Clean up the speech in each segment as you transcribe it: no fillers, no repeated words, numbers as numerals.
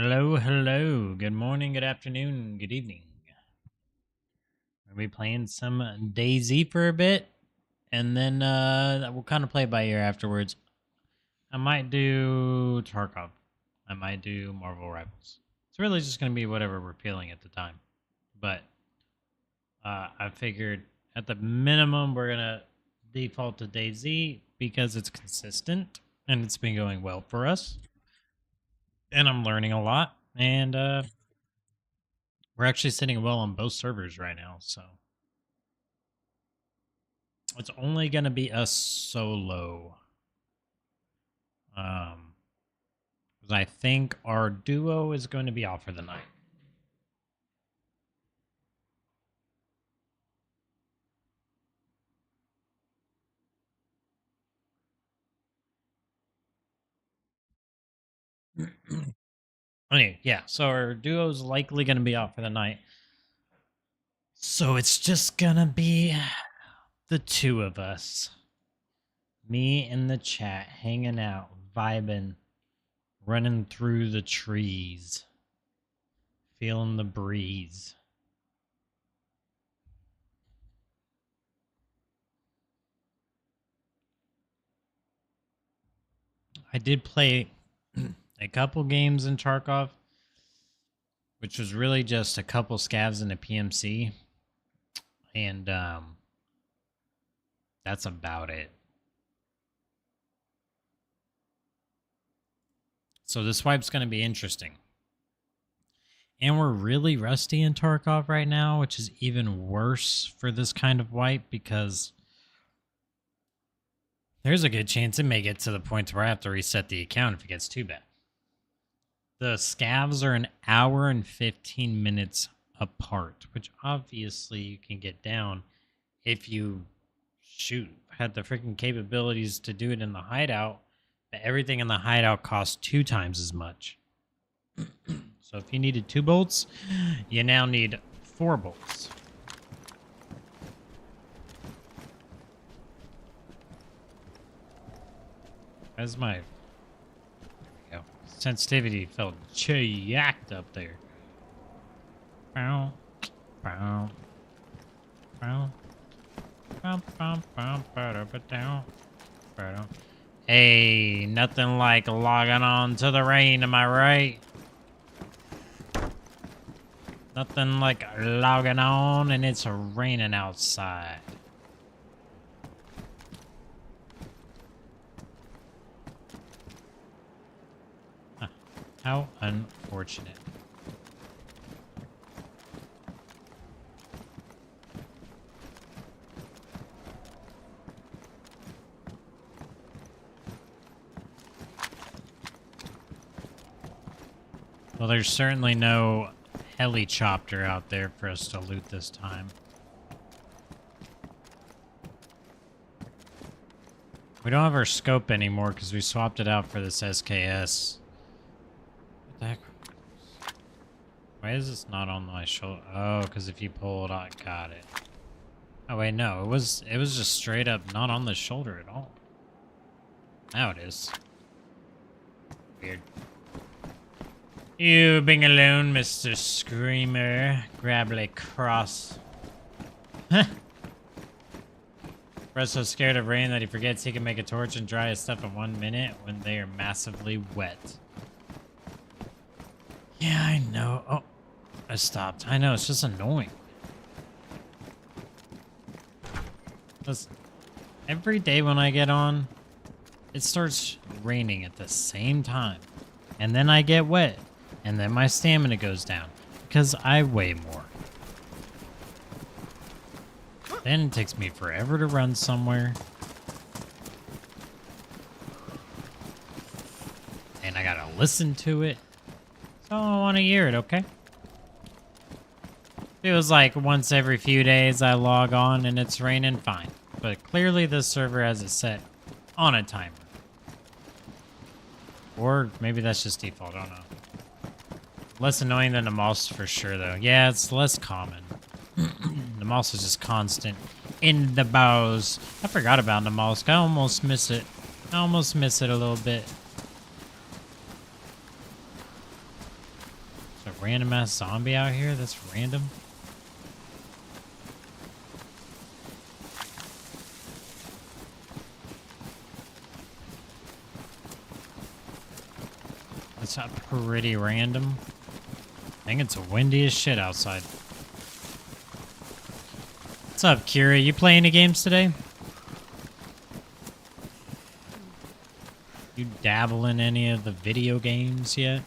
Hello, hello. Good morning, good afternoon, good evening. We'll be playing some DayZ for a bit, and then we'll kind of play by ear afterwards. I might do Tarkov. I might do Marvel Rivals. It's really just going to be whatever we're feeling at the time. But I figured at the minimum we're going to default to DayZ because it's consistent and it's been going well for us. And I'm learning a lot. And we're actually sitting well on both servers right now, so it's only going to be a solo. Because I think our duo is going to be off for the night. Anyway, yeah, so our duo is likely going to be off for the night. So it's just going to be the two of us. Me in the chat, hanging out, vibing, running through the trees, feeling the breeze. I did play a couple games in Tarkov, which was really just a couple scavs in a PMC, and that's about it. So this wipe's going to be interesting. And we're really rusty in Tarkov right now, which is even worse for this kind of wipe because there's a good chance it may get to the point where I have to reset the account if it gets too bad. The scavs are an hour and 15 minutes apart, which obviously you can get down if you had the freaking capabilities to do it in the hideout, but everything in the hideout costs 2 times as much. So if you needed 2 bolts, you now need 4 bolts. As my there we go. Sensitivity felt jacked up there. Bow, bow, bow, bow, bow, bow, bow, bow, bow. Hey, nothing like logging on to the rain, am I right? Nothing like logging on and it's raining outside. Huh. How unfortunate. Well, there's certainly no helicopter out there for us to loot this time. We don't have our scope anymore because we swapped it out for this SKS. What the heck? Why is this not on my shoulder? Oh, because if you pull it out, got it. Oh wait, no, it was just straight up not on the shoulder at all. Now it is. Weird. You being alone, Mr. Screamer. Grabbly cross. Fred's so scared of rain that he forgets he can make a torch and dry his stuff in 1 minute when they are massively wet. Yeah, I know. Oh, I stopped. I know, it's just annoying. Listen, every day when I get on, it starts raining at the same time. And then I get wet. And then my stamina goes down because I weigh more. Then it takes me forever to run somewhere. And I gotta listen to it. So I want to hear it, okay? Feels like once every few days I log on and it's raining, fine. But clearly this server has it set on a timer. Or maybe that's just default, I don't know. Less annoying than the mouse for sure, though. Yeah, it's less common. The mouse is just constant in the bows. I forgot about the mouse. I almost miss it. I almost miss it a little bit. random ass zombie out here. That's random. That's not pretty random. I think it's windy as shit outside. What's up, Kira? You play any games today? You dabble in any of the video games yet?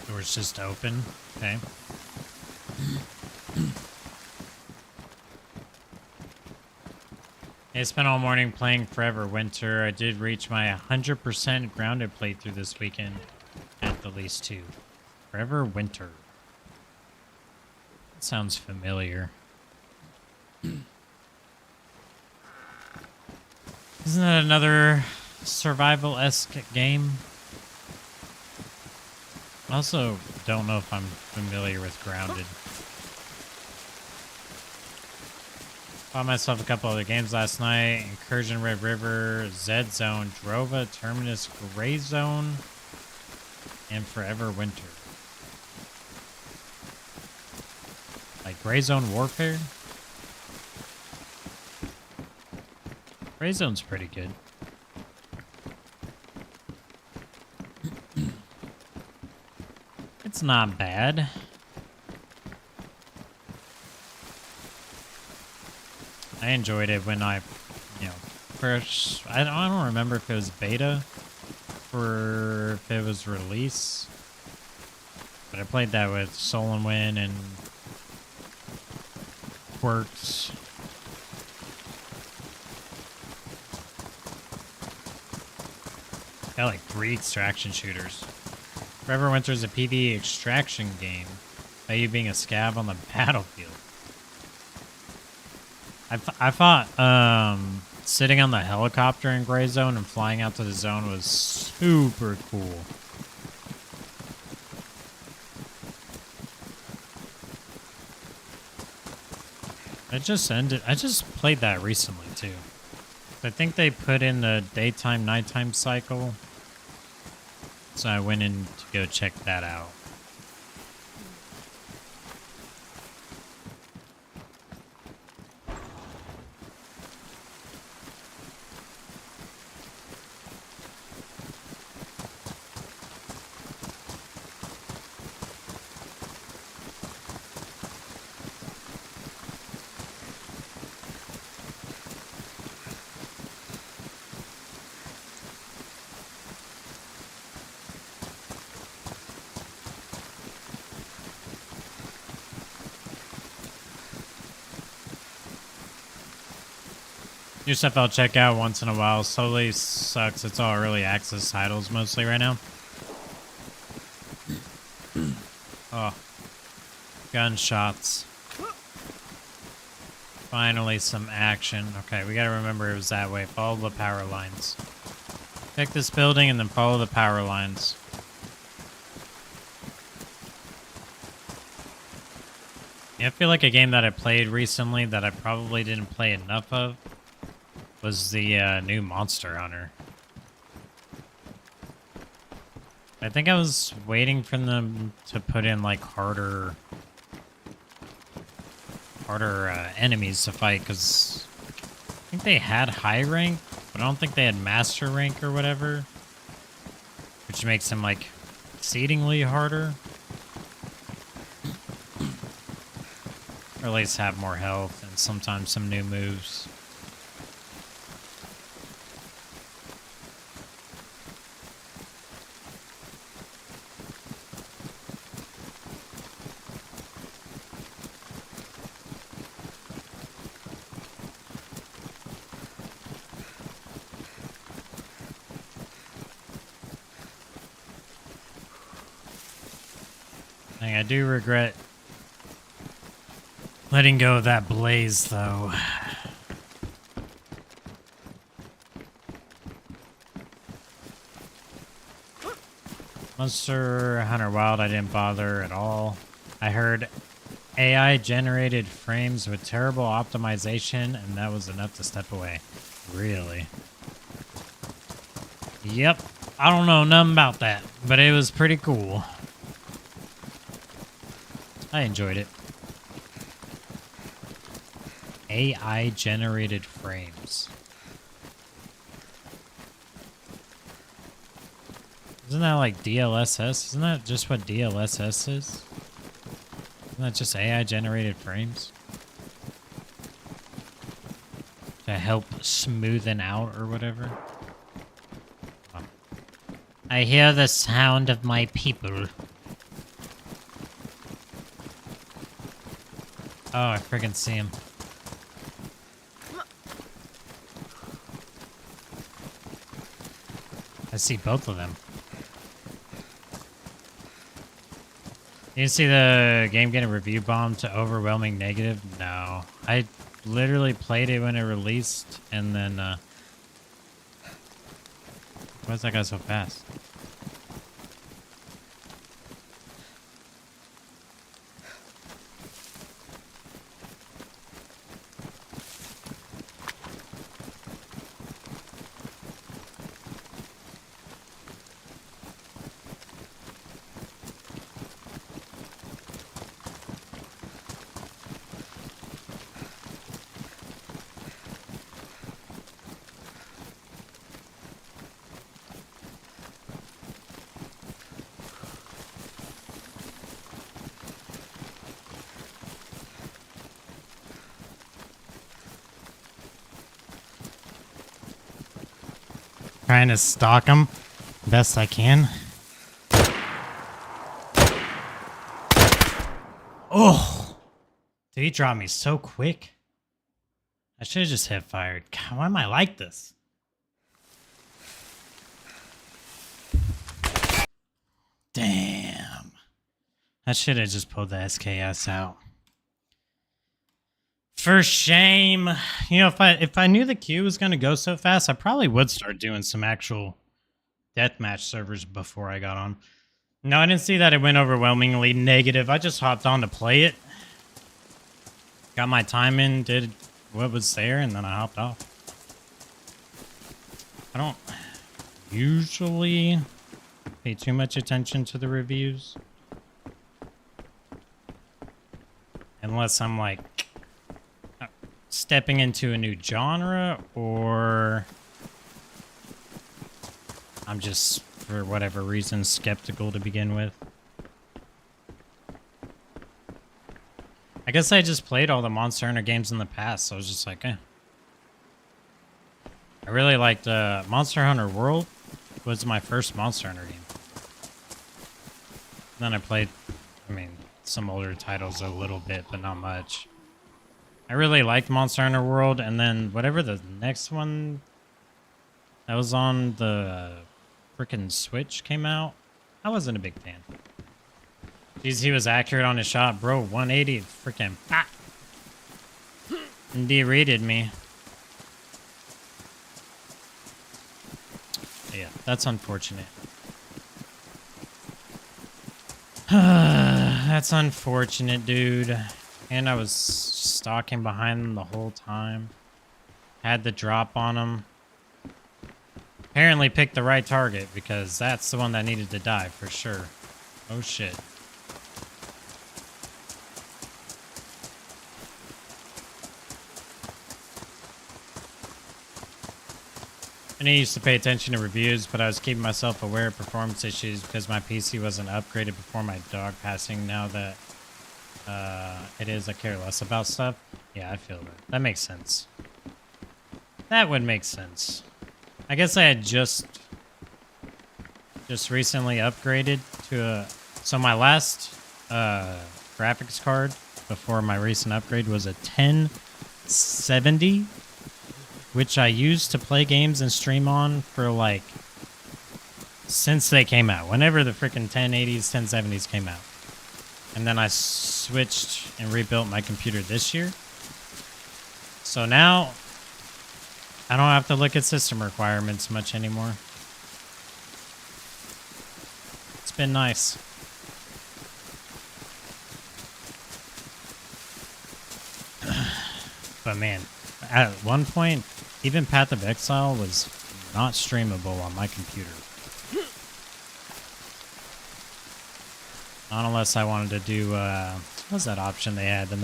Door's just open. Okay. I spent all morning playing Forever Winter. I did reach my 100% grounded playthrough this weekend at the least 2. Forever Winter. That sounds familiar. Isn't that another survival-esque game? I also don't know if I'm familiar with Grounded. Bought myself a couple other games last night. Incursion Red River, Z Zone, Drova, Terminus, Gray Zone, and Forever Winter. Like Gray Zone Warfare? Gray Zone's pretty good. It's not bad. I enjoyed it when I, first. I don't remember if it was beta or if it was release, but I played that with Soul and Win and Quirks. Got like 3 extraction shooters. Forever Winter is a PvE extraction game by you being a scav on the battlefield. I thought sitting on the helicopter in Gray Zone and flying out to the zone was super cool. I just played that recently too. I think they put in the daytime nighttime cycle, so I went in to go check that out. New stuff I'll check out once in a while. Slowly sucks. It's all early access titles mostly right now. Oh. Gunshots. Finally some action. Okay, we gotta remember it was that way. Follow the power lines. Check this building and then follow the power lines. Yeah, I feel like a game that I played recently that I probably didn't play enough of was the new Monster Hunter. I think I was waiting for them to put in like harder enemies to fight, because I think they had high rank, but I don't think they had master rank or whatever, which makes them like exceedingly harder, or at least have more health and sometimes some new moves. I do regret letting go of that blaze, though. Monster Hunter Wild, I didn't bother at all. I heard AI generated frames with terrible optimization, and that was enough to step away. Really? Yep. I don't know nothing about that, but it was pretty cool. I enjoyed it. AI generated frames. Isn't that like DLSS? Isn't that just what DLSS is? Isn't that just AI generated frames? To help smoothen out or whatever? Oh. I hear the sound of my people. Oh, I freaking see him. I see both of them. You see the game getting review bombed to overwhelming negative? No. I literally played it when it released, and then, why is that guy so fast? Trying to stalk him best I can. Oh! Dude, he dropped me so quick. I should have just hit fired. God, why am I like this? Damn. I should have just pulled the SKS out. For shame. You know, if I knew the queue was going to go so fast, I probably would start doing some actual deathmatch servers before I got on. No, I didn't see that it went overwhelmingly negative. I just hopped on to play it. Got my time in, did what was there, and then I hopped off. I don't usually pay too much attention to the reviews. Unless I'm like stepping into a new genre, or I'm just, for whatever reason, skeptical to begin with. I guess I just played all the Monster Hunter games in the past, so I was just like, eh. I really liked Monster Hunter World was my first Monster Hunter game. Then I played, I mean, some older titles a little bit, but not much. I really liked Monster Hunter World, and then whatever the next one that was on the freaking Switch came out, I wasn't a big fan. Jeez, he was accurate on his shot, bro. 180, freaking ah, derated me. Yeah, that's unfortunate. That's unfortunate, dude. And I was stalking behind them the whole time. Had the drop on him. Apparently picked the right target, because that's the one that needed to die for sure. Oh shit. I used to pay attention to reviews, but I was keeping myself aware of performance issues because my PC wasn't upgraded before my dog passing. Now that it is, I care less about stuff. Yeah, I feel that. That makes sense. That would make sense. I guess I had just recently upgraded to a... So my last graphics card before my recent upgrade was a 1070, which I used to play games and stream on for like since they came out. Whenever the freaking 1080s, 1070s came out. And then I switched and rebuilt my computer this year. So now I don't have to look at system requirements much anymore. It's been nice. But man, at one point, even Path of Exile was not streamable on my computer. Not unless I wanted to do, what was that option they had to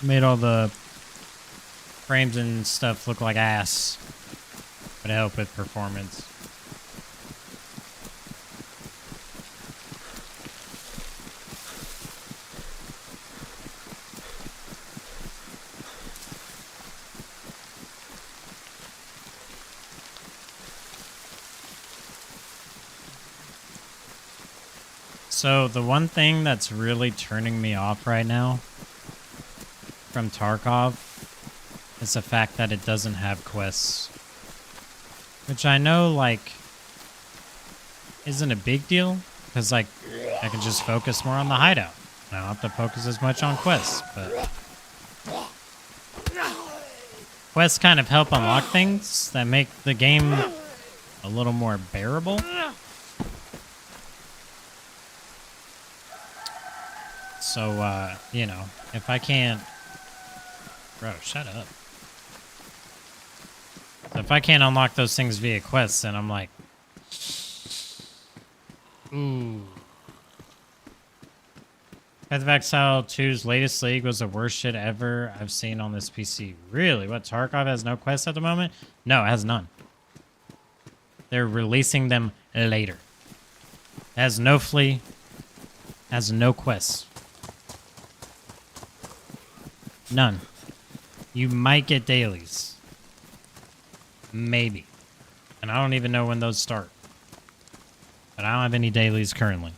made all the frames and stuff look like ass. Would help with performance. So the one thing that's really turning me off right now from Tarkov is the fact that it doesn't have quests. Which I know, like, isn't a big deal, because, like, I can just focus more on the hideout. I don't have to focus as much on quests, but quests kind of help unlock things that make the game a little more bearable. So, you know, if I can't... Bro, shut up. So if I can't unlock those things via quests, then I'm like... Ooh. Path of Exile 2's latest league was the worst shit ever I've seen on this PC. Really? What, Tarkov has no quests at the moment? No, it has none. They're releasing them later. It has no flea. Has no quests. None. You might get dailies. Maybe. And I don't even know when those start. But I don't have any dailies currently.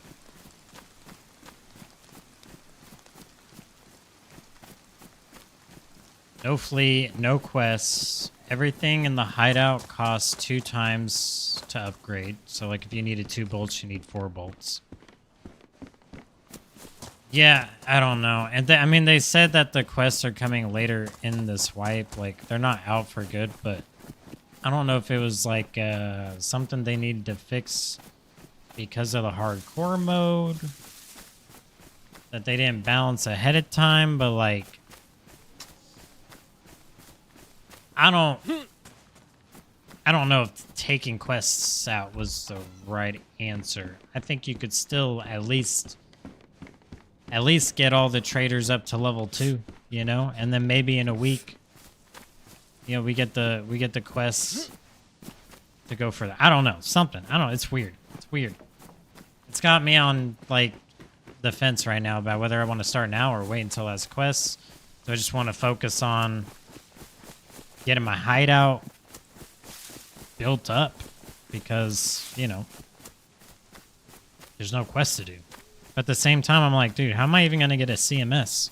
No flea, no quests. Everything in the hideout costs 2 times to upgrade. So like if you needed 2 bolts, you need 4 bolts. Yeah, I don't know. And I mean, they said that the quests are coming later in this wipe. Like, they're not out for good, but I don't know if it was like something they needed to fix because of the hardcore mode that they didn't balance ahead of time, but like, I don't know if taking quests out was the right answer. I think you could still at least get all the traders up to level 2, you know, and then maybe in a week, you know, we get the quests to go for that. I don't know, something. I don't know. It's weird. It's weird. It's got me on like the fence right now about whether I want to start now or wait until it has quests. So I just want to focus on getting my hideout built up because, you know, there's no quests to do. But at the same time, I'm like, dude, how am I even going to get a CMS?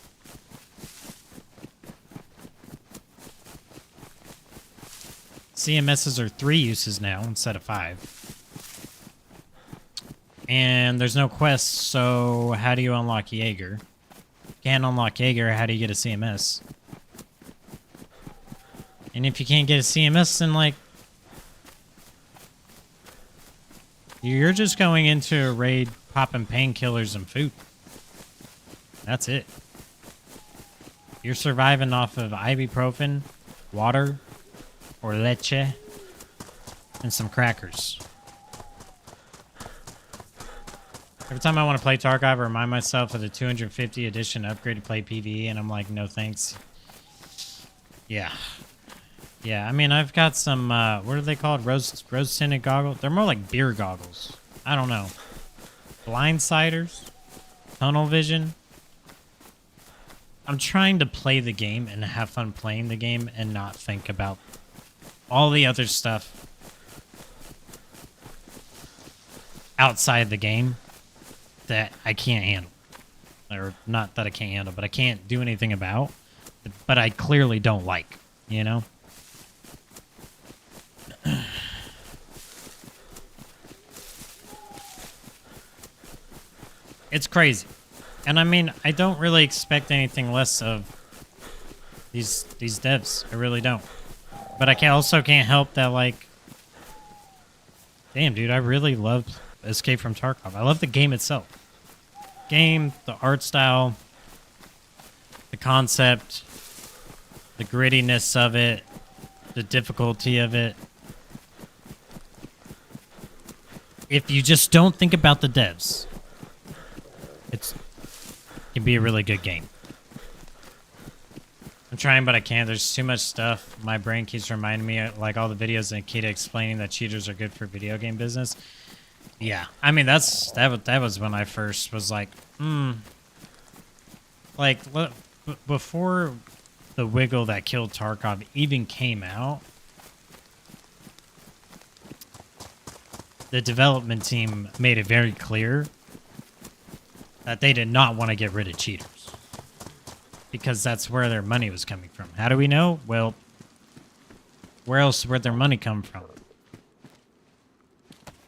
CMSs are 3 uses now instead of 5. And there's no quests, so how do you unlock Jaeger? Can't unlock Jaeger, how do you get a CMS? And if you can't get a CMS, then like, you're just going into a raid popping painkillers and food. That's it. You're surviving off of ibuprofen, water, or leche, and some crackers. Every time I want to play Tarkov, I remind myself of the 250 edition upgrade to play PvE, and I'm like, no thanks. Yeah. Yeah, I mean, I've got some, what are they called? Rose-tinted goggles? They're more like beer goggles. I don't know. Blindsiders? Tunnel vision? I'm trying to play the game and have fun playing the game and not think about all the other stuff outside the game that I can't handle. Or not that I can't handle, but I can't do anything about. But I clearly don't like, you know? It's crazy. And I mean, I don't really expect anything less of these devs. I really don't. But I also can't help that, like, damn, dude, I really loved Escape from Tarkov. I love the game itself. Game, the art style, the concept, the grittiness of it, the difficulty of it. If you just don't think about the devs, it can be a really good game. I'm trying, but I can't. There's too much stuff. My brain keeps reminding me, like all the videos and Nikita explaining that cheaters are good for video game business. Yeah, I mean that was when I first was like, like before the wiggle that killed Tarkov even came out, the development team made it very clear that they did not want to get rid of cheaters. Because that's where their money was coming from. How do we know? Well, where else would their money come from?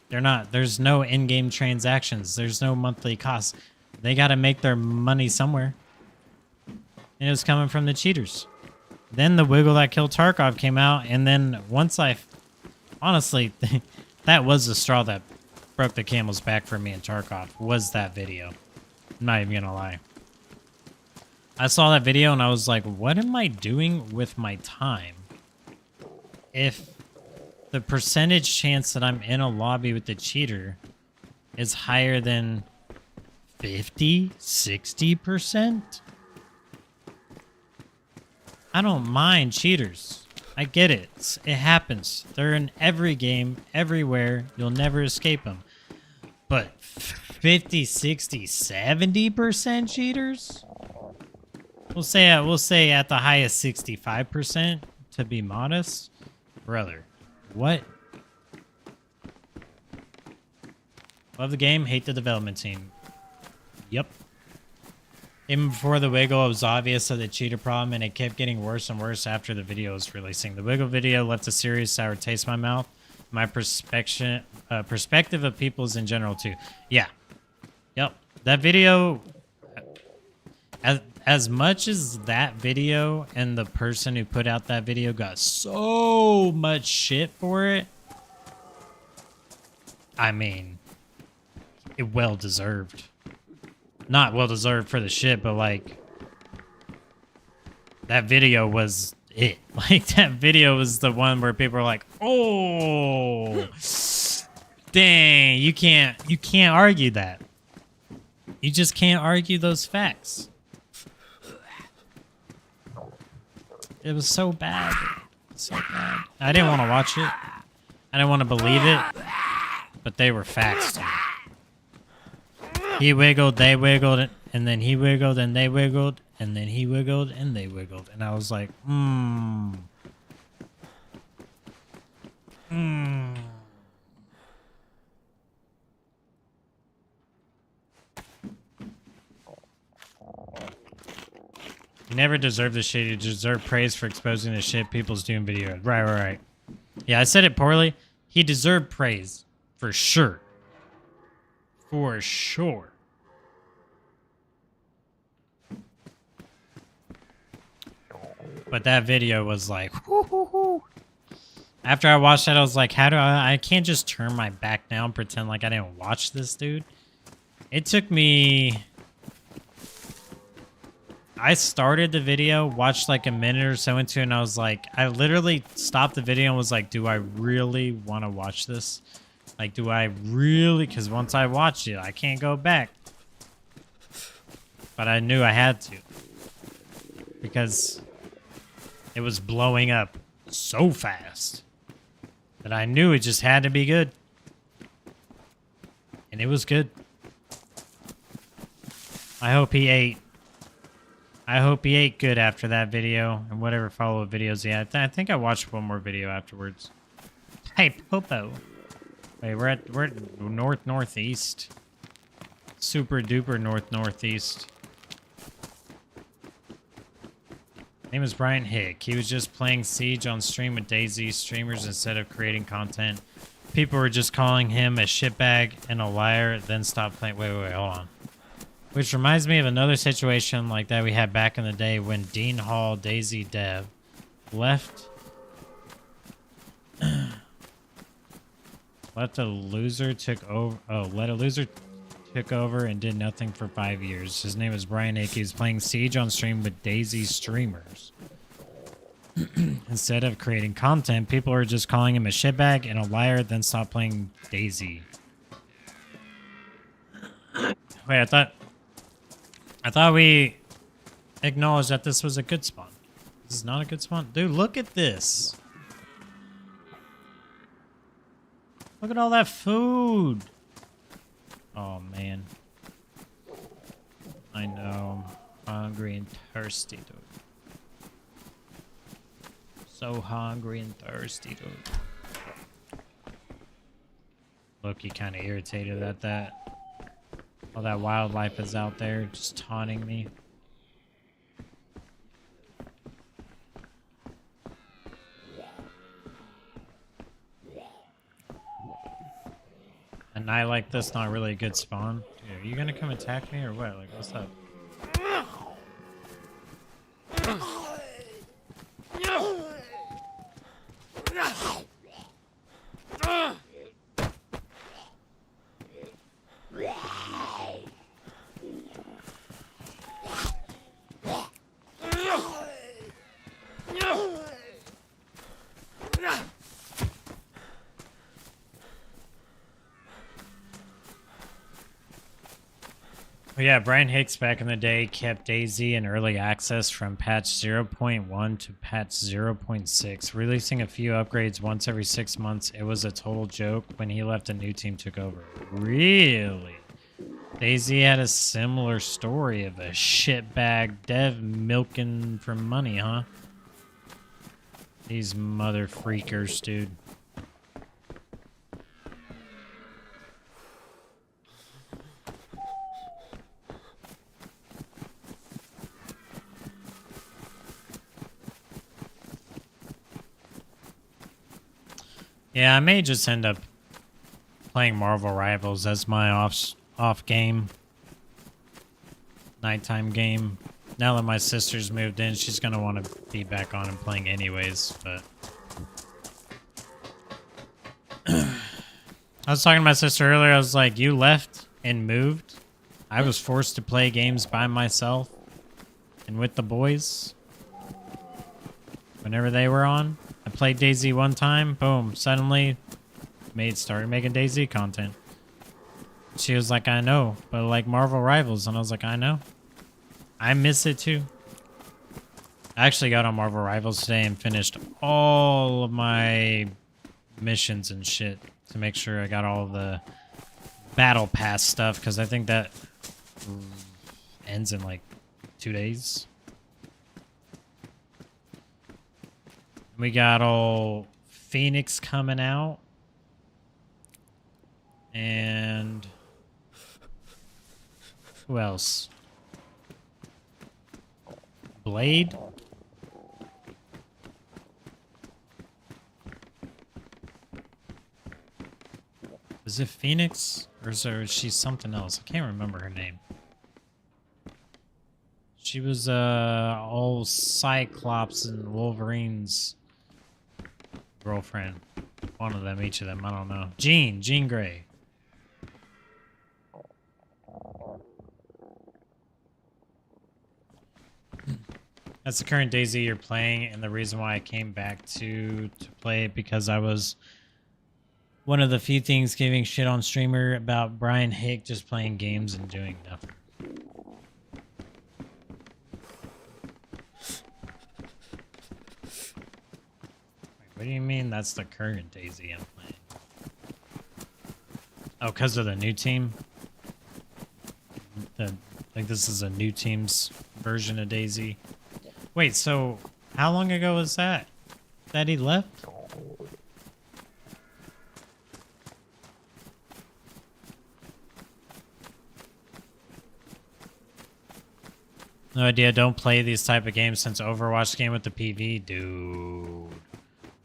There's no in-game transactions. There's no monthly costs. They got to make their money somewhere. And it was coming from the cheaters. Then the wiggle that killed Tarkov came out. And then once honestly, that was the straw that broke the camel's back for me in Tarkov, was that video. I'm not even going to lie. I saw that video and I was like, what am I doing with my time? If the percentage chance that I'm in a lobby with the cheater is higher than 50, 60%, I don't mind cheaters. I get it. It happens. They're in every game, everywhere. You'll never escape them. But 50, 60, 70% cheaters? We'll say at the highest 65% to be modest. Brother, what? Love the game, hate the development team. Yep. Even before the wiggle, it was obvious of the cheater problem, and it kept getting worse and worse after the video was releasing. The wiggle video left a serious sour taste in my mouth. My perspective of people's in general too. Yeah. Yep. That video, as much as that video and the person who put out that video got so much shit for it, I mean, it well deserved. Not well deserved for the shit, but like, that video was it. Like, that video was the one where people were like, oh, dang, you can't argue that. You just can't argue those facts. It was so bad. So bad. I didn't want to watch it. I didn't want to believe it. But they were facts. He wiggled, they wiggled, and then he wiggled, and they wiggled, and then he wiggled, and they wiggled. And I was like, You never deserve this shit. You deserve praise for exposing the shit people's doing video. Right. Yeah, I said it poorly. He deserved praise. For sure. For sure. But that video was like, whoo. After I watched that, I was like, how do I can't just turn my back now and pretend like I didn't watch this, dude. It took me... I started the video, watched like a minute or so into it, and I was like, I literally stopped the video and was like, do I really want to watch this? Like, do I really? Because once I watched it, I can't go back. But I knew I had to. Because it was blowing up so fast that I knew it just had to be good. And it was good. I hope he ate. I hope he ate good after that video and whatever follow-up videos he had. I think I watched one more video afterwards. Hey, Popo. Wait, we're at northeast. Super duper northeast. Name is Brian Hick. He was just playing Siege on stream with DayZ streamers instead of creating content. People were just calling him a shitbag and a liar, then stopped playing. Wait, hold on. Which reminds me of another situation like that we had back in the day when Dean Hall, DayZ Dev, left let a loser took over and did nothing for 5 years. His name is Brian Hick. He was playing Siege on stream with DayZ streamers. Instead of creating content, people are just calling him a shitbag and a liar, then stop playing DayZ. Wait, I thought we acknowledged that this was a good spawn. This is not a good spawn. Dude, look at this. Look at all that food. Oh, man. I know. I'm hungry and thirsty, dude. So hungry and thirsty, dude. Look, he kind of irritated at that. All that wildlife is out there just taunting me. A night like this, not really a good spawn. Dude, are you gonna come attack me or what? Like, what's up? Yeah, Brian Hicks back in the day kept DayZ in early access from patch 0.1 to patch 0.6, releasing a few upgrades once every 6 months. It was a total joke. When he left, a new team took over. Really? DayZ had a similar story of a shitbag dev milking for money, huh? These mother freakers, dude. Yeah, I may just end up playing Marvel Rivals as my off game. Nighttime game. Now that my sister's moved in, she's going to want to be back on and playing anyways, but... I was talking to my sister earlier, I was like, you left and moved? I was forced to play games by myself and with the boys whenever they were on. I played DayZ one time, boom, suddenly started making DayZ content. She was like, I know, but like Marvel Rivals, and I was like, I know. I miss it too. I actually got on Marvel Rivals today and finished all of my missions and shit to make sure I got all the battle pass stuff, because I think that ends in like 2 days. We got old Phoenix coming out. And who else? Blade? Is it Phoenix? Or is she something else? I can't remember her name. She was old Cyclops and Wolverine's girlfriend. One of them, each of them, I don't know. Jean Grey. That's the current DayZ you're playing, and the reason why I came back to play it, because I was one of the few things giving shit on streamer about Brian Hick just playing games and doing nothing. What do you mean that's the current DayZ I'm playing? Oh, because of the new team? Like this is a new team's version of DayZ. Wait, so how long ago was that? That he left? No idea, don't play these type of games since Overwatch game with the PV. Dude.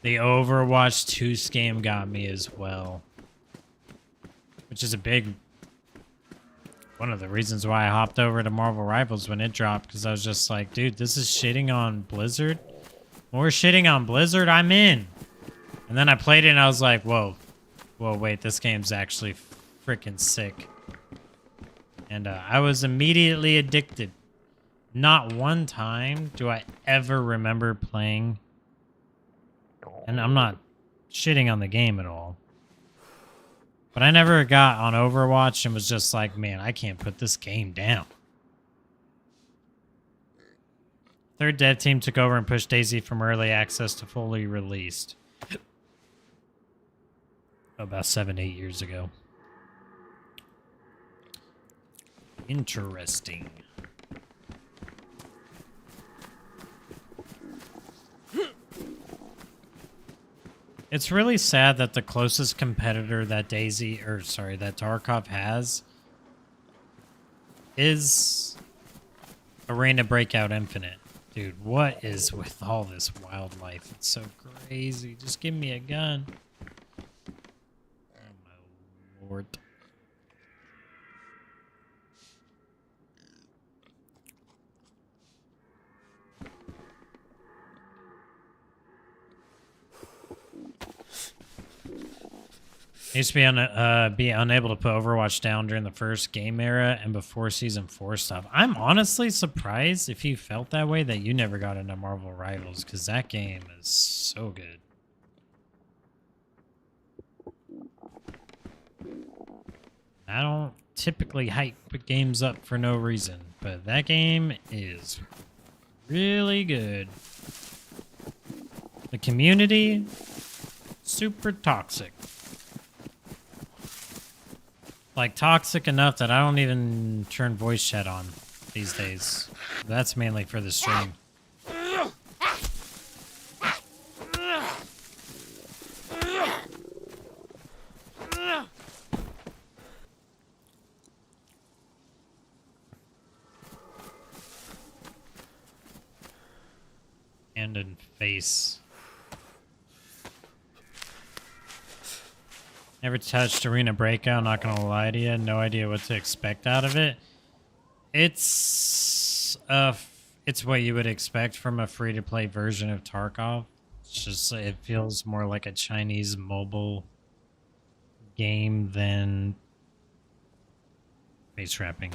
The Overwatch 2 scam got me as well. Which is a big One of the reasons why I hopped over to Marvel Rivals when it dropped, because I was just like, dude, this is shitting on Blizzard. More shitting on Blizzard, I'm in. And then I played it and I was like, whoa, wait, this game's actually freaking sick. And I was immediately addicted. Not one time do I ever remember playing, and I'm not shitting on the game at all, but I never got on Overwatch and was just like, man, I can't put this game down. Third dev team took over and pushed DayZ from early access to fully released. About 7-8 years ago. Interesting. It's really sad that the closest competitor that that Tarkov has is Arena Breakout Infinite. Dude, what is with all this wildlife? It's so crazy. Just give me a gun. Oh my lord. I used to be unable to put Overwatch down during the first game era and before Season 4 stuff. I'm honestly surprised if you felt that way that you never got into Marvel Rivals, because that game is so good. I don't typically hype games up for no reason, but that game is really good. The community, super toxic. Like, toxic enough that I don't even turn voice chat on these days. That's mainly for the stream. Hand and face. Never touched Arena Breakout, not gonna lie to you. No idea what to expect out of it. It's what you would expect from a free-to-play version of Tarkov. It's just, it feels more like a Chinese mobile game than face trapping.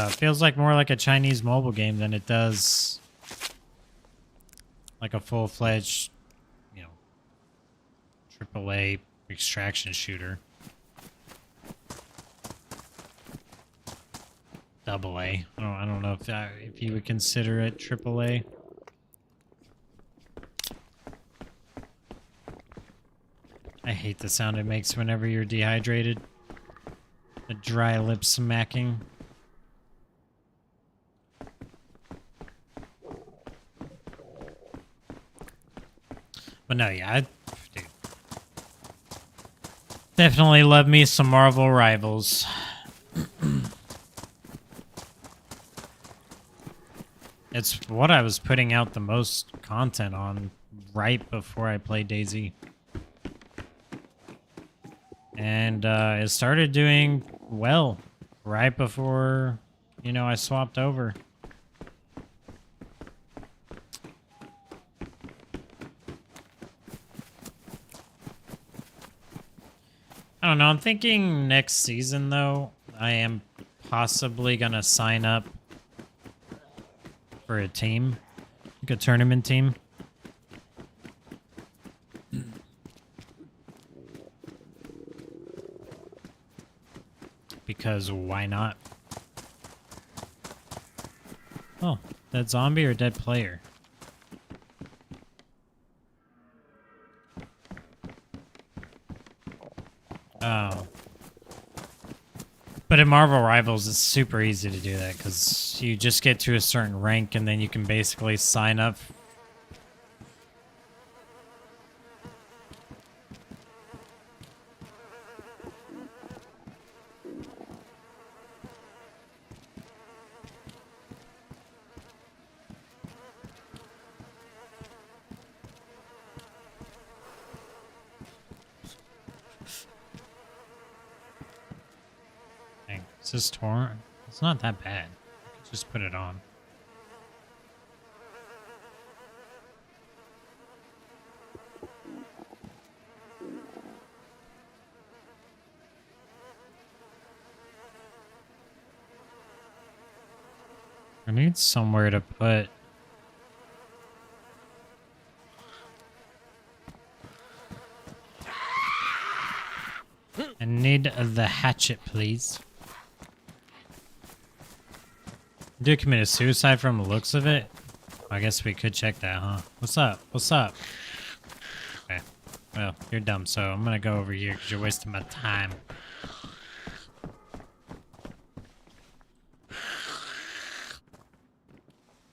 Feels like more like a Chinese mobile game than it does like a full-fledged, you know, AAA extraction shooter. Double A. I don't know if you would consider it AAA. I hate the sound it makes whenever you're dehydrated. The dry lip smacking. But no, yeah, dude. Definitely love me some Marvel Rivals. It's what I was putting out the most content on right before I played DayZ. And it started doing well right before, you know, I swapped over. I don't know. I'm thinking next season, though, I am possibly going to sign up for a team, like a tournament team. Because why not? Oh, dead zombie or dead player? Oh. But in Marvel Rivals, it's super easy to do that because you just get to a certain rank and then you can basically sign up. Is this torrent? It's not that bad. I could just put it on. I need somewhere to put... I need the hatchet, please. Dude committed suicide from the looks of it. I guess we could check that, huh? What's up? What's up? Okay. Well, you're dumb, so I'm gonna go over here because you're wasting my time.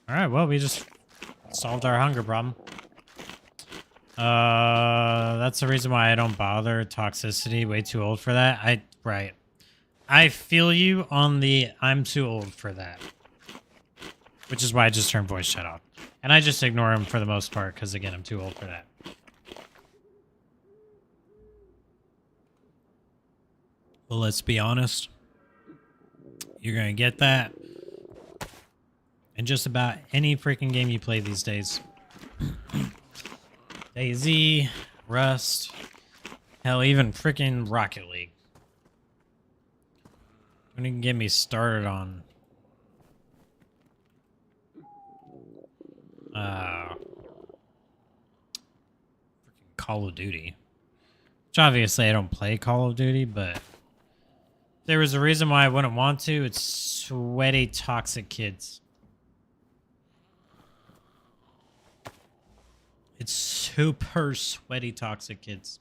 Alright, well, we just solved our hunger problem. That's the reason why I don't bother. Toxicity, way too old for that. Right. I feel you on the I'm too old for that. Which is why I just turned voice chat off. And I just ignore him for the most part, because again, I'm too old for that. Well, let's be honest. You're gonna get that in just about any freaking game you play these days. DayZ, Rust, hell, even freaking Rocket League. Don't even get me started on freaking Call of Duty. Which obviously I don't play Call of Duty, but if there was a reason why I wouldn't want to, it's sweaty, toxic kids. It's super sweaty, toxic kids.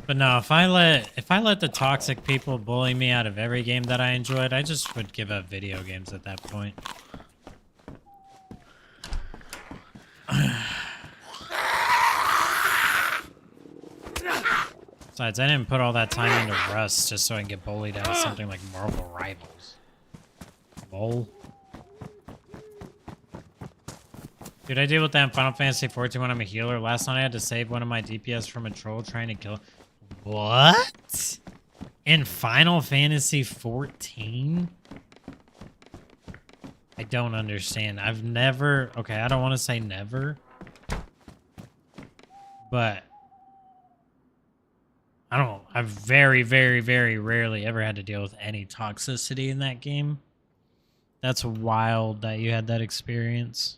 But no, if I let the toxic people bully me out of every game that I enjoyed, I just would give up video games at that point. Besides, I didn't put all that time into Rust just so I can get bullied out of something like Marvel Rivals. Lol. Dude, I deal with that in Final Fantasy XIV when I'm a healer. Last night I had to save one of my DPS from a troll trying to kill... What? In Final Fantasy XIV? I don't understand. I've never... Okay, I don't want to say never. But... I've very, very, very rarely ever had to deal with any toxicity in that game. That's wild that you had that experience.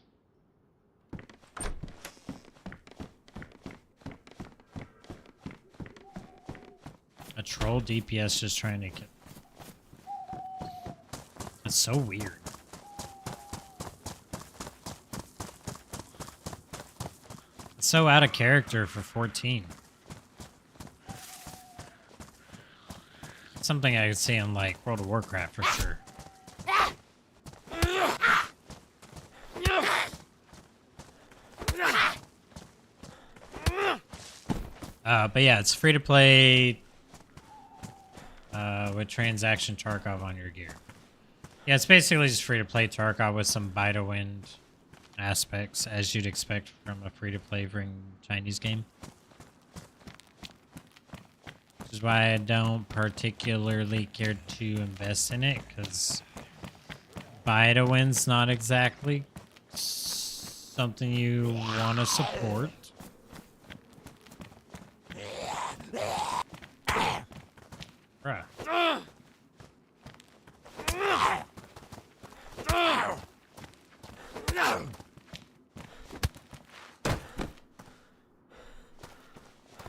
A troll DPS just trying to kill. It's so weird. It's so out of character for 14. It's something I could see in like World of Warcraft for sure. But yeah, it's free to play with transaction Tarkov on your gear. Yeah, it's basically just free to play Tarkov with some buy to win aspects, as you'd expect from a free to play Chinese game. Which is why I don't particularly care to invest in it, because buy to win's not exactly something you want to support. Bruh.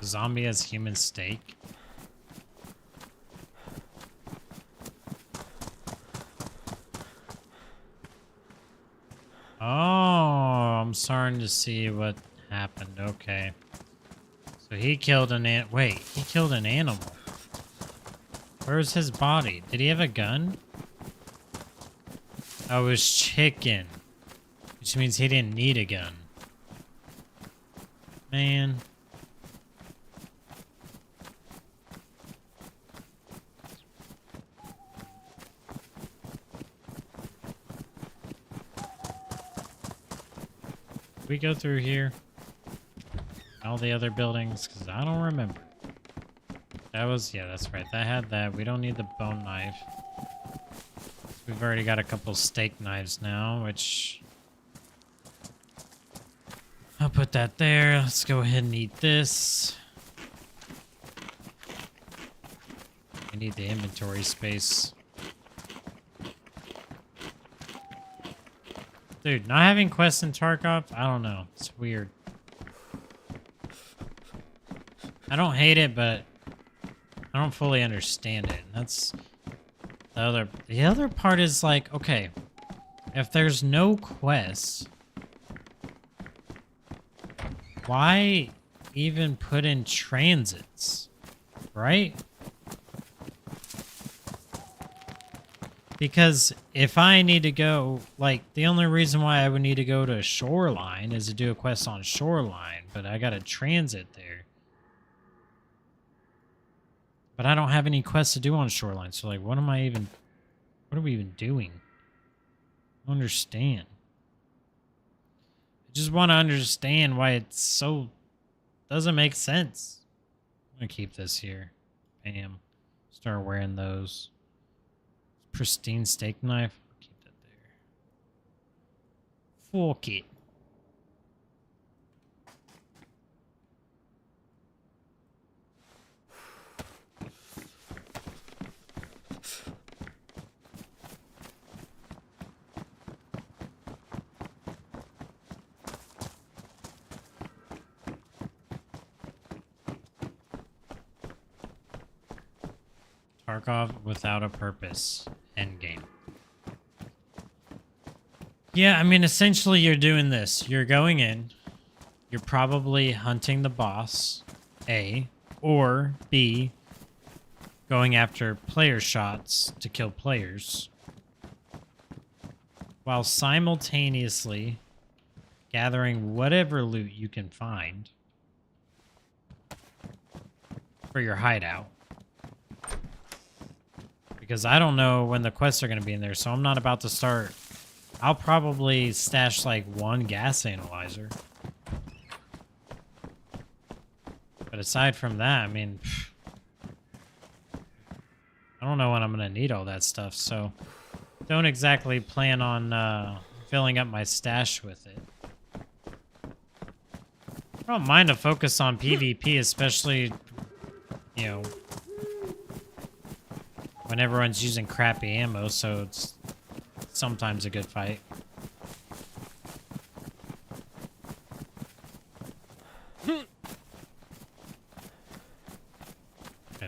Zombie has human steak. Oh, I'm starting to see what happened. Okay. So he killed an wait, he killed an animal. Where's his body? Did he have a gun? Oh, it was chicken. Which means he didn't need a gun. Man. Did we go through here? All the other buildings? Because I don't remember. That was, yeah, that's right. That had that. We don't need the bone knife. We've already got a couple steak knives now, which... I'll put that there. Let's go ahead and eat this. I need the inventory space. Dude, not having quests in Tarkov, I don't know. It's weird. I don't hate it, but I don't fully understand it. That's the other part is like, okay, if there's no quests, why even put in transits, right? Because if I need to go, like, the only reason why I would need to go to Shoreline is to do a quest on Shoreline, but I got a transit there. But I don't have any quests to do on Shoreline, so, like, what are we even doing? I don't understand. I just want to understand why it's so, doesn't make sense. I'm going to keep this here. Bam. Start wearing those. Pristine steak knife. Keep that there. Fuck it. Tarkov without a purpose. Endgame. Yeah, I mean, essentially you're doing this. You're going in. You're probably hunting the boss, A, or B, going after player shots to kill players, while simultaneously gathering whatever loot you can find for your hideout. Because I don't know when the quests are going to be in there, so I'm not about to start. I'll probably stash like one gas analyzer. But aside from that, I mean, I don't know when I'm going to need all that stuff, so don't exactly plan on filling up my stash with it. I don't mind to focus on PvP, especially, you know, when everyone's using crappy ammo, so it's sometimes a good fight. Okay,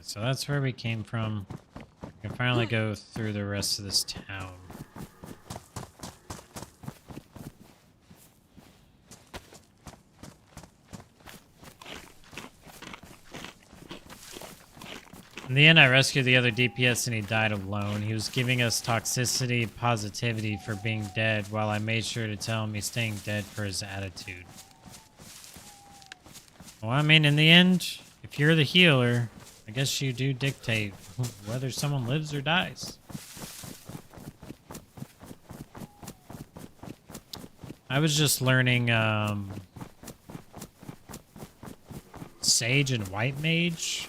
so that's where we came from. We can finally go through the rest of this town. In the end, I rescued the other DPS and he died alone. He was giving us toxicity, positivity for being dead, while I made sure to tell him he's staying dead for his attitude. Well, I mean, in the end, if you're the healer, I guess you do dictate whether someone lives or dies. I was just learning Sage and White Mage,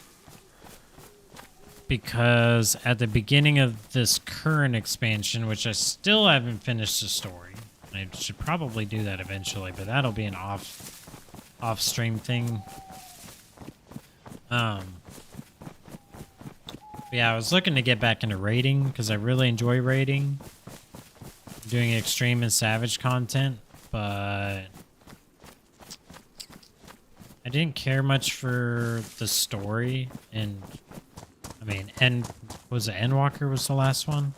because at the beginning of this current expansion, which I still haven't finished the story, I should probably do that eventually, but that'll be an off-stream thing. Yeah, I was looking to get back into raiding because I really enjoy raiding, doing extreme and savage content, but I didn't care much for the story. And I mean, was it Endwalker was the last one?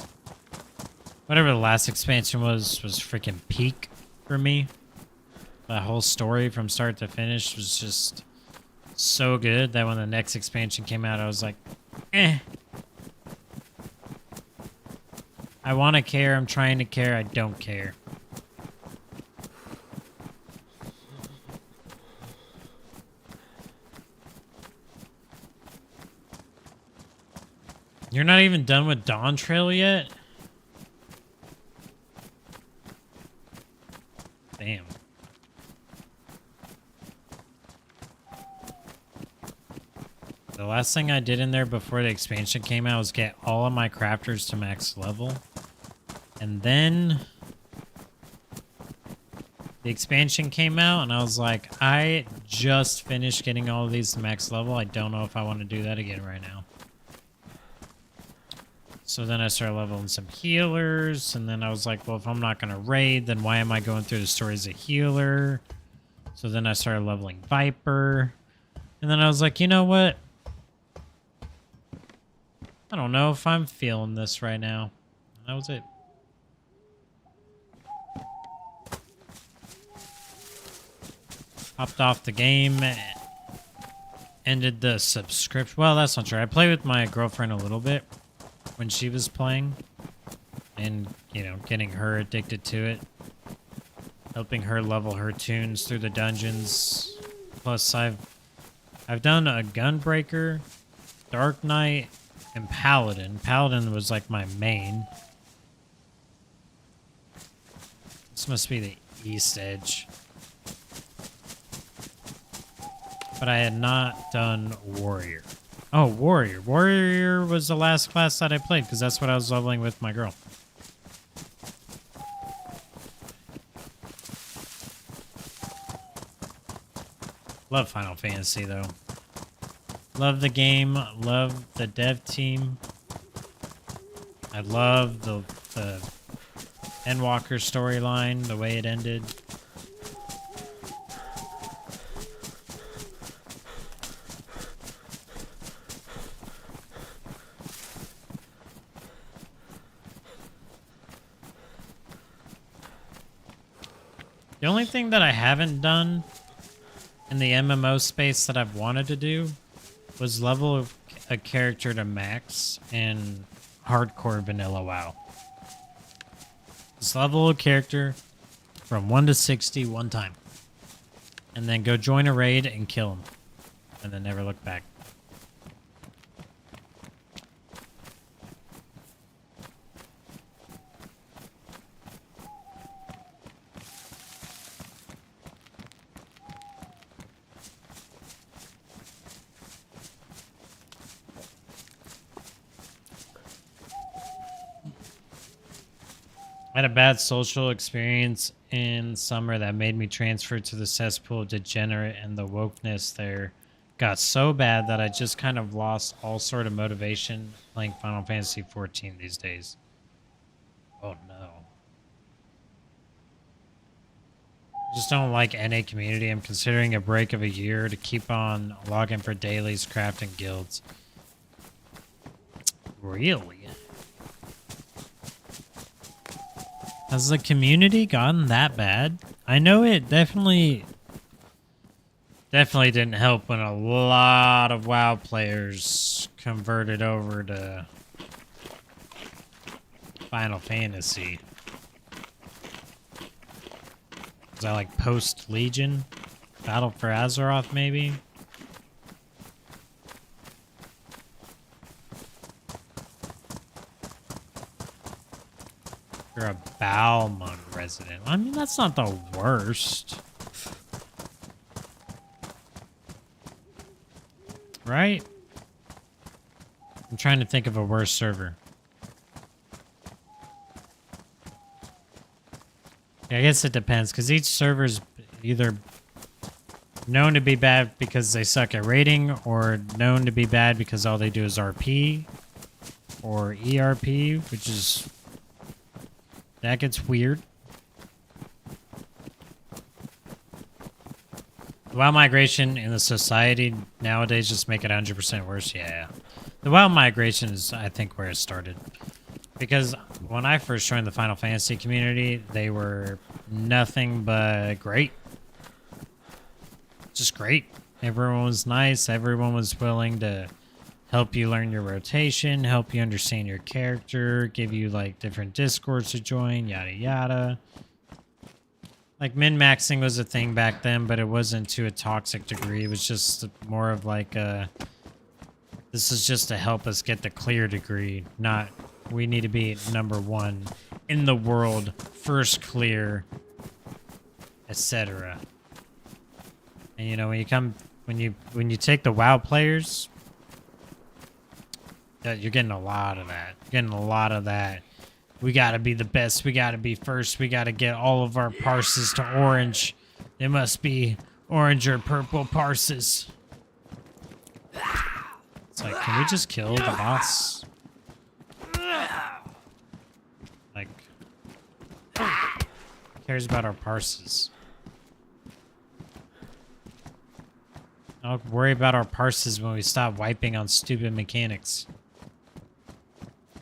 Whatever the last expansion was freaking peak for me. That whole story from start to finish was just so good that when the next expansion came out, I was like, eh. I want to care, I'm trying to care, I don't care. You're not even done with Dawn Trail yet? Damn. The last thing I did in there before the expansion came out was get all of my crafters to max level. And then the expansion came out and I was like, I just finished getting all of these to max level. I don't know if I want to do that again right now. So then I started leveling some healers, and then I was like, well, if I'm not going to raid, then why am I going through the story as a healer? So then I started leveling Viper. And then I was like, you know what? I don't know if I'm feeling this right now. And that was it. Hopped off the game. Ended the subscription. Well, that's not true. I played with my girlfriend a little bit when she was playing. And, you know, getting her addicted to it. Helping her level her tunes through the dungeons. Plus, I've done a Gunbreaker, Dark Knight, and Paladin. Paladin was like my main. This must be the East Edge. But I had not done Warrior. Oh, Warrior. Warrior was the last class that I played because that's what I was leveling with my girl. Love Final Fantasy, though. Love the game. Love the dev team. I love the Endwalker storyline, the way it ended. The only thing that I haven't done in the MMO space that I've wanted to do was level a character to max in hardcore vanilla WoW. Just level a character from 1 to 60 one time. And then go join a raid and kill him. And then never look back. I had a bad social experience in summer that made me transfer to the cesspool of degenerate, and the wokeness there got so bad that I just kind of lost all sort of motivation playing Final Fantasy XIV these days. Oh no. I just don't like NA community. I'm considering a break of a year to keep on logging for dailies, crafting guilds. Really? Has the community gotten that bad? I know it definitely didn't help when a lot of WoW players converted over to Final Fantasy. Was that like post-Legion? Battle for Azeroth, maybe? You're a Balmond resident. I mean, that's not the worst. Right? I'm trying to think of a worse server. Yeah, I guess it depends, because each server's either known to be bad because they suck at raiding, or known to be bad because all they do is RP, or ERP, which is... that gets weird. WoW migration in the society nowadays just make it 100% worse. Yeah. The WoW migration is, I think, where it started. Because when I first joined the Final Fantasy community, they were nothing but great. Just great. Everyone was nice. Everyone was willing to help you learn your rotation, help you understand your character, give you like different discords to join, yada yada. Like min-maxing was a thing back then, but it wasn't to a toxic degree. It was just more of like this is just to help us get the clear degree, not we need to be #1 in the world, first clear, etc. And you know, when you take the WoW players You're getting a lot of that. You're getting a lot of that. We gotta be the best. We gotta be first. We gotta get all of our parses to orange. They must be orange or purple parses. It's like, can we just kill the boss? Like, who cares about our parses? I'll worry about our parses when we stop wiping on stupid mechanics.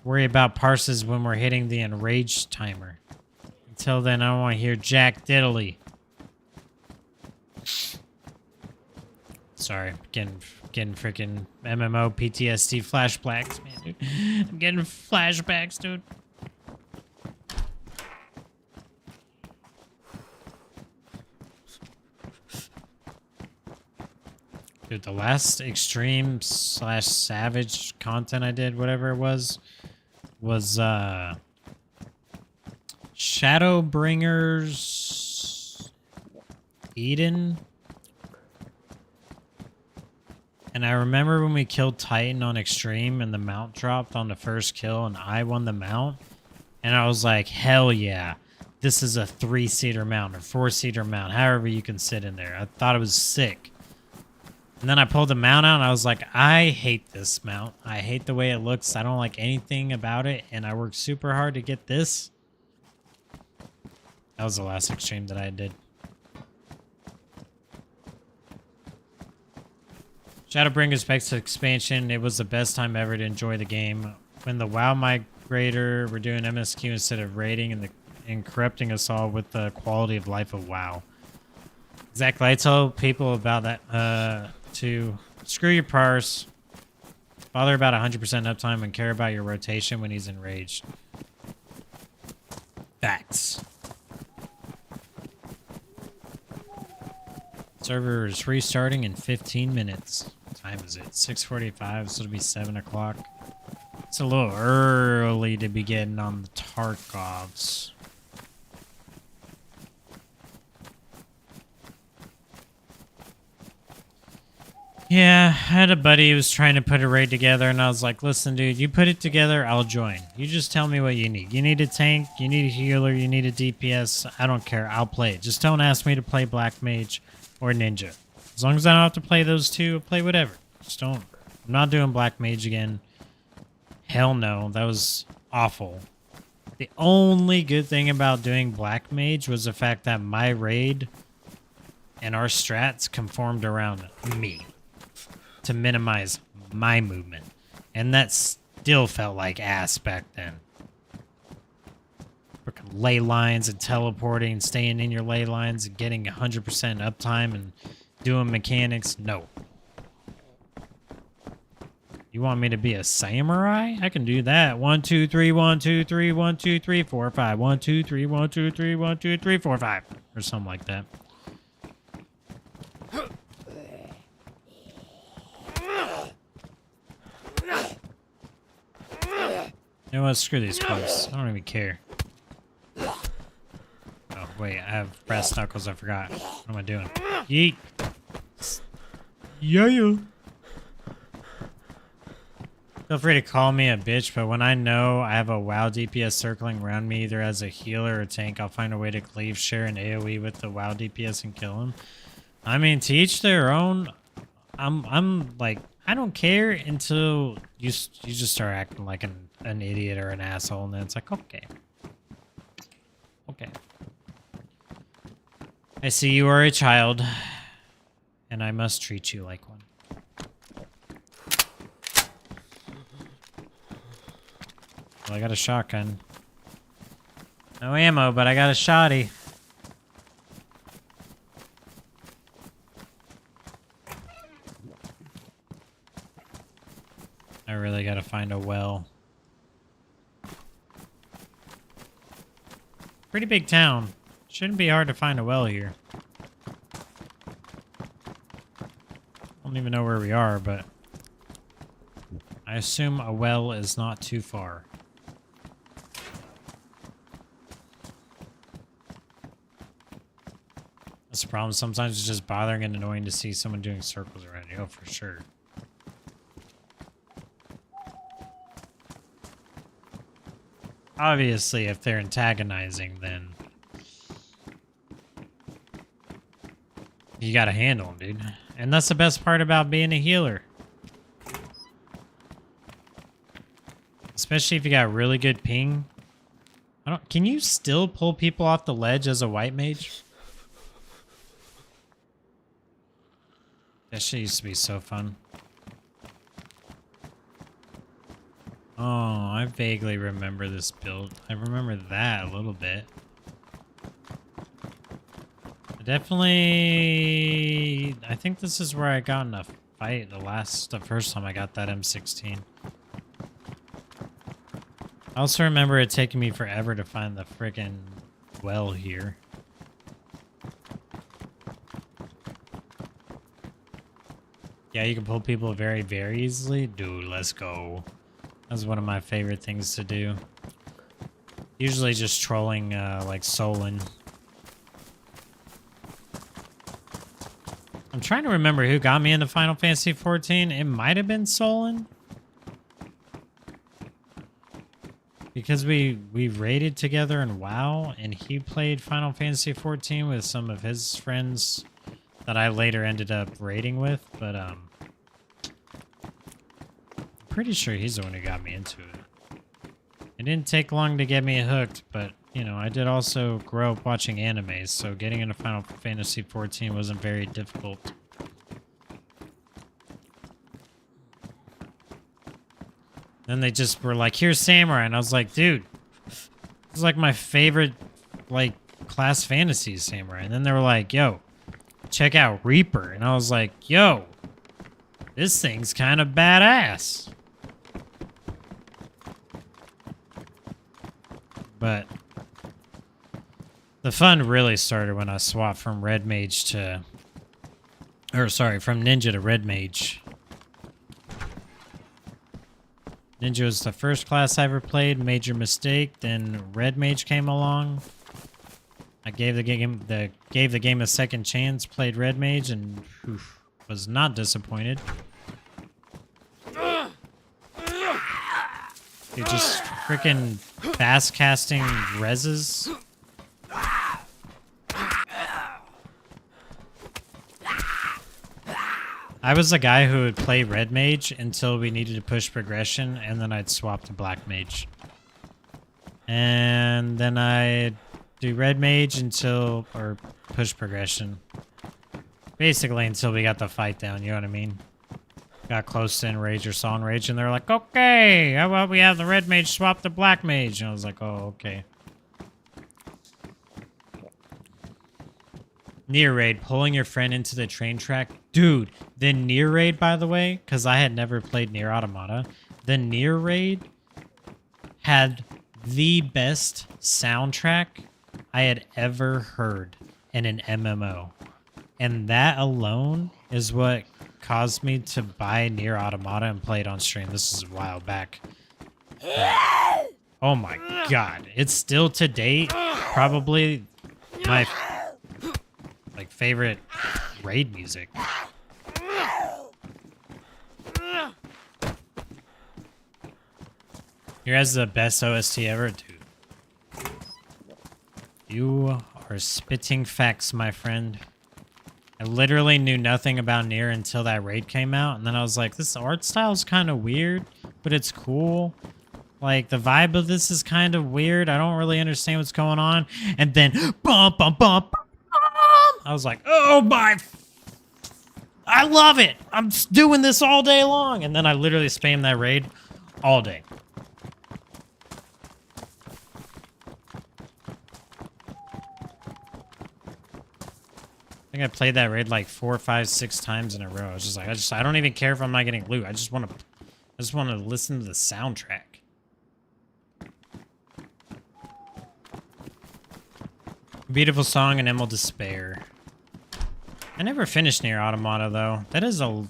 Worry about parses when we're hitting the enraged timer. Until then, I don't want to hear Jack Diddley. Sorry, getting freaking MMO PTSD flashbacks, man, dude. I'm getting flashbacks, dude. Dude, the last extreme / savage content I did, whatever it was Shadowbringers Eden. And I remember when we killed Titan on Extreme and the mount dropped on the first kill and I won the mount. And I was like, hell yeah. This is a 3-seater mount or 4-seater mount, however you can sit in there. I thought it was sick. And then I pulled the mount out and I was like, I hate this mount. I hate the way it looks. I don't like anything about it. And I worked super hard to get this. That was the last Extreme that I did. Shadowbringers Specs expansion, it was the best time ever to enjoy the game. When the WoW migrator were doing MSQ instead of raiding and corrupting us all with the quality of life of WoW. Exactly, I tell people about that to screw your parse, bother about 100% uptime, and care about your rotation when he's enraged. Facts. Server is restarting in 15 minutes. What time is it? 6:45, so it'll be 7 o'clock. It's a little early to be getting on the Tarkovs. Yeah, I had a buddy who was trying to put a raid together, and I was like, listen, dude, you put it together, I'll join. You just tell me what you need. You need a tank, you need a healer, you need a DPS. I don't care. I'll play it. Just don't ask me to play Black Mage or Ninja. As long as I don't have to play those two, I'll play whatever. Just don't. I'm not doing Black Mage again. Hell no. That was awful. The only good thing about doing Black Mage was the fact that my raid and our strats conformed around me to minimize my movement. And that still felt like ass back then. Freaking ley lines and teleporting, staying in your ley lines and getting 100% uptime and doing mechanics. No. You want me to be a samurai? I can do that. 1, 2, 3, 1, 2, 3, 1, 2, 3, 4, 5. 1, 2, 3, 1, 2, 3, 1, 2, 3, 4, 5. Or something like that. You know what? Screw these clubs. I don't even care. Oh, wait. I have brass knuckles. I forgot. What am I doing? Yeet. Yeah. Feel free to call me a bitch, but when I know I have a WoW DPS circling around me, either as a healer or tank, I'll find a way to cleave, share, and AoE with the WoW DPS and kill him. I mean, to each their own. I'm like, I don't care until you just start acting like an idiot or an asshole, and then it's like, okay. Okay. I see you are a child, and I must treat you like one. Well, I got a shotgun. No ammo, but I got a shotty. I really gotta find a well. Pretty big town. Shouldn't be hard to find a well here. I don't even know where we are, but I assume a well is not too far. That's the problem. Sometimes it's just bothering and annoying to see someone doing circles around you. Oh, for sure. Obviously, if they're antagonizing, then you gotta handle them, dude. And that's the best part about being a healer. Especially if you got really good ping. Can you still pull people off the ledge as a white mage? That shit used to be so fun. Oh, I vaguely remember this build. I remember that a little bit. Definitely, I think this is where I got in a fight the first time I got that M16. I also remember it taking me forever to find the friggin' well here. Yeah, you can pull people very, very easily. Dude, let's go. That's one of my favorite things to do. Usually just trolling, like Solon. I'm trying to remember who got me into Final Fantasy XIV. It might have been Solon. Because we raided together in WoW, and he played Final Fantasy XIV with some of his friends that I later ended up raiding with, but I'm pretty sure he's the one who got me into it. It didn't take long to get me hooked, but, you know, I did also grow up watching animes, so getting into Final Fantasy XIV wasn't very difficult. Then they just were like, here's Samurai. And I was like, dude, this is like my favorite, like, class fantasy Samurai. And then they were like, yo, check out Reaper. And I was like, yo, this thing's kind of badass. But the fun really started when I swapped from Red Mage to, or sorry, from Ninja to Red Mage. Ninja was the first class I ever played. Major mistake. Then Red Mage came along. I gave the game a second chance. Played Red Mage and was not disappointed. Dude, just freaking fast casting reses. I was the guy who would play Red Mage until we needed to push progression, and then I'd swap to Black Mage. And then I'd do Red Mage or push progression. Basically until we got the fight down, you know what I mean? Got close to Enrage or Song Rage, and they're like, okay, how about we have the Red Mage swap to Black Mage? And I was like, oh, okay. Near raid, pulling your friend into the train track. Dude, the near raid, by the way, because I had never played Nier Automata, the near raid had the best soundtrack I had ever heard in an MMO. And that alone is what caused me to buy Nier Automata and play it on stream. This is a while back. Oh my god. It's still to date probably my favorite raid music. Here has the best OST ever, dude. You are spitting facts, my friend. I literally knew nothing about Nier until that raid came out, and then I was like, this art style is kind of weird, but it's cool. Like, the vibe of this is kind of weird. I don't really understand what's going on. And then, bum, bum, bum, bum. I was like, oh my, I love it. I'm doing this all day long. And then I literally spammed that raid all day. I think I played that raid like 4, 5, 6 times in a row. I was just like, I don't even care if I'm not getting loot. I just want to listen to the soundtrack. Beautiful song and Emerald Despair. I never finished Nier Automata, though. That is a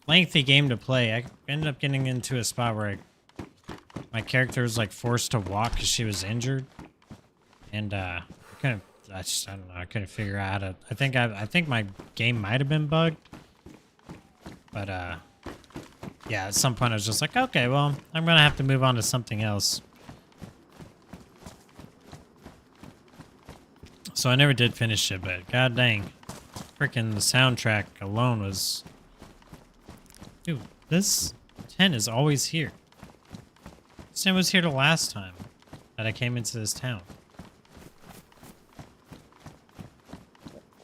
lengthy game to play. I ended up getting into a spot where my character was, like, forced to walk because she was injured. And, I don't know. I couldn't figure out how to... I think my game might have been bugged. But, yeah, at some point I was just like, okay, well, I'm going to have to move on to something else. So I never did finish it, but god dang. Freaking the soundtrack alone was... Dude, this tent is always here. This tent was here the last time that I came into this town.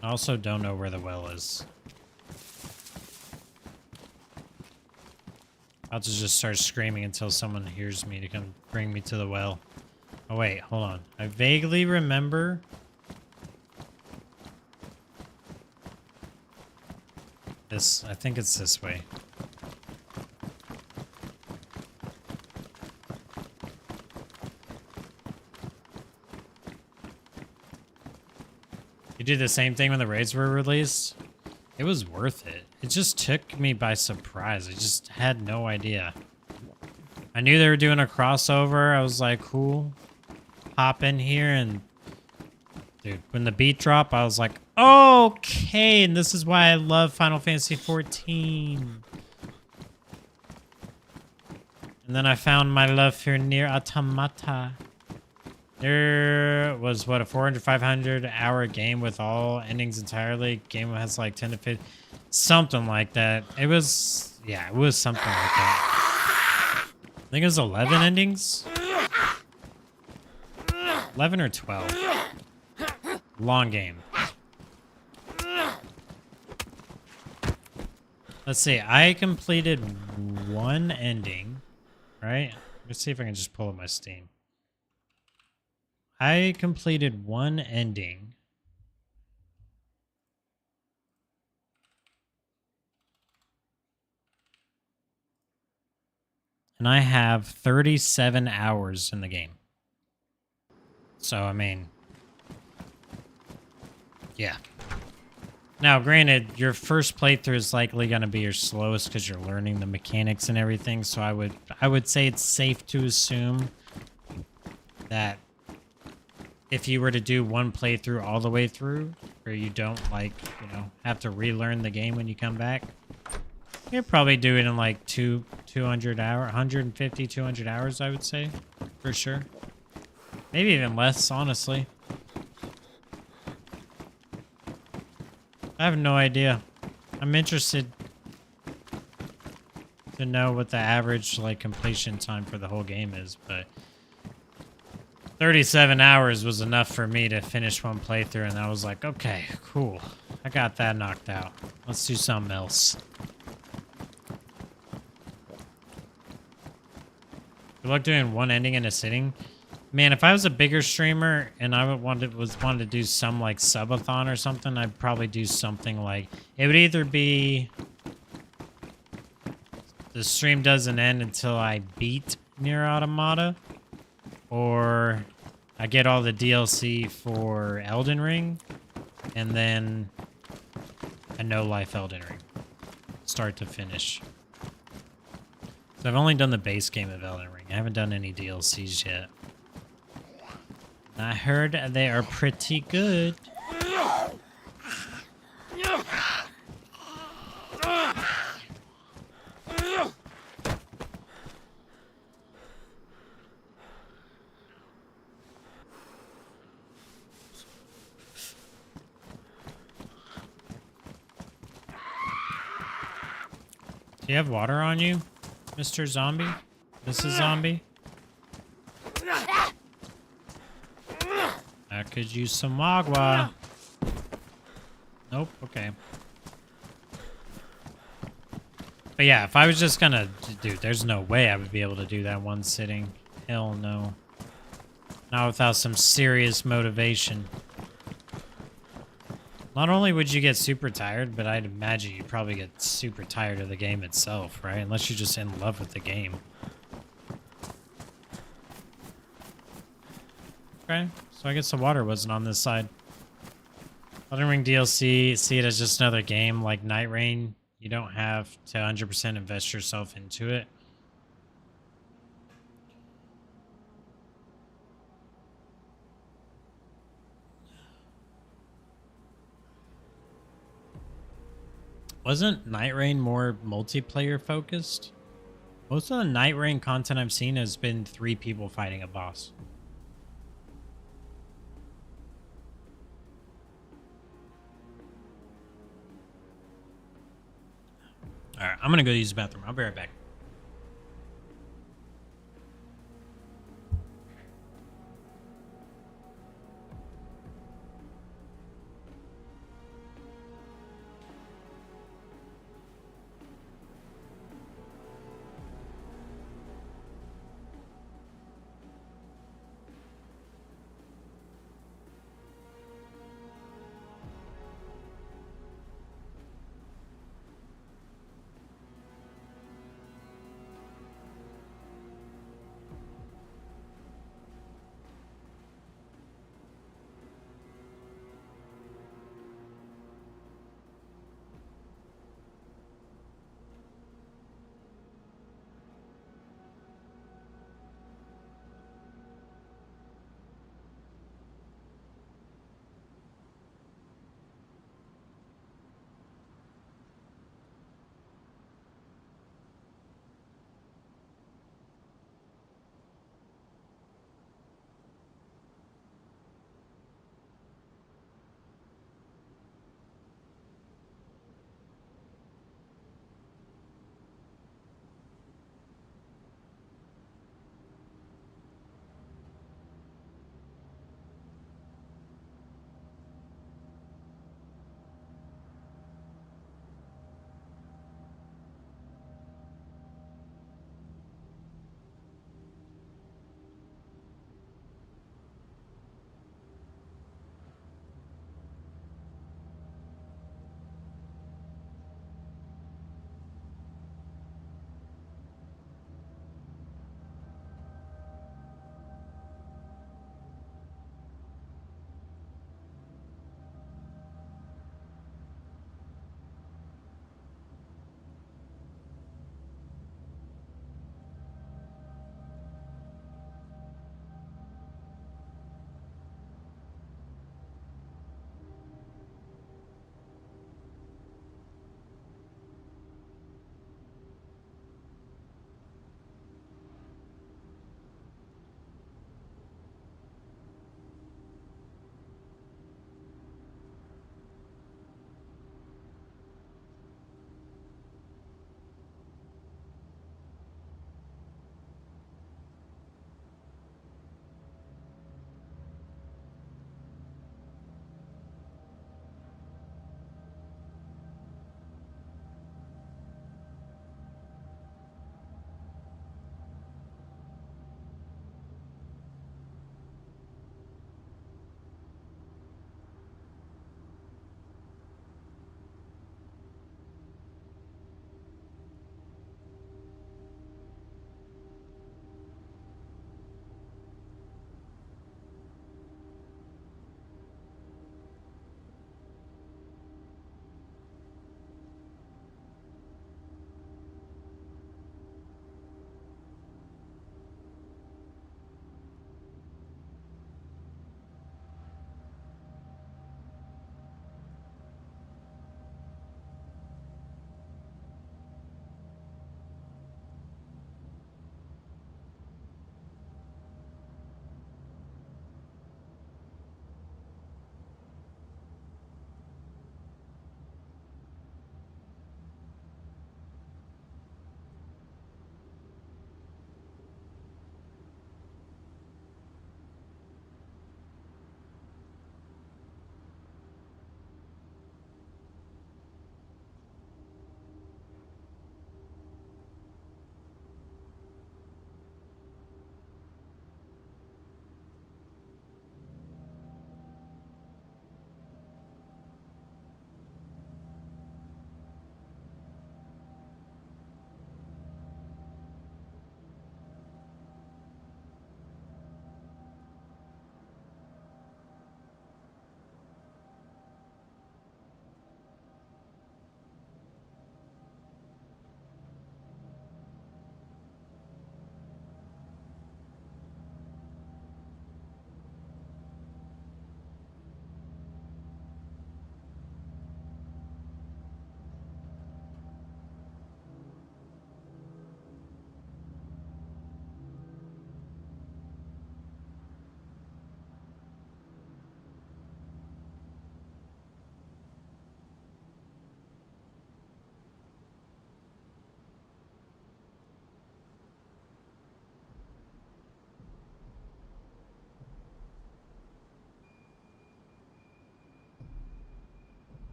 I also don't know where the well is. I'll just start screaming until someone hears me to come bring me to the well. Oh wait, hold on. I vaguely remember... this. I think it's this way. You did the same thing when the raids were released? It was worth it. It just took me by surprise. I just had no idea. I knew they were doing a crossover. I was like, cool. Hop in here and... dude, when the beat dropped, I was like, okay, and this is why I love Final Fantasy XIV. And then I found my love for Nier Automata. There was, what, a 400, 500 hour game with all endings entirely. Game has like 10 to 15, something like that. It was, yeah, it was something like that. I think it was 11 endings. 11 or 12. Long game. Let's see. I completed one ending, right? Let's see if I can just pull up my Steam. I completed one ending. And I have 37 hours in the game. So, I mean... yeah. Now, granted, your first playthrough is likely going to be your slowest because you're learning the mechanics and everything. So I would say it's safe to assume that if you were to do one playthrough all the way through, where you don't like, you know, have to relearn the game when you come back, you'll probably do it in like 200 hours, 150, 200 hours, I would say, for sure. Maybe even less, honestly. I have no idea. I'm interested to know what the average like completion time for the whole game is, but 37 hours was enough for me to finish one playthrough, and I was like, okay, cool. I got that knocked out. Let's do something else. Good luck doing one ending in a sitting. Man, if I was a bigger streamer and I wanted to do some like subathon or something, I'd probably do something like, it would either be the stream doesn't end until I beat Nier Automata, or I get all the DLC for Elden Ring, and then a no-life Elden Ring, start to finish. So I've only done the base game of Elden Ring. I haven't done any DLCs yet. I heard they are pretty good. Do you have water on you, Mr. Zombie? Mrs. Zombie? I could use some agua. Nope, okay. But yeah, if I was just gonna... dude, there's no way I would be able to do that one sitting. Hell no. Not without some serious motivation. Not only would you get super tired, but I'd imagine you'd probably get super tired of the game itself, right? Unless you're just in love with the game. Okay, so I guess the water wasn't on this side. Elden Ring DLC, see it as just another game like Night Rain. You don't have to 100% invest yourself into it. Wasn't Night Rain more multiplayer focused? Most of the Night Rain content I've seen has been 3 people fighting a boss. I'm gonna go use the bathroom. I'll be right back.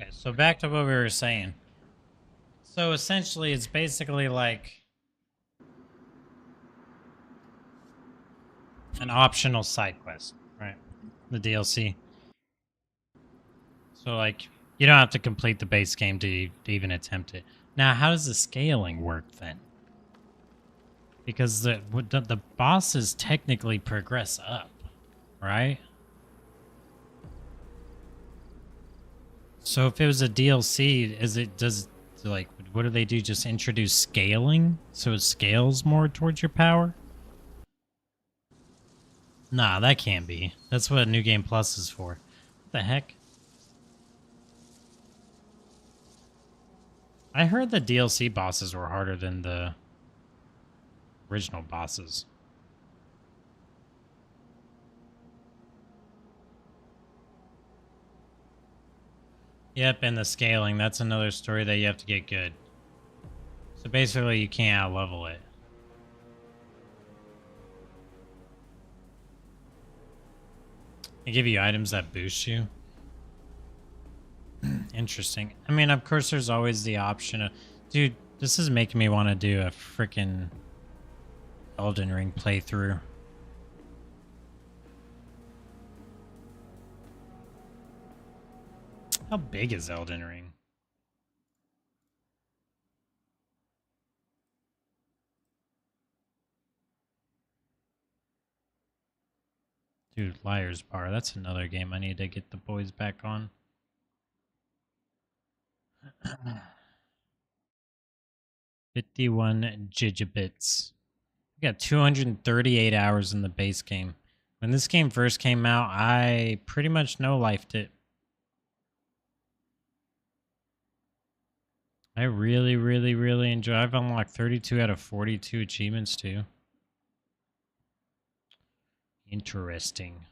Okay, so back to what we were saying. So essentially, it's basically like an optional side quest, right? The DLC. So like, you don't have to complete the base game to even attempt it. Now, how does the scaling work then? Because the bosses technically progress up, right? So if it was a DLC, like, what do they do? Just introduce scaling so it scales more towards your power? Nah, that can't be. That's what New Game Plus is for. What the heck? I heard the DLC bosses were harder than the original bosses. Yep, and the scaling, that's another story that you have to get good. So basically, you can't out-level it. They give you items that boost you. Interesting. I mean, of course, there's always the option of... Dude, this is making me want to do a freaking Elden Ring playthrough. How big is Elden Ring? Dude, Liar's Bar. That's another game I need to get the boys back on. 51 gigabits. I got 238 hours in the base game. When this game first came out, I pretty much no-lifed it. I really, really, really enjoy. I've unlocked 32 out of 42 achievements too. Interesting.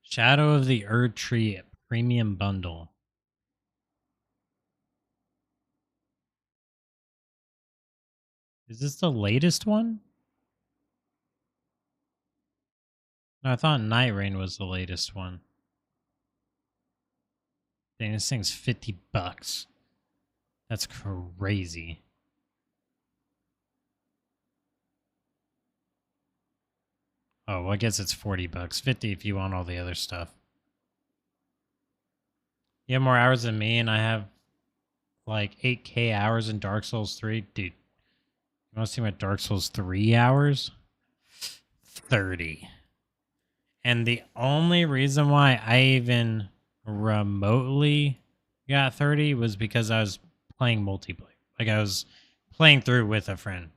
Shadow of the Erd Tree Premium Bundle. Is this the latest one? No, I thought Night Rain was the latest one. Dang, this thing's $50. That's crazy. Oh, well, I guess it's $40. 50 if you want all the other stuff. You have more hours than me, and I have like 8K hours in Dark Souls 3. Dude, you want to see my Dark Souls 3 hours? 30. And the only reason why I even remotely got 30 was because I was playing multiplayer. Like, I was playing through with a friend.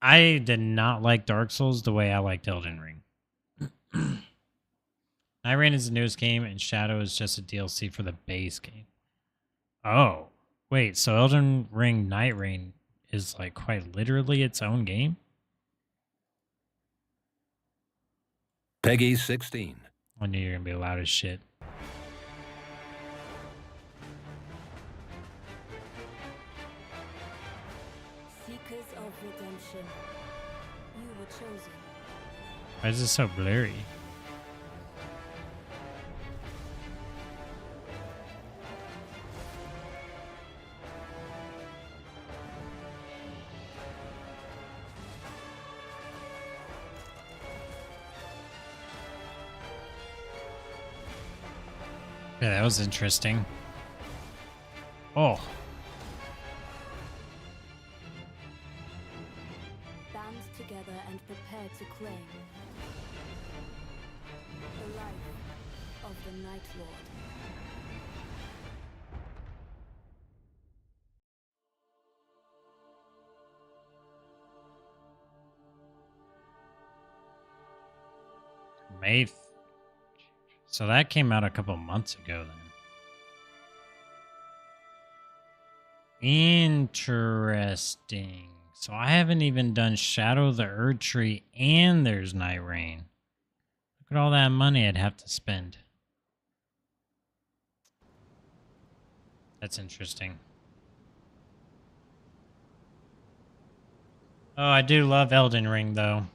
I did not like Dark Souls the way I liked Elden Ring. Night Rain is the newest game, and Shadow is just a DLC for the base game. Oh, wait, so Elden Ring Night Rain is like quite literally its own game? Peggy 16. I knew you were going to be loud as shit. Seekers of redemption, you were chosen. Why is this so blurry? Yeah, that was interesting. Oh. Band together and prepare to claim the life of the Night Lord. May. So that came out a couple months ago then. Interesting. So I haven't even done Shadow of the Erd Tree and there's Night Rain. Look at all that money I'd have to spend. That's interesting. Oh, I do love Elden Ring though.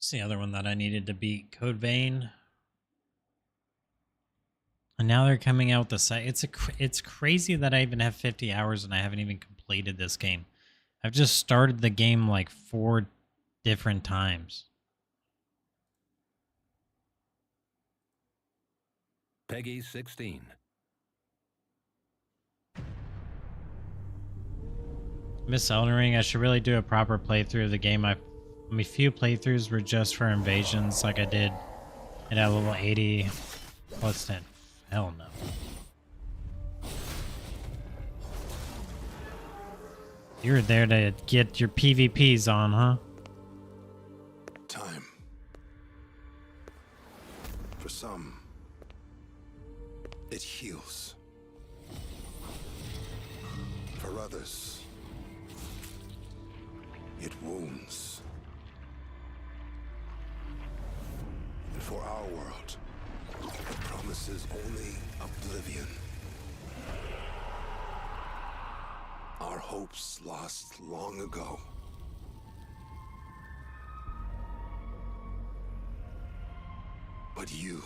What's the other one that I needed to beat? Code Vein. And now they're coming out with the site. It's crazy that I even have 50 hours and I haven't even completed this game. I've just started the game like 4 different times. Peggy 16. Miss Elden Ring, I should really do a proper playthrough of the game. My few playthroughs were just for invasions, like I did at a level 80 plus 10. Hell no. You're there to get your PvPs on, huh? Time. For some, it heals. For others, it wounds. And for our world, it promises only oblivion. Our hopes lost long ago. But you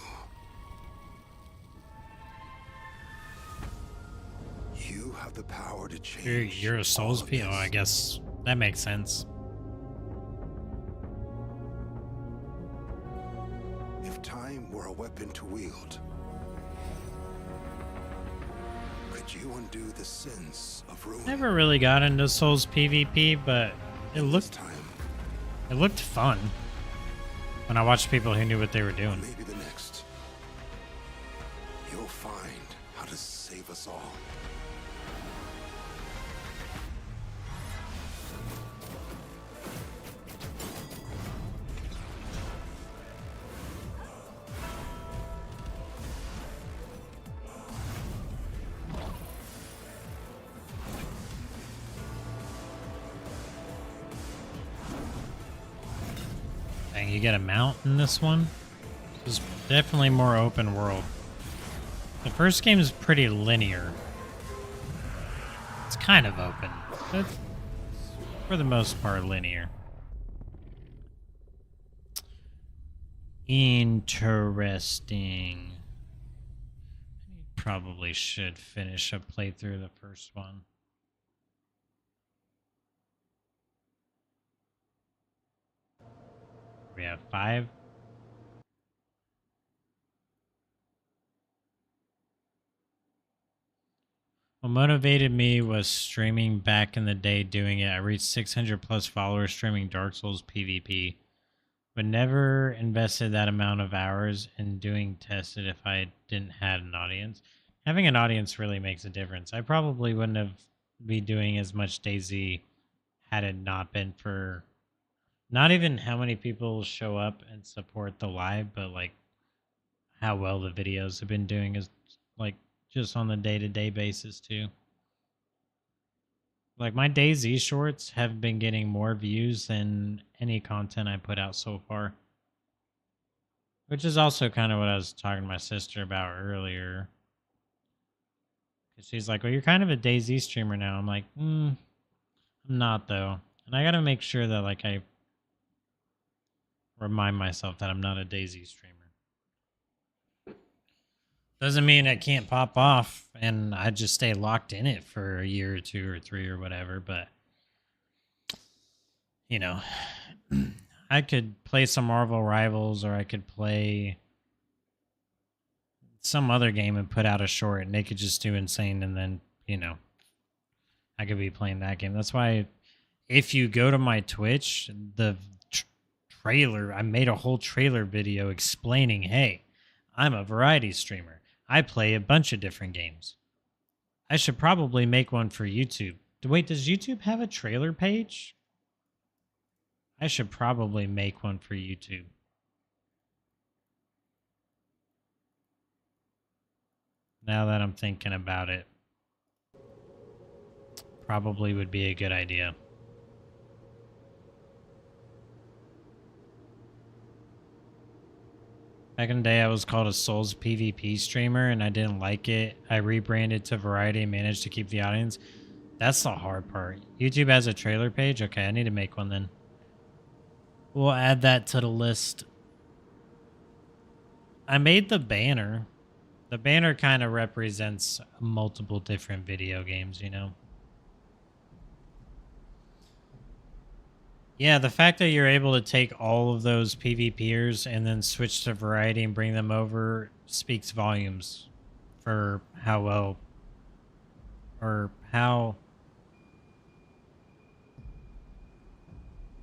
have the power to change. You're a Souls P? Oh, I guess that makes sense. If time were a weapon to wield, could you undo the sins of ruin? Never really got into Souls PvP, but it looked fun when I watched people who knew what they were doing. Maybe the next, you'll find how to save us all. Dang, you get a mount in this one? This is definitely more open world. The first game is pretty linear. It's kind of open, but for the most part linear. Interesting. Probably should finish a playthrough of the first one. We have 5. What motivated me was streaming back in the day doing it. I reached 600 plus followers streaming Dark Souls PvP, but never invested that amount of hours in doing tested if I didn't have an audience. Having an audience really makes a difference. I probably wouldn't have been doing as much DayZ had it not been for not even how many people show up and support the live, but like how well the videos have been doing is like just on the day-to-day basis too. Like my DayZ shorts have been getting more views than any content I put out so far. Which is also kind of what I was talking to my sister about earlier. She's like, well, you're kind of a DayZ streamer now. I'm like, I'm not though. And I gotta make sure that like I remind myself that I'm not a DayZ streamer. Doesn't mean I can't pop off and I just stay locked in it for a year or 2 or 3 or whatever, but you know, I could play some Marvel Rivals or I could play some other game and put out a short and they could just do insane and then, you know, I could be playing that game. That's why if you go to my Twitch, the trailer, I made a whole trailer video explaining, hey, I'm a variety streamer. I play a bunch of different games. I should probably make one for YouTube. Wait, does YouTube have a trailer page? I should probably make one for YouTube. Now that I'm thinking about it, probably would be a good idea. Back in the day, I was called a Souls PvP streamer, and I didn't like it. I rebranded to Variety and managed to keep the audience. That's the hard part. YouTube has a trailer page? Okay, I need to make one then. We'll add that to the list. I made the banner. The banner kind of represents multiple different video games, you know? Yeah, the fact that you're able to take all of those PvPers and then switch to variety and bring them over speaks volumes for how well or how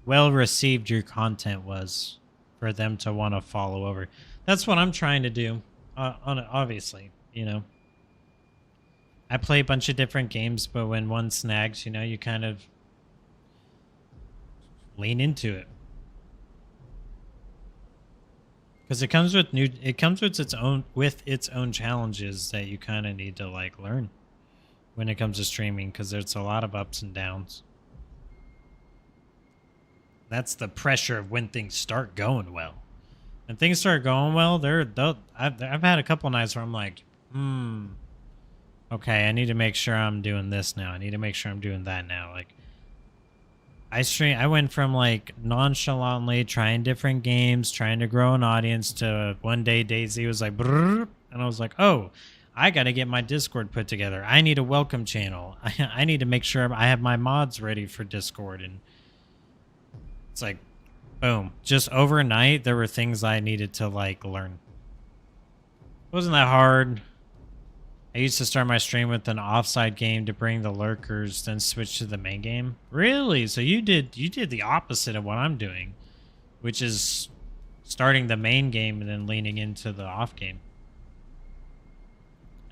well received your content was for them to want to follow over. That's what I'm trying to do. Obviously, you know, I play a bunch of different games, but when one snags, you know, you kind of lean into it because it comes with its own challenges that you kind of need to like learn when it comes to streaming, because there's a lot of ups and downs. That's the pressure of when things start going well. When things start going well, I've had a couple nights where I'm like, okay, I need to make sure I'm doing this now. I need to make sure I'm doing that now. Like, I went from like nonchalantly trying different games, trying to grow an audience, to one day DayZ was like, brrr, and I was like, oh, I got to get my Discord put together. I need a welcome channel. I need to make sure I have my mods ready for Discord. And it's like, boom, just overnight, there were things I needed to like learn. It wasn't that hard. I used to start my stream with an offside game to bring the lurkers, then switch to the main game. Really? So you did the opposite of what I'm doing, which is starting the main game and then leaning into the off game.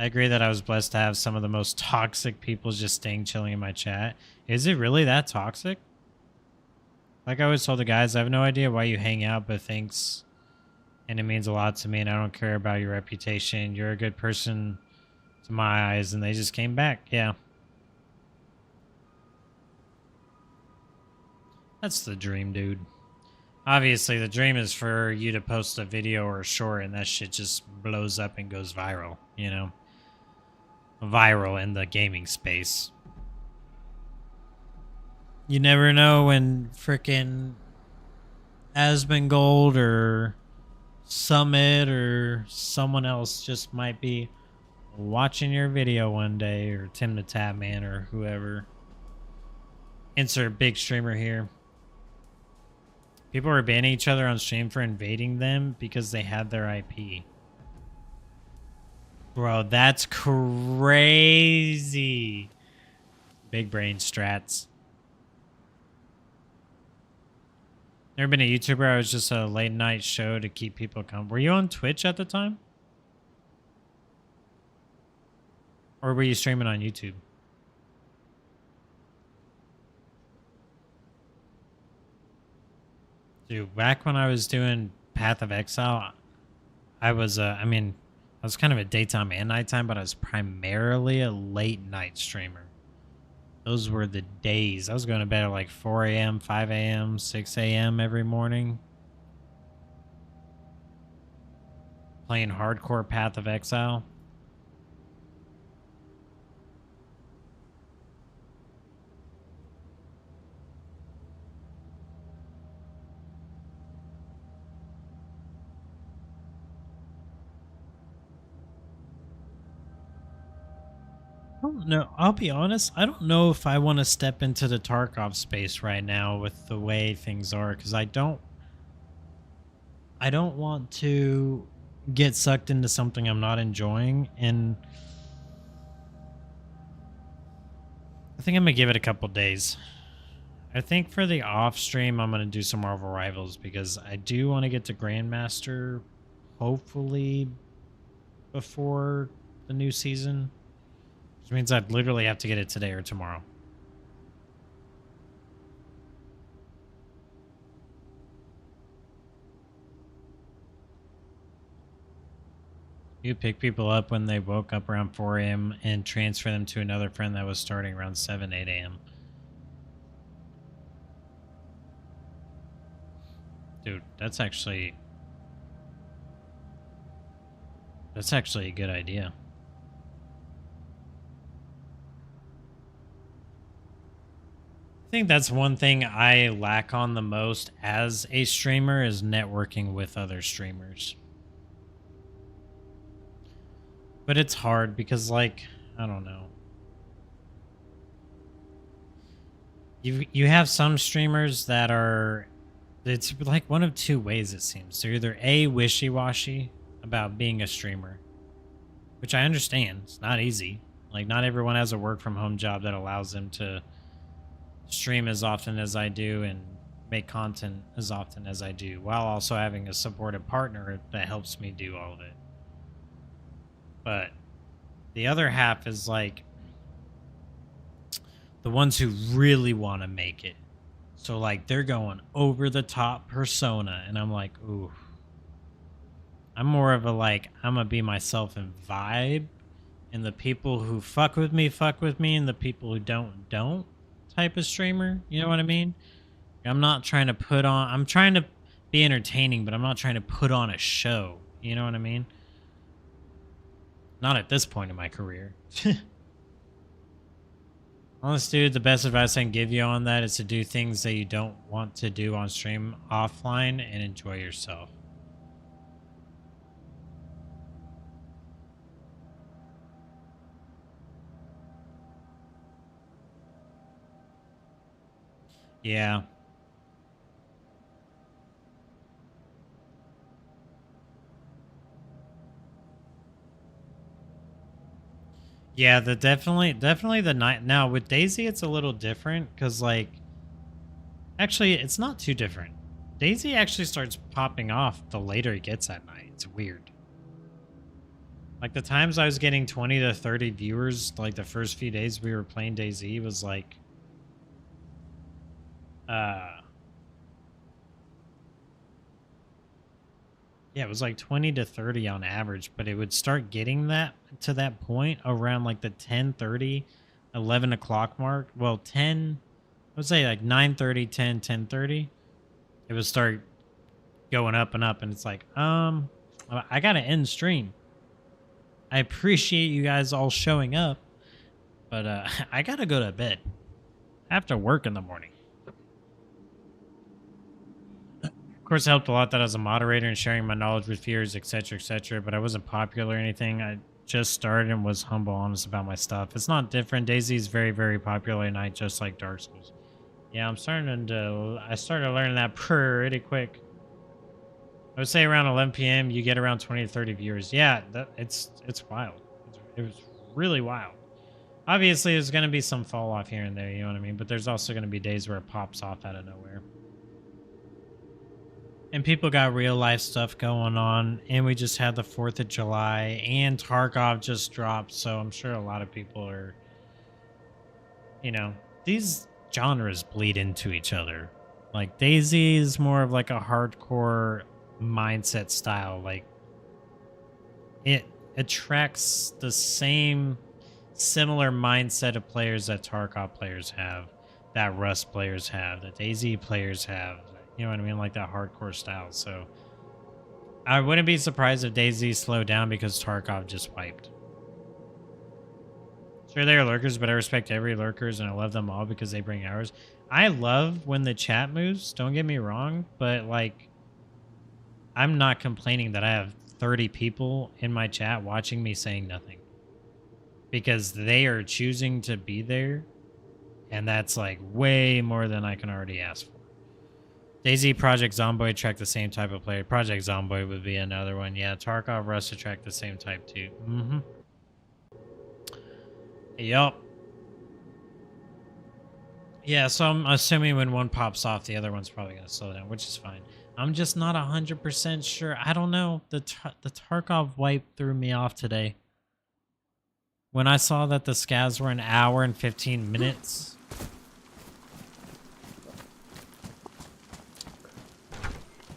I agree that I was blessed to have some of the most toxic people just staying chilling in my chat. Is it really that toxic? Like I always told the guys, I have no idea why you hang out, but thanks. And it means a lot to me, and I don't care about your reputation. You're a good person to my eyes, and they just came back. Yeah. That's the dream, dude. Obviously, the dream is for you to post a video or a short, and that shit just blows up and goes viral, you know? Viral in the gaming space. You never know when frickin' Asmongold or Summit or someone else just might be watching your video one day, or Tim the Tapman or whoever. Insert big streamer here. People were banning each other on stream for invading them because they had their IP. Bro, that's crazy. Big brain strats. Never been a YouTuber. I was just a late night show to keep people calm. Were you on Twitch at the time? Or were you streaming on YouTube? Dude, back when I was doing Path of Exile, I was I was kind of a daytime and nighttime, but I was primarily a late night streamer. Those were the days. I was going to bed at like 4 a.m., 5 a.m., 6 a.m. every morning. Playing hardcore Path of Exile. I don't know. I'll be honest. I don't know if I want to step into the Tarkov space right now with the way things are, because I don't want to get sucked into something I'm not enjoying, and I think I'm gonna give it a couple days. I think for the off stream, I'm gonna do some Marvel Rivals because I do want to get to Grandmaster, hopefully before the new season. Which means I'd literally have to get it today or tomorrow. You pick people up when they woke up around 4 a.m. and transfer them to another friend that was starting around 7, 8 a.m. Dude, that's actually a good idea. think that's one thing I lack on the most as a streamer is networking with other streamers. But it's hard because, like, I don't know. You have some streamers that are, it's like one of two ways it seems. They're either A, wishy-washy about being a streamer, which I understand. It's not easy. Like, not everyone has a work from home job that allows them to stream as often as I do and make content as often as I do, while also having a supportive partner that helps me do all of it. But the other half is like the ones who really want to make it. So like they're going over the top persona, and I'm like, ooh. I'm more of a like, I'm gonna be myself and vibe, and the people who fuck with me, and the people who don't type of streamer. You know what I mean? I'm not trying to put on, I'm trying to be entertaining, but I'm not trying to put on a show. You know what I mean? Not at this point in my career. Honest, dude, the best advice I can give you on that is to do things that you don't want to do on stream offline and enjoy yourself. Yeah. Yeah, the definitely the night. Now with DayZ it's a little different cuz like actually it's not too different. DayZ actually starts popping off the later it gets at night. It's weird. Like the times I was getting 20 to 30 viewers like the first few days we were playing DayZ was like yeah, it was like 20 to 30 on average, but it would start getting that to that point around like the 10:30, 11 o'clock mark. Well, 10, I would say like 9:30, 10, 10:30. It would start going up and up, and it's like, I gotta end stream. I appreciate you guys all showing up, but I gotta go to bed. I have to work in the morning. Of course, it helped a lot that I was a moderator and sharing my knowledge with viewers, etc., but I wasn't popular or anything. I just started and was humble, honest about my stuff. It's not different. DayZ is very, very popular at night, just like Dark Souls. Yeah, I started learning that pretty quick. I would say around 11 p.m. you get around 20 to 30 viewers. Yeah, it's wild. It was really wild. Obviously, there's going to be some fall off here and there, you know what I mean? But there's also going to be days where it pops off out of nowhere. And people got real life stuff going on, and we just had the 4th of July, and Tarkov just dropped, so I'm sure a lot of people are, you know, these genres bleed into each other. Like, DayZ is more of like a hardcore mindset style. Like, it attracts the same similar mindset of players that Tarkov players have, that Rust players have, that DayZ players have. You know what I mean? Like that hardcore style. So I wouldn't be surprised if DayZ slowed down because Tarkov just wiped. Sure, they are lurkers, but I respect every lurkers and I love them all because they bring hours. I love when the chat moves. Don't get me wrong, but like, I'm not complaining that I have 30 people in my chat watching me saying nothing because they are choosing to be there. And that's like way more than I can already ask for. DayZ, Project Zomboid attract the same type of player. Project Zomboid would be another one. Yeah, Tarkov, Rust attract the same type too. Mm-hmm. Yup. Yeah, so I'm assuming when one pops off, the other one's probably going to slow down, which is fine. I'm just not 100% sure. I don't know. The Tarkov wipe threw me off today. When I saw that the scavs were an hour and 15 minutes...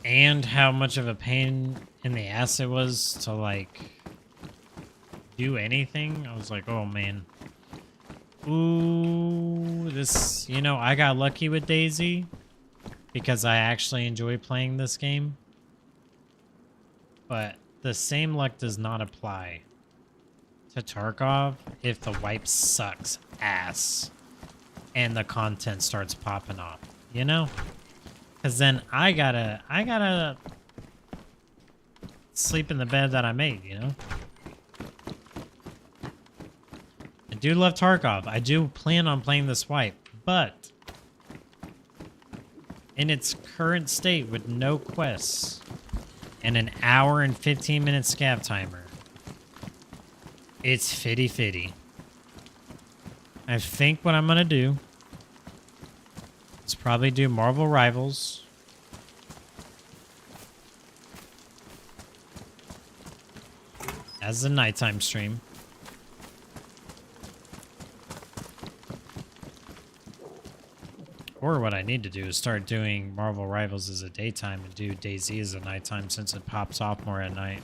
and how much of a pain in the ass it was to, like, do anything. I was like, oh, man. Ooh, this, you know, I got lucky with DayZ because I actually enjoy playing this game. But the same luck does not apply to Tarkov if the wipe sucks ass. and the content starts popping off, you know? Because then I gotta sleep in the bed that I made, you know? I do love Tarkov. I do plan on playing this wipe, but in its current state with no quests and an hour and 15-minute scav timer, it's fitty. I think what I'm going to do is probably do Marvel Rivals. As the nighttime stream. Or what I need to do is start doing Marvel Rivals as a daytime and do DayZ as a nighttime since it pops off more at night.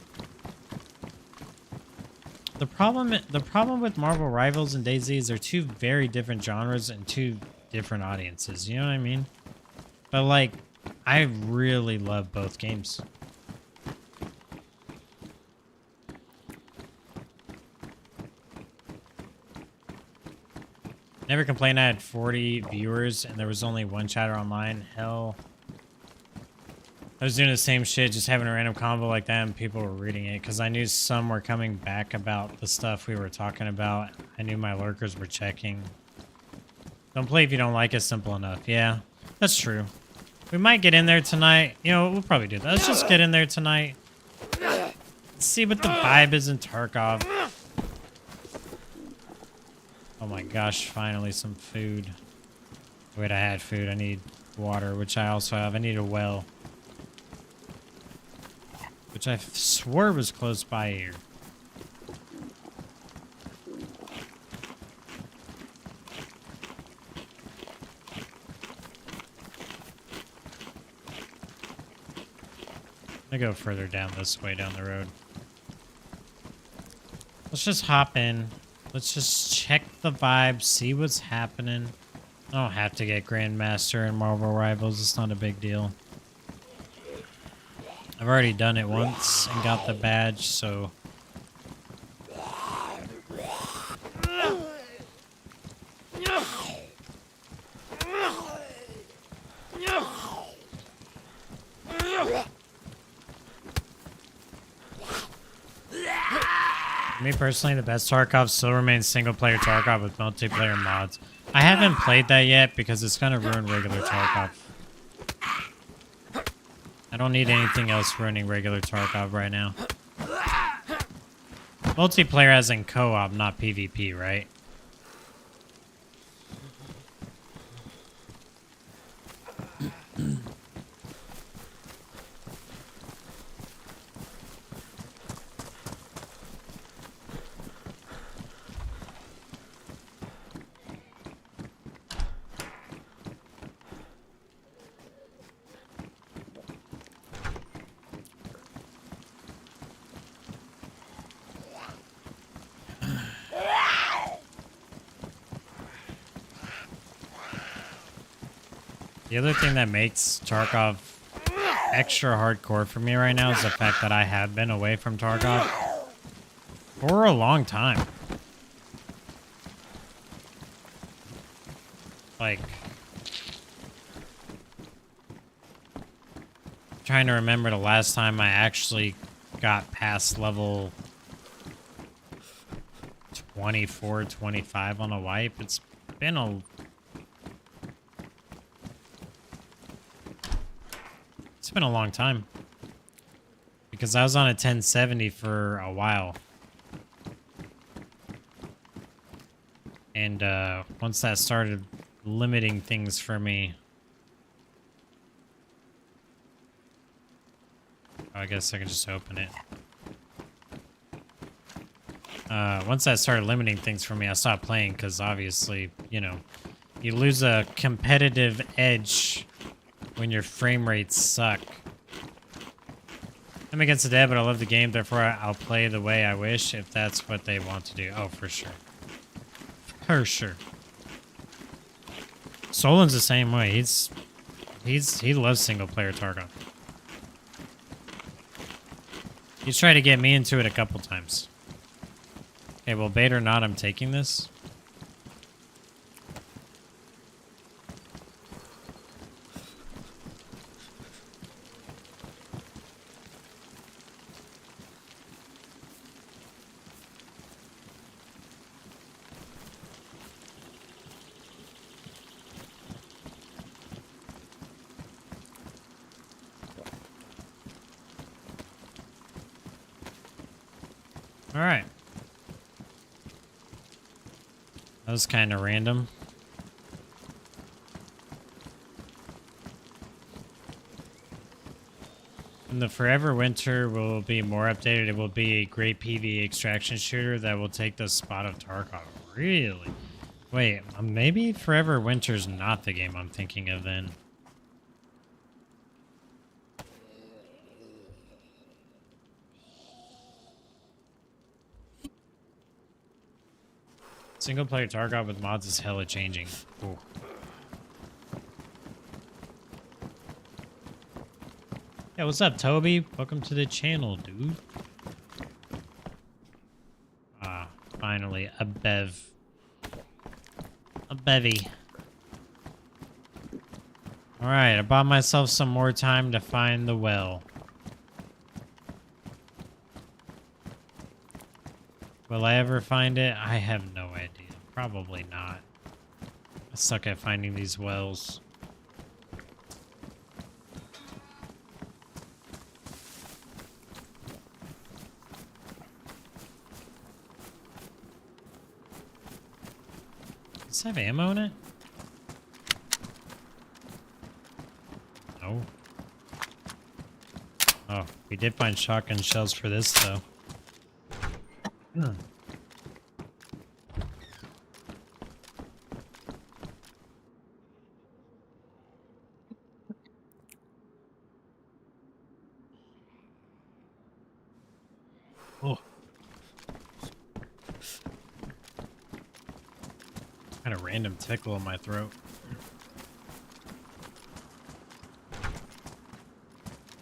The problem with Marvel Rivals and DayZ is they're two very different genres and two different audiences. You know what I mean? But like, I really love both games. Never complained I had 40 viewers and there was only one chatter online. Hell. I was doing the same shit, just having a random convo like that and people were reading it because I knew some were coming back about the stuff we were talking about. I knew my lurkers were checking. Don't play if you don't like it, simple enough. Yeah, that's true. We might get in there tonight. You know, we'll probably do that. Let's just get in there tonight. See what the vibe is in Tarkov. Oh my gosh, finally some food. Wait, I had food. I need water, which I also have. I need a well. Which I swore was close by here. I go further down this way down the road. Let's just hop in. Let's just check the vibe, see what's happening. I don't have to get Grandmaster and Marvel Rivals. It's not a big deal. I've already done it once and got the badge, so... Me personally, the best Tarkov still remains single-player Tarkov with multiplayer mods. I haven't played that yet because it's gonna ruin regular Tarkov. I don't need anything else ruining regular Tarkov right now. Multiplayer as in co-op, not PvP, right? The other thing that makes Tarkov extra hardcore for me right now is the fact that I have been away from Tarkov for a long time. Like, trying to remember the last time I actually got past level 24, 25 on a wipe. It's been a long time because I was on a 1070 for a while, and once that started limiting things for me, I guess I can just open it. Once that started limiting things for me, I stopped playing because obviously, you know, you lose a competitive edge when your frame rates suck. I'm against the dead, but I love the game, therefore I'll play the way I wish if that's what they want to do. Oh, for sure. For sure. Solin's the same way. He loves single player Tarkov. He's tried to get me into it a couple times. Okay, well, bait or not, I'm taking this. All right. That was kind of random. When the Forever Winter will be more updated, it will be a great PvE extraction shooter that will take the spot of Tarkov. Really? Wait, maybe Forever Winter's not the game I'm thinking of then. Single player Tarkov with mods is hella changing. Ooh. Yeah, what's up, Toby? Welcome to the channel, dude. Ah, finally, a bev. A bevy. Alright, I bought myself some more time to find the well. Will I ever find it? I have no idea. Probably not. I suck at finding these wells. Does it have ammo in it? No. Oh, we did find shotgun shells for this, though. Oh. Kind of random tickle in my throat.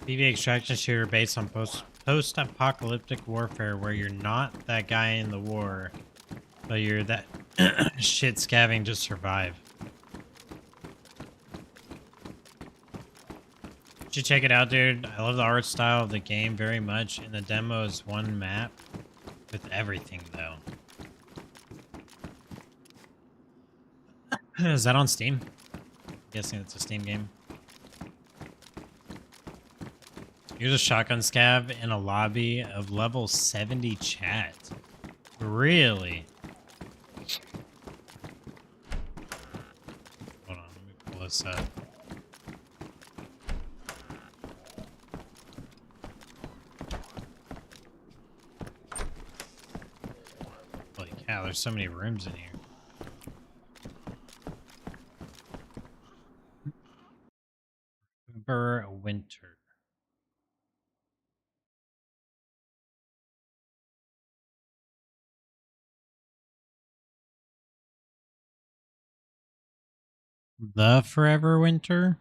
PvE extraction shooter based on post-apocalyptic warfare where you're not that guy in the war, but you're that shit scavenging to survive. You should check it out, dude. I love the art style of the game very much, and the demo is one map with everything, though. Is that on Steam? I'm guessing it's a Steam game. Here's a shotgun scav in a lobby of level 70 chat. Really? Hold on, let me pull this up. Holy cow, there's so many rooms in here. Winter. The Forever Winter?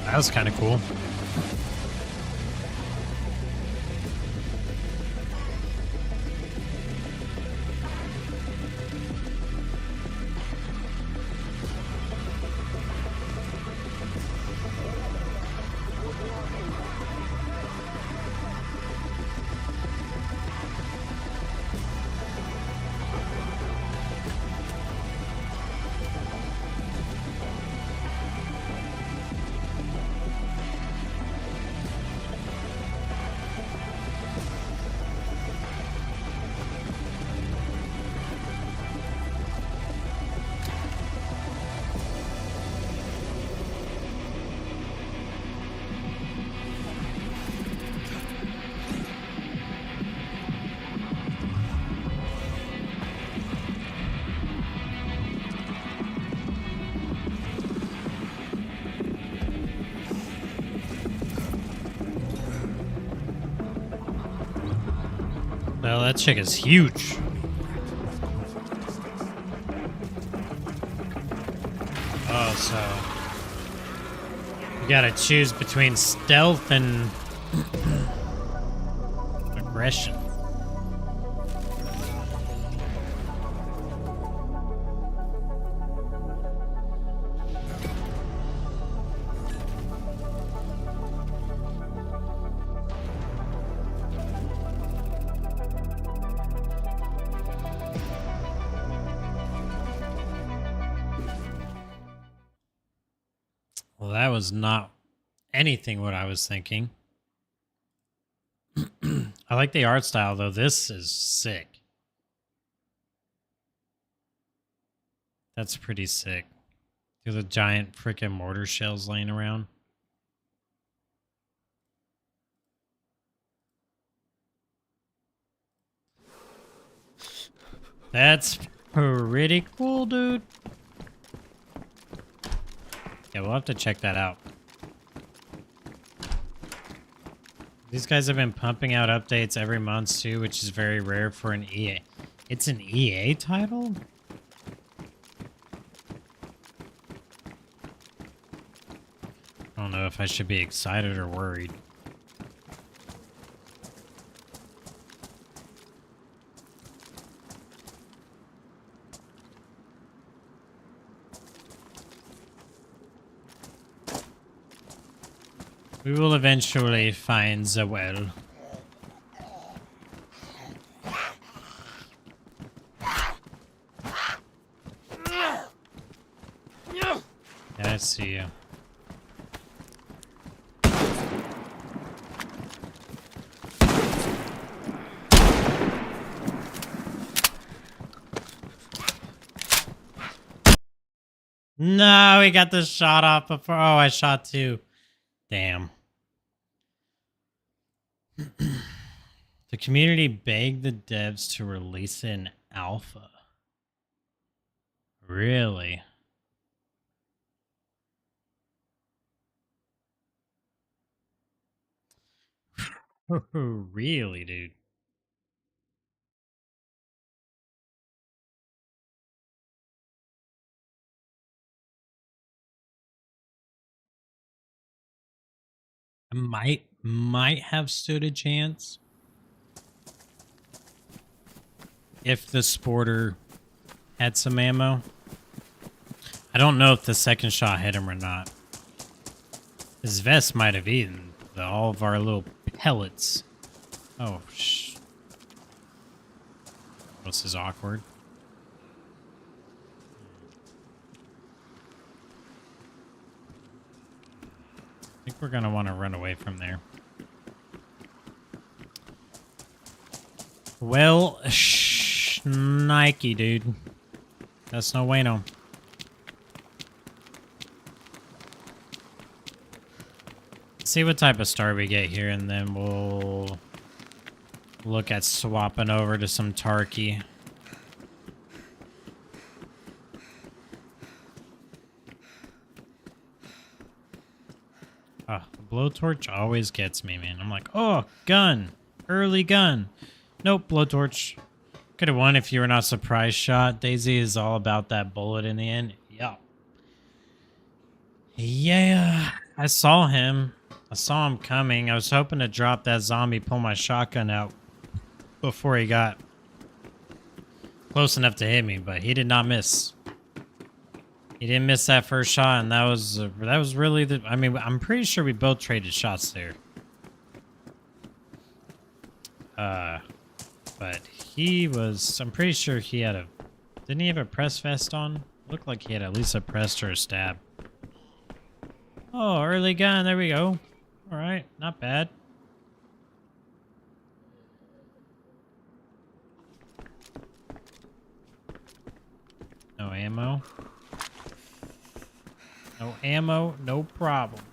That was kind of cool. Well, that chick is huge. Oh, so you gotta choose between stealth and aggression. Well, that was not anything what I was thinking. I like the art style, though. This is sick. That's pretty sick. There's a giant freaking mortar shells laying around. That's pretty cool, dude. Yeah, we'll have to check that out. These guys have been pumping out updates every month too, which is very rare for an EA. It's an EA title? I don't know if I should be excited or worried. We will eventually find the well. Yeah, I see you. No, we got the shot off before. Oh, I shot two. Damn. The community begged the devs to release it in alpha. Really? Really, dude? I might have stood a chance if the sporter had some ammo. I don't know if the second shot hit him or not. His vest might have eaten all of our little pellets. Oh, this is awkward. I think we're gonna want to run away from there. Well, Nike, dude. That's no bueno. See what type of star we get here, and then we'll look at swapping over to some Tarky. Oh, the blowtorch always gets me, man. I'm like, oh, gun. Early gun. Nope, blowtorch. Could have won if you were not surprise shot. DayZ is all about that bullet in the end. Yeah. Yeah, I saw him. I saw him coming. I was hoping to drop that zombie, pull my shotgun out before he got close enough to hit me, but he did not miss. He didn't miss that first shot, and that was really the. I mean, I'm pretty sure we both traded shots there. But he was. I'm pretty sure he had a. Didn't he have a press vest on? Looked like he had at least a press or a stab. Oh, early gun. There we go. All right, not bad. No ammo. No ammo, no problem.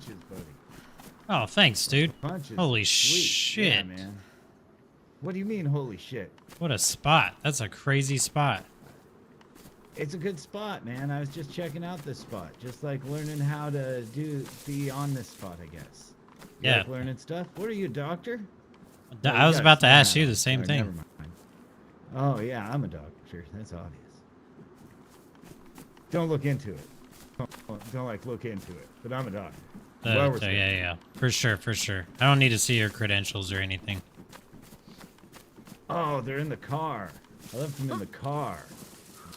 punches, buddy. Oh, thanks, dude. Punches. Holy Sweet. shit. Yeah, man. What do you mean, holy shit? What a spot. That's a crazy spot. It's a good spot, man. I was just checking out this spot. Just like learning how to be on this spot, I guess. You Yeah. like learning stuff? What are you, a doctor? I was about to ask you the same Sorry, thing. never mind. Oh, yeah, I'm a doctor. That's obvious. Don't look into it. Don't like look into it. But I'm a doctor. Well respected. Yeah. For sure, for sure. I don't need to see your credentials or anything. Oh, they're in the car. I left them in the car.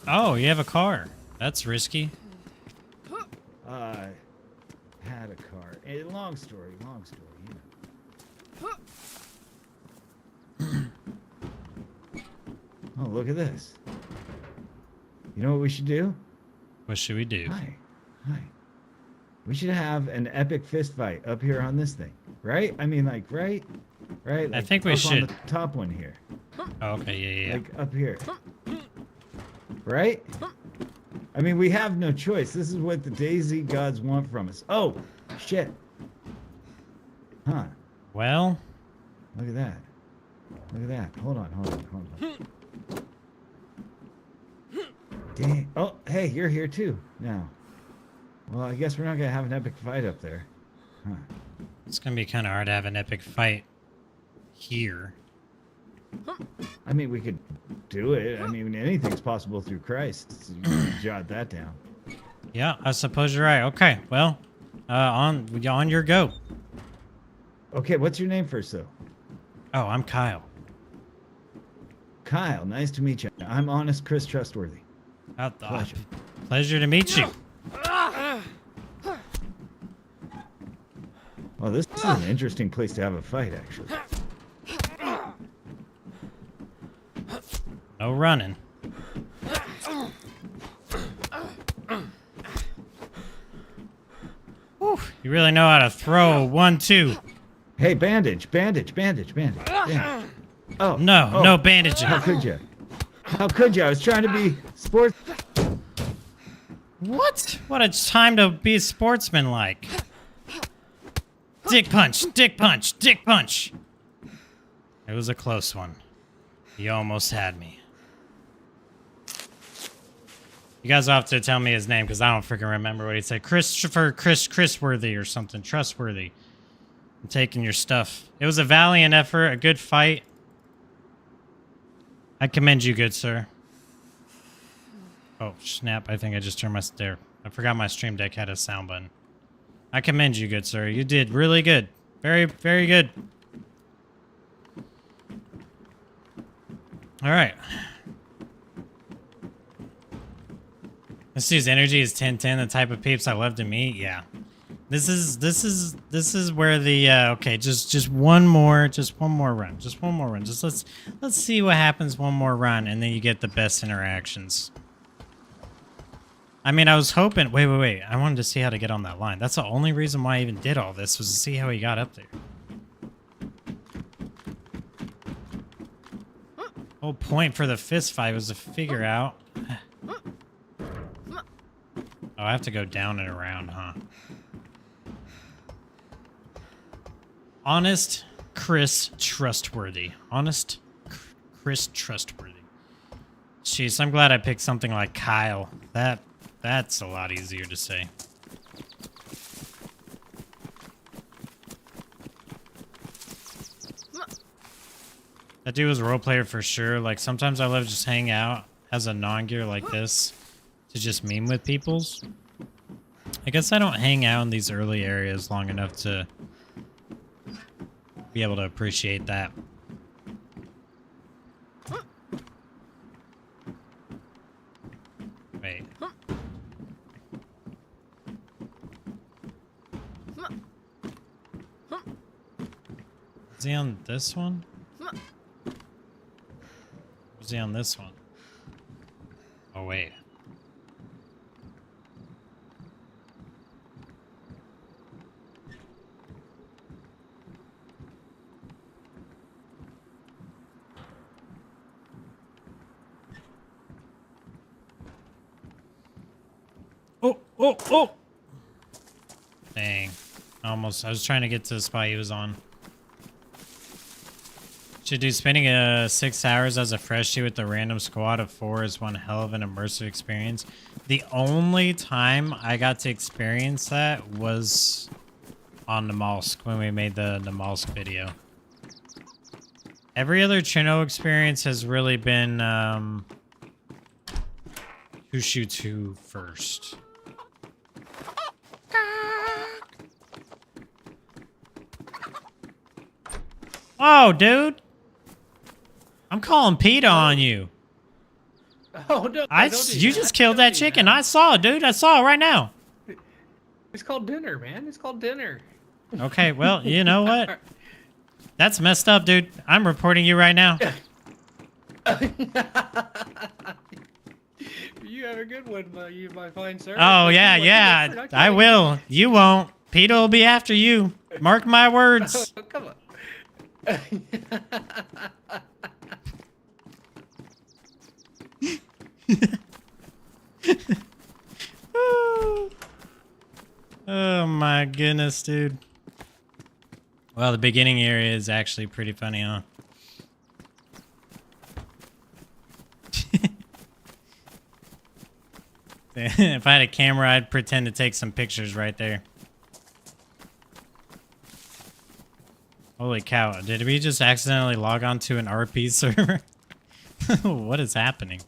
Oh, you have a car. That's risky. Had a car. Long story, you know. Oh, look at this. You know what we should do? What should we do? Hi. We should have an epic fist fight up here on this thing, right? I mean, like, right? Like, I think we up should. on the top one here. Oh, okay, yeah. Like, up here. Right? I mean, we have no choice. This is what the DayZ gods want from us. Oh, shit. Huh. Well, Look at that. Look at that. Hold on. Dang. Oh, hey, you're here too now. Well, I guess we're not going to have an epic fight up there. Huh. it's gonna be kind of hard to have an epic fight here. I mean, we could do it. I mean, anything's possible through Christ. So you can jot that down. Yeah, I suppose you're right. Okay, well, on your go. Okay, what's your name first, though? Oh, I'm Kyle. Kyle, nice to meet you. I'm Honest Chris Trustworthy. Pleasure. Pleasure to meet you. Well, this is an interesting place to have a fight, actually. No running. Whew, you really know how to throw 1-2. Hey, bandage. Oh, No bandaging. How could you? How could you? I was trying to be sports. What? What a time to be sportsman-like. Dick punch. It was a close one. You almost had me. You guys will have to tell me his name because I don't freaking remember what he said. Chrisworthy or something. Trustworthy. I'm taking your stuff. It was a valiant effort, a good fight. I commend you, good sir. Oh, snap. I think I just turned my... There. I forgot my stream deck had a sound button. I commend you, good sir. You did really good. Very, very good. All right. This dude's energy is 10-10, the type of peeps I love to meet. Yeah. This is where the okay, just one more run. Just let's see what happens one more run, and then you get the best interactions. I mean, I was hoping wait. I wanted to see how to get on that line. That's the only reason why I even did all this, was to see how he got up there. Whole point for the fist fight was to figure out. Oh, I have to go down and around, huh? Honest Chris Trustworthy. Honest Chris Trustworthy. Jeez, I'm glad I picked something like Kyle. That's a lot easier to say. That dude was a role player for sure. Like, sometimes I love just hang out as a non-gear like this to just meme with peoples. I guess I don't hang out in these early areas long enough to be able to appreciate that. Wait. Is he on this one? Is he on this one? Oh, wait. Oh! Dang. Almost. I was trying to get to the spot he was on. Should do spending 6 hours as a freshie with a random squad of 4 is one hell of an immersive experience. The only time I got to experience that was on Namalsk when we made the Namalsk video. Every other Chernobyl experience has really been who shoots who first. Whoa, dude! I'm calling PETA on you. Oh no! You just killed that chicken. I saw it, dude. I saw it right now. It's called dinner, man. It's called dinner. Okay, well, you know what? That's messed up, dude. I'm reporting you right now. You have a good one, my fine sir. Oh, yeah, yeah. I will. You won't. PETA will be after you. Mark my words. Oh, come on. Oh my goodness, dude. Well, the beginning area is actually pretty funny, huh? If I had a camera, I'd pretend to take some pictures right there. Holy cow, did we just accidentally log on to an RP server? What is happening?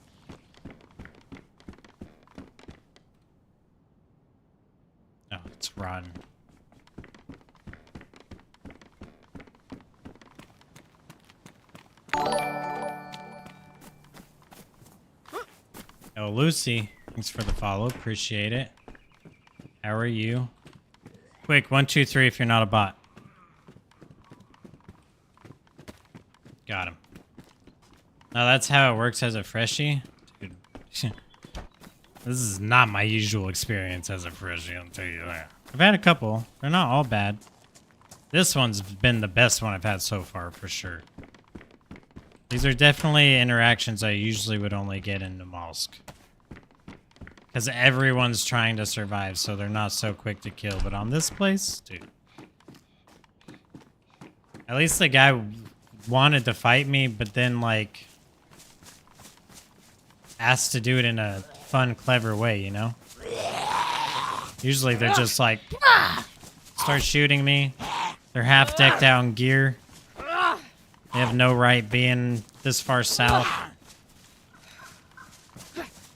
Oh, it's rotten. Oh, Lucy, thanks for the follow. Appreciate it. How are you? Quick, 1, 2, 3 if you're not a bot. Got him. Now that's how it works as a freshie. Dude. This is not my usual experience as a freshie, I'll tell you that. I've had a couple. They're not all bad. This one's been the best one I've had so far, for sure. These are definitely interactions I usually would only get in Namalsk. Because everyone's trying to survive, so they're not so quick to kill. But on this place, dude. At least the guy wanted to fight me, but then, like, asked to do it in a fun, clever way, you know? Usually they're just like, start shooting me. They're half decked out in gear. They have no right being this far south.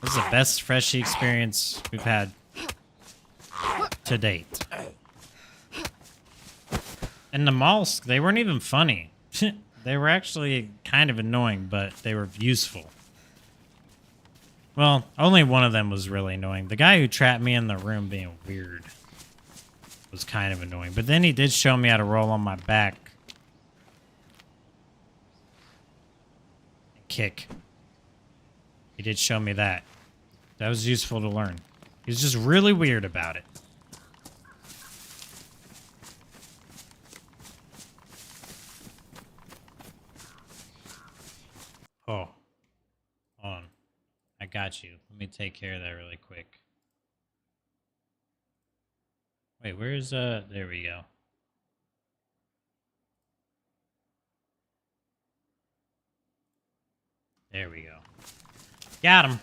This is the best freshie experience we've had to date. And the Namalsk, they weren't even funny. They were actually kind of annoying, but they were useful. Well, only one of them was really annoying. The guy who trapped me in the room being weird was kind of annoying. But then he did show me how to roll on my back. Kick. He did show me that. That was useful to learn. He was just really weird about it. Oh. Hold on. I got you. Let me take care of that really quick. Wait, where's there we go. There we go. Got him.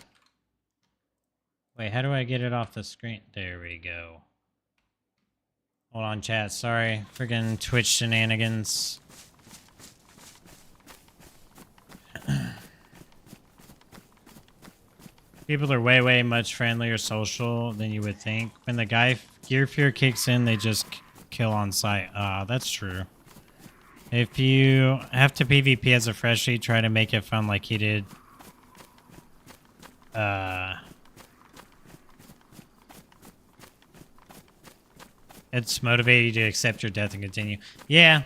Wait, how do I get it off the screen? There we go. Hold on, chat. Sorry. Friggin' Twitch shenanigans. People are way, way much friendlier social than you would think. When the guy gear fear kicks in, they just kill on sight. That's true. If you have to PvP as a freshie, try to make it fun like he did. It's motivated you to accept your death and continue. Yeah,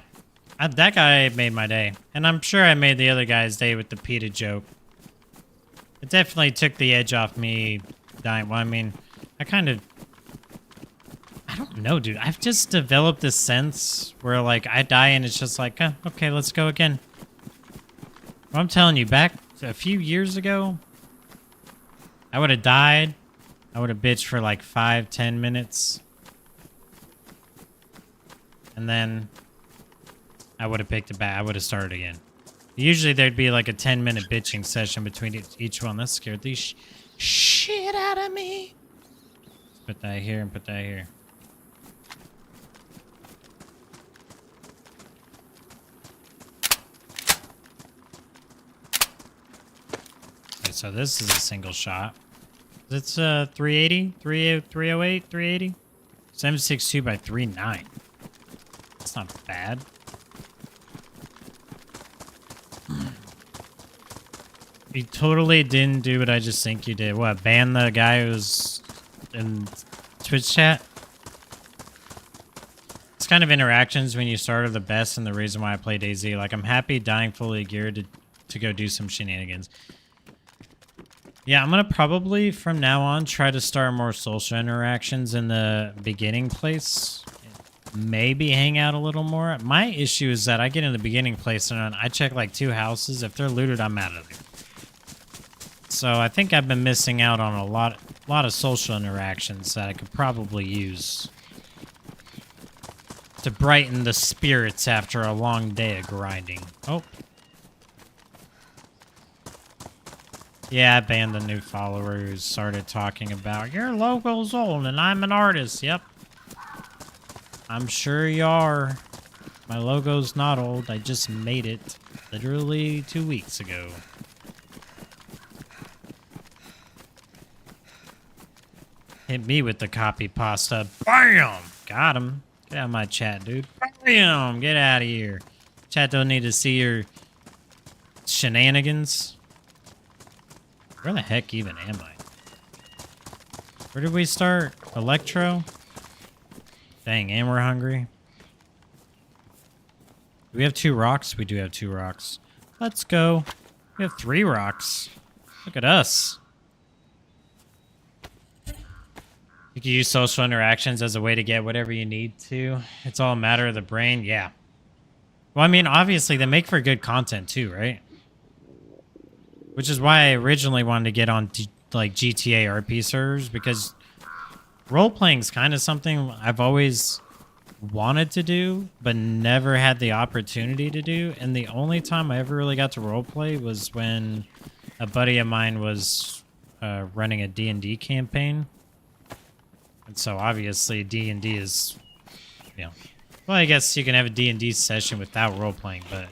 that guy made my day. And I'm sure I made the other guy's day with the PETA joke. It definitely took the edge off me dying. Well, I mean, I don't know, dude. I've just developed this sense where, like, I die and it's just like, okay, let's go again. Well, I'm telling you, back a few years ago, I would have died. I would have bitched for like 5-10 minutes. And then I would have picked it back. I would have started again. Usually there'd be like a 10-minute bitching session between each one. That scared the shit out of me. Put that here and put that here. Okay, so this is a single shot. It's 380, 308, 380. 7.62 by 3.9. That's not bad. You totally didn't do what I just think you did. What, ban the guy who's in Twitch chat? It's kind of interactions when you start are the best and the reason why I play DayZ. Like, I'm happy dying fully geared to go do some shenanigans. Yeah, I'm going to probably, from now on, try to start more social interactions in the beginning place. Maybe hang out a little more. My issue is that I get in the beginning place and I check like 2 houses. If they're looted, I'm out of there. So I think I've been missing out on a lot of social interactions that I could probably use to brighten the spirits after a long day of grinding. Oh. Yeah, I banned the new follower who started talking about, your logo's old and I'm an artist. Yep. I'm sure you are. My logo's not old. I just made it literally 2 weeks ago. Hit me with the copy pasta. Bam! Got him. Get out of my chat, dude. Bam! Get out of here. Chat don't need to see your shenanigans. Where the heck even am I? Where did we start? Electro? Dang, and we're hungry. Do we have 2 rocks? We do have 2 rocks. Let's go. We have 3 rocks. Look at us. You can use social interactions as a way to get whatever you need to. It's all a matter of the brain. Yeah. Well, I mean, obviously, they make for good content too, right? Which is why I originally wanted to get on like GTA RP servers, because role-playing is kind of something I've always wanted to do, but never had the opportunity to do. And the only time I ever really got to roleplay was when a buddy of mine was running a D&D campaign. And so obviously D&D is, you know, well, I guess you can have a D&D session without role-playing, but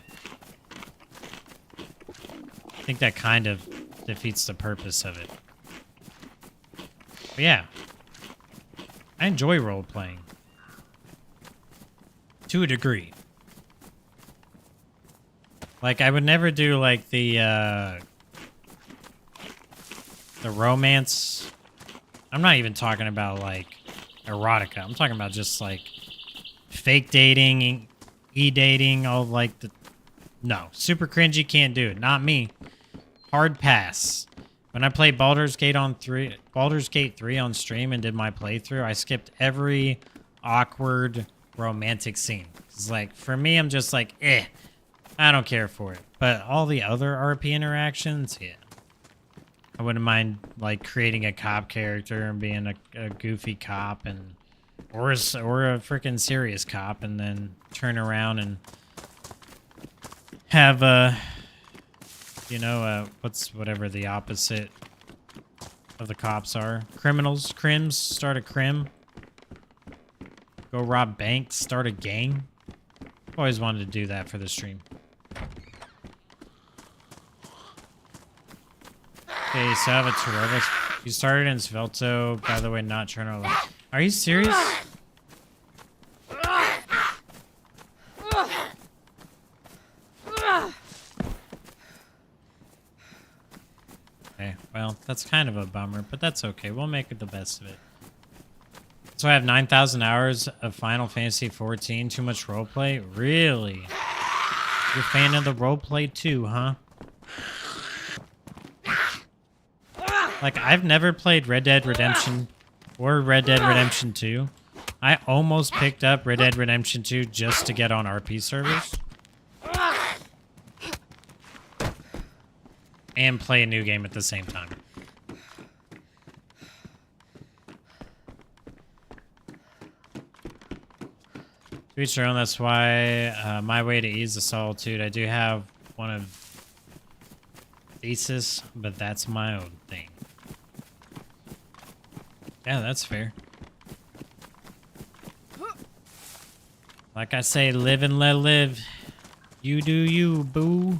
I think that kind of defeats the purpose of it. But yeah, I enjoy role-playing. To a degree. Like, I would never do, like, the romance. I'm not even talking about, like, erotica. I'm talking about just, like, fake dating, e-dating, all, like, the... No, super cringy, can't do it. Not me. Hard pass. When I played Baldur's Gate 3 on stream and did my playthrough, I skipped every awkward romantic scene. It's like, for me, I'm just like, I don't care for it. But all the other RP interactions, yeah. I wouldn't mind, like, creating a cop character and being a goofy cop, and or a freaking serious cop, and then turn around and have whatever the opposite of the cops are. Criminals, crims, start a crim. Go rob banks, start a gang. Always wanted to do that for the stream. Okay, so I have a Tarkov. You started in Svelto, by the way, not Chernobyl. Are you serious? Okay, well, that's kind of a bummer, but that's okay. We'll make it the best of it. So I have 9,000 hours of Final Fantasy 14. Too much roleplay? Really? You're a fan of the roleplay too, huh? Like, I've never played Red Dead Redemption or Red Dead Redemption 2. I almost picked up Red Dead Redemption 2 just to get on RP servers. And play a new game at the same time. To each their own. That's why my way to ease the solitude. I do have one of thesis, but that's my own thing. Yeah, that's fair. Like I say, live and let live. You do you, boo.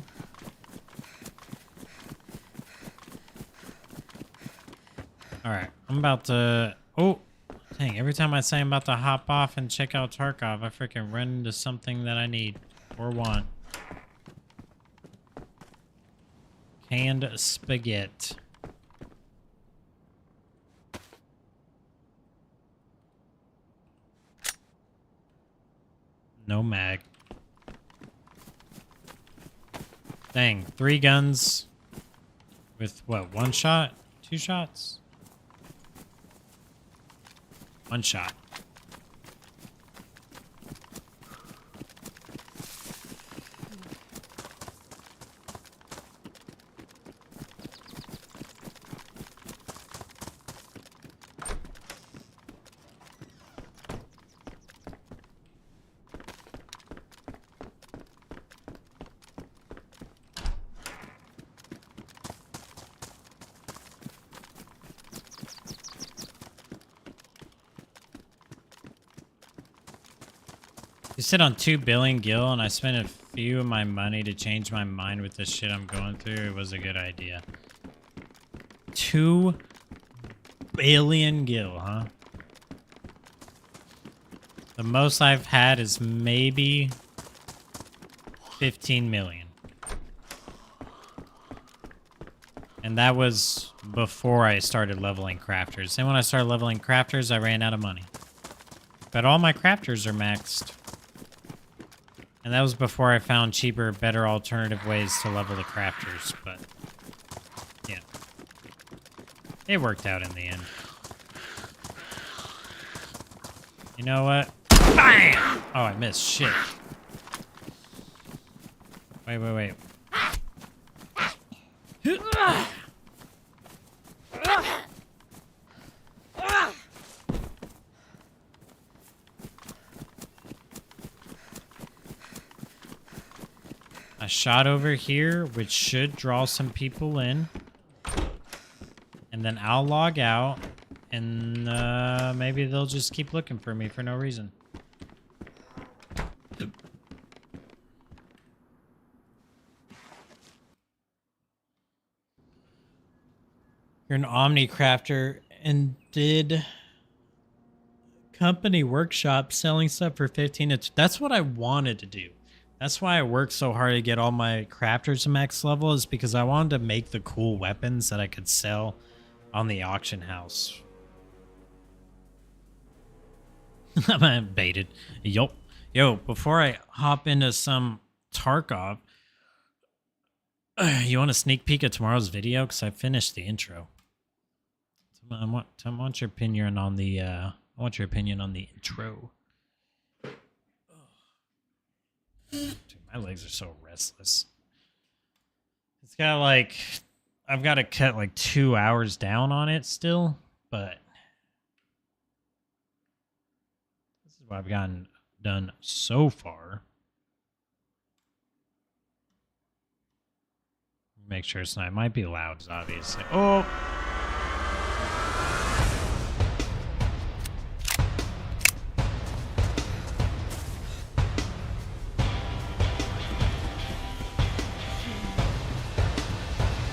Alright, I'm about to... Oh, dang, every time I say I'm about to hop off and check out Tarkov, I freaking run into something that I need or want. Canned spaghetti. No mag. Dang, 3 guns with what, 1 shot? 2 shots? 1 shot. You sit on 2 billion gil, and I spent a few of my money to change my mind with this shit I'm going through. It was a good idea. 2 billion gil, huh? The most I've had is maybe 15 million. And that was before I started leveling crafters. And when I started leveling crafters, I ran out of money. But all my crafters are maxed. And that was before I found cheaper, better alternative ways to level the crafters, but yeah. It worked out in the end. You know what? Bam! Oh, I missed. Shit. Wait. A shot over here, which should draw some people in. And then I'll log out, and maybe they'll just keep looking for me for no reason. You're an Omni crafter and did company workshop selling stuff for 15. That's what I wanted to do. That's why I worked so hard to get all my crafters to max level, is because I wanted to make the cool weapons that I could sell on the auction house. I'm baited. Yo, before I hop into some Tarkov, you want a sneak peek at tomorrow's video? Because I finished the intro. I want your opinion on the intro. Dude, my legs are so restless. It's got like, I've got to cut like 2 hours down on it still, but this is what I've gotten done so far. Make sure it's not, it might be loud, obviously. Oh!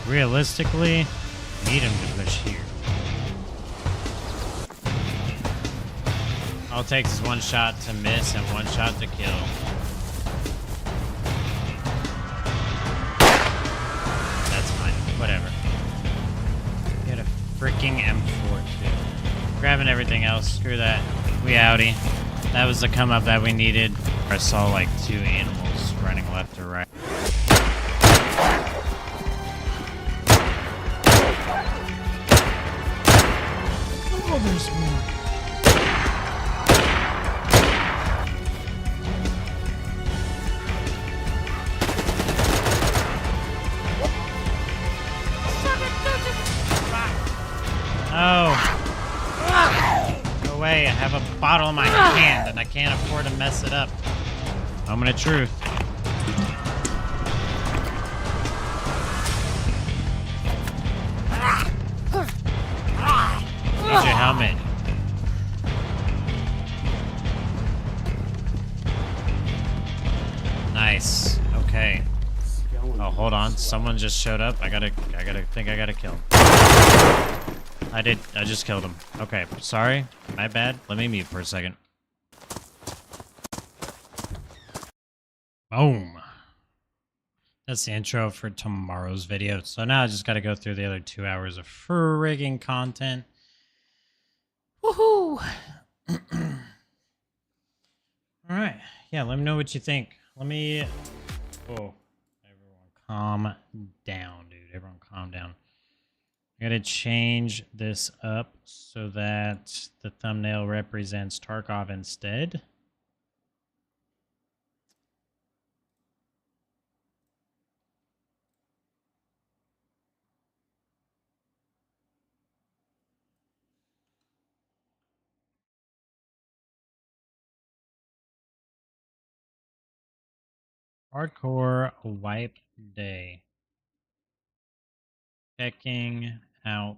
Realistically, need him to push here. All it takes is 1 shot to miss and 1 shot to kill. That's fine. Whatever. Get a freaking M4 too. Grabbing everything else. Screw that. We outie. That was the come up that we needed. I saw like 2 animals running left or right. Oh, there's more. Oh. Go away. I have a bottle in my hand and I can't afford to mess it up. Moment of truth. Need your helmet. Nice. Okay. Oh, hold on. Someone just showed up. I gotta kill. I just killed him. Okay, sorry. My bad. Let me mute for a second. Boom. That's the intro for tomorrow's video. So now I just gotta go through the other 2 hours of friggin' content. Woohoo! Alright. Yeah, let me know what you think. Let me... Oh. Everyone calm down, dude. Everyone calm down. I gotta change this up so that the thumbnail represents Tarkov instead. Hardcore wipe day. Checking out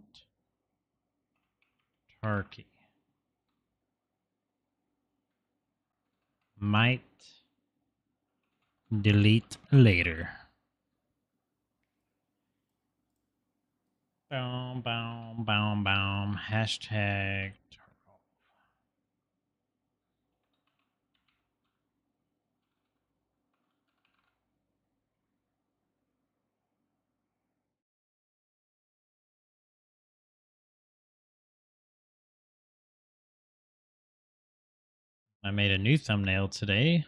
Tarky. Might delete later. Boom, boom, boom, boom. Hashtag Tarkov. I made a new thumbnail today.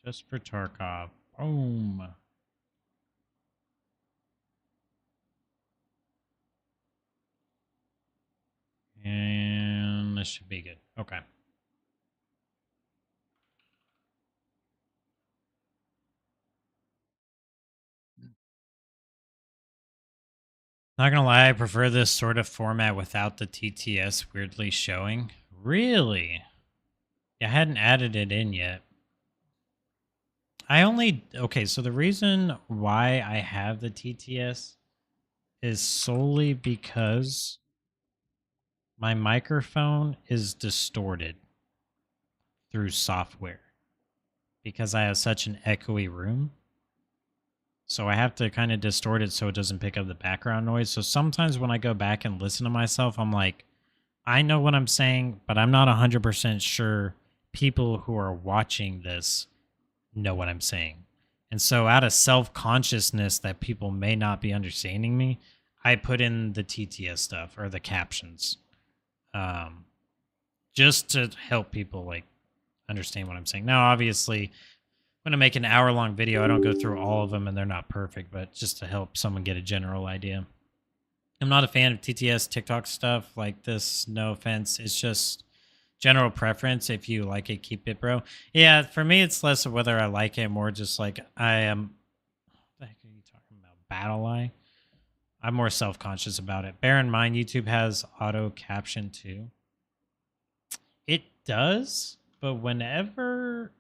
Just for Tarkov. Boom. And this should be good. Okay. Not gonna lie, I prefer this sort of format without the TTS weirdly showing. Really? Yeah, I hadn't added it in yet. Okay, so the reason why I have the TTS is solely because my microphone is distorted through software because I have such an echoey room. So I have to kind of distort it so it doesn't pick up the background noise. So sometimes when I go back and listen to myself, I'm like, I know what I'm saying, but I'm not 100% sure people who are watching this know what I'm saying. And so out of self-consciousness that people may not be understanding me, I put in the TTS stuff or the captions. Just to help people like understand what I'm saying. Now, obviously, when I make an hour-long video, I don't go through all of them and they're not perfect, but just to help someone get a general idea. I'm not a fan of TTS TikTok stuff like this. No offense. It's just general preference. If you like it, keep it, bro. Yeah, for me, it's less of whether I like it, more just like I am. What the heck are you talking about? Battle Eye? I'm more self-conscious about it. Bear in mind, YouTube has auto caption too. It does, but whenever...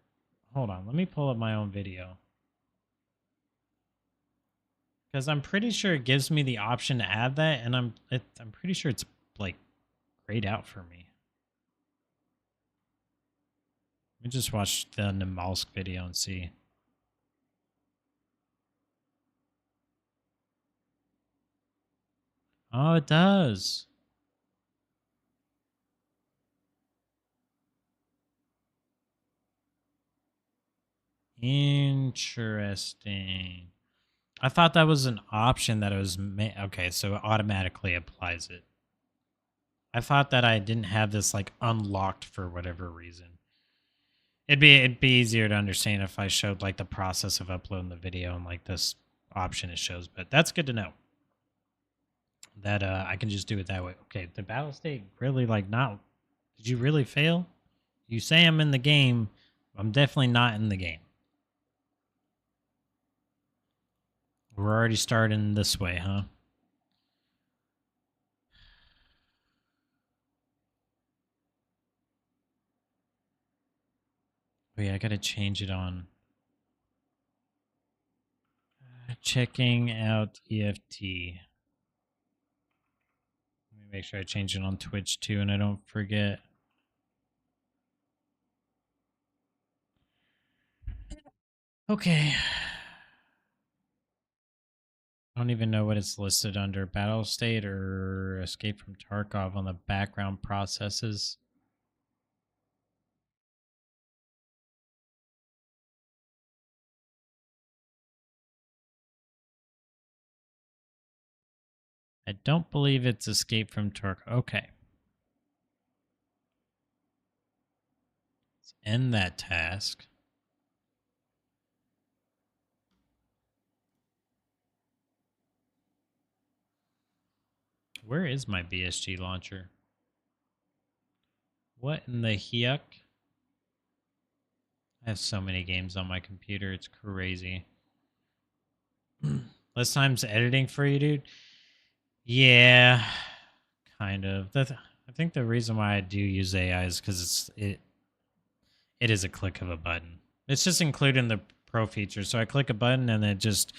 Hold on, let me pull up my own video. Because I'm pretty sure it gives me the option to add that, and I'm pretty sure it's like grayed out for me. Let me just watch the Namalsk video and see. Oh, it does. Interesting. I thought that was an option that it was... Okay, so it automatically applies it. I thought that I didn't have this like unlocked for whatever reason. It'd be easier to understand if I showed like the process of uploading the video and like this option it shows, but that's good to know. That I can just do it that way. Okay, the battle state really like not... Did you really fail? You say I'm in the game. I'm definitely not in the game. We're already starting this way, huh? Oh yeah, I gotta change it on. Checking out EFT. Let me make sure I change it on Twitch too and I don't forget. Okay. I don't even know what it's listed under. Battle state or escape from Tarkov on the background processes. I don't believe it's escape from Tarkov. Okay. Let's end that task. Where is my BSG launcher? What in the yuck? I have so many games on my computer. It's crazy. Less times editing for you, dude? Yeah, kind of. I think the reason why I do use AI is because it is a click of a button. It's just included in the pro feature. So I click a button and it just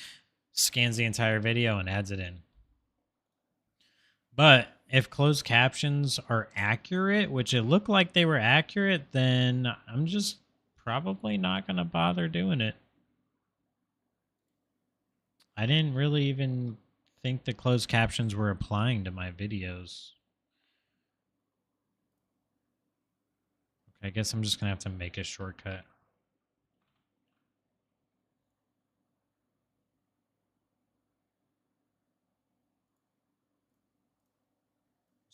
scans the entire video and adds it in. But if closed captions are accurate, which it looked like they were accurate, then I'm just probably not going to bother doing it. I didn't really even think the closed captions were applying to my videos. Okay, I guess I'm just going to have to make a shortcut.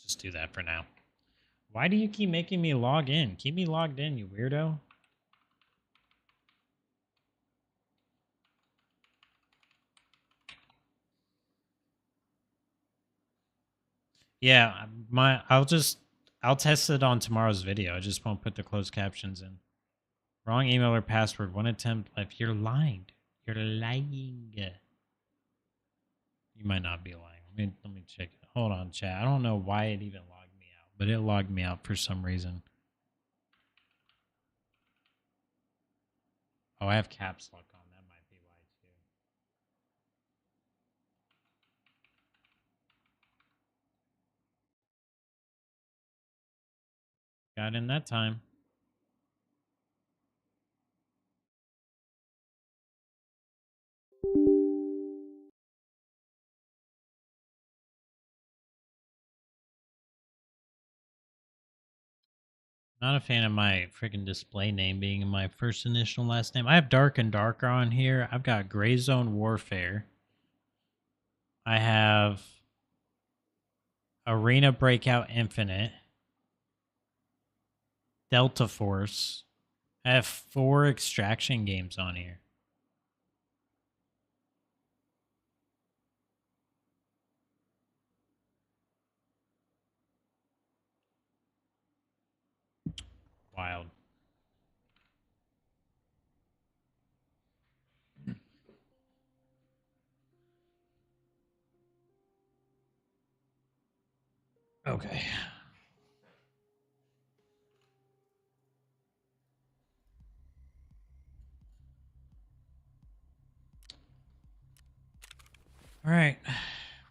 Just do that for now. Why do you keep making me log in? Keep me logged in, you weirdo. Yeah, I'll test it on tomorrow's video. I just won't put the closed captions in. Wrong email or password. One attempt left. You're lying. You're lying. You might not be lying. Let me check it. Hold on, chat. I don't know why it even logged me out, but it logged me out for some reason. Oh, I have caps lock on. That might be why too. Got in that time. Not a fan of my freaking display name being my first initial and last name. I have Dark and Darker on here. I've got Gray Zone Warfare. I have Arena Breakout Infinite. Delta Force. I have 4 extraction games on here. Wild. Okay. All right.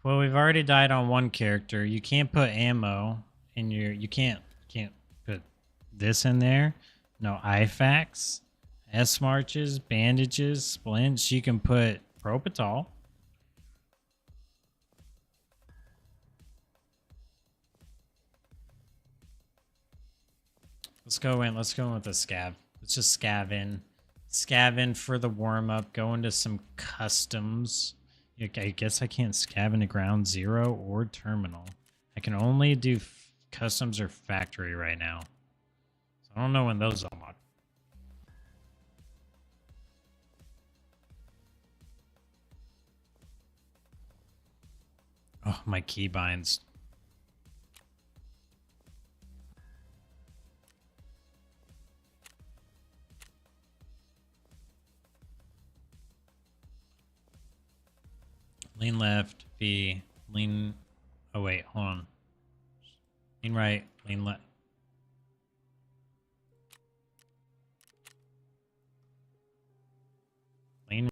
Well, we've already died on one character. You can't put ammo in your. You can't put this in there. No IFAKs, S marches, bandages, splints. You can put Propital. Let's go in. Let's go in with the scav. Let's just scav in. Scav in for the warm up. Go into some customs. I guess I can't scav into ground zero or terminal. I can only do customs or factory right now. So I don't know when those unlock. Oh, my keybinds. lean left, B, lean. Oh wait, hold on. Lean right, lean left. Lean.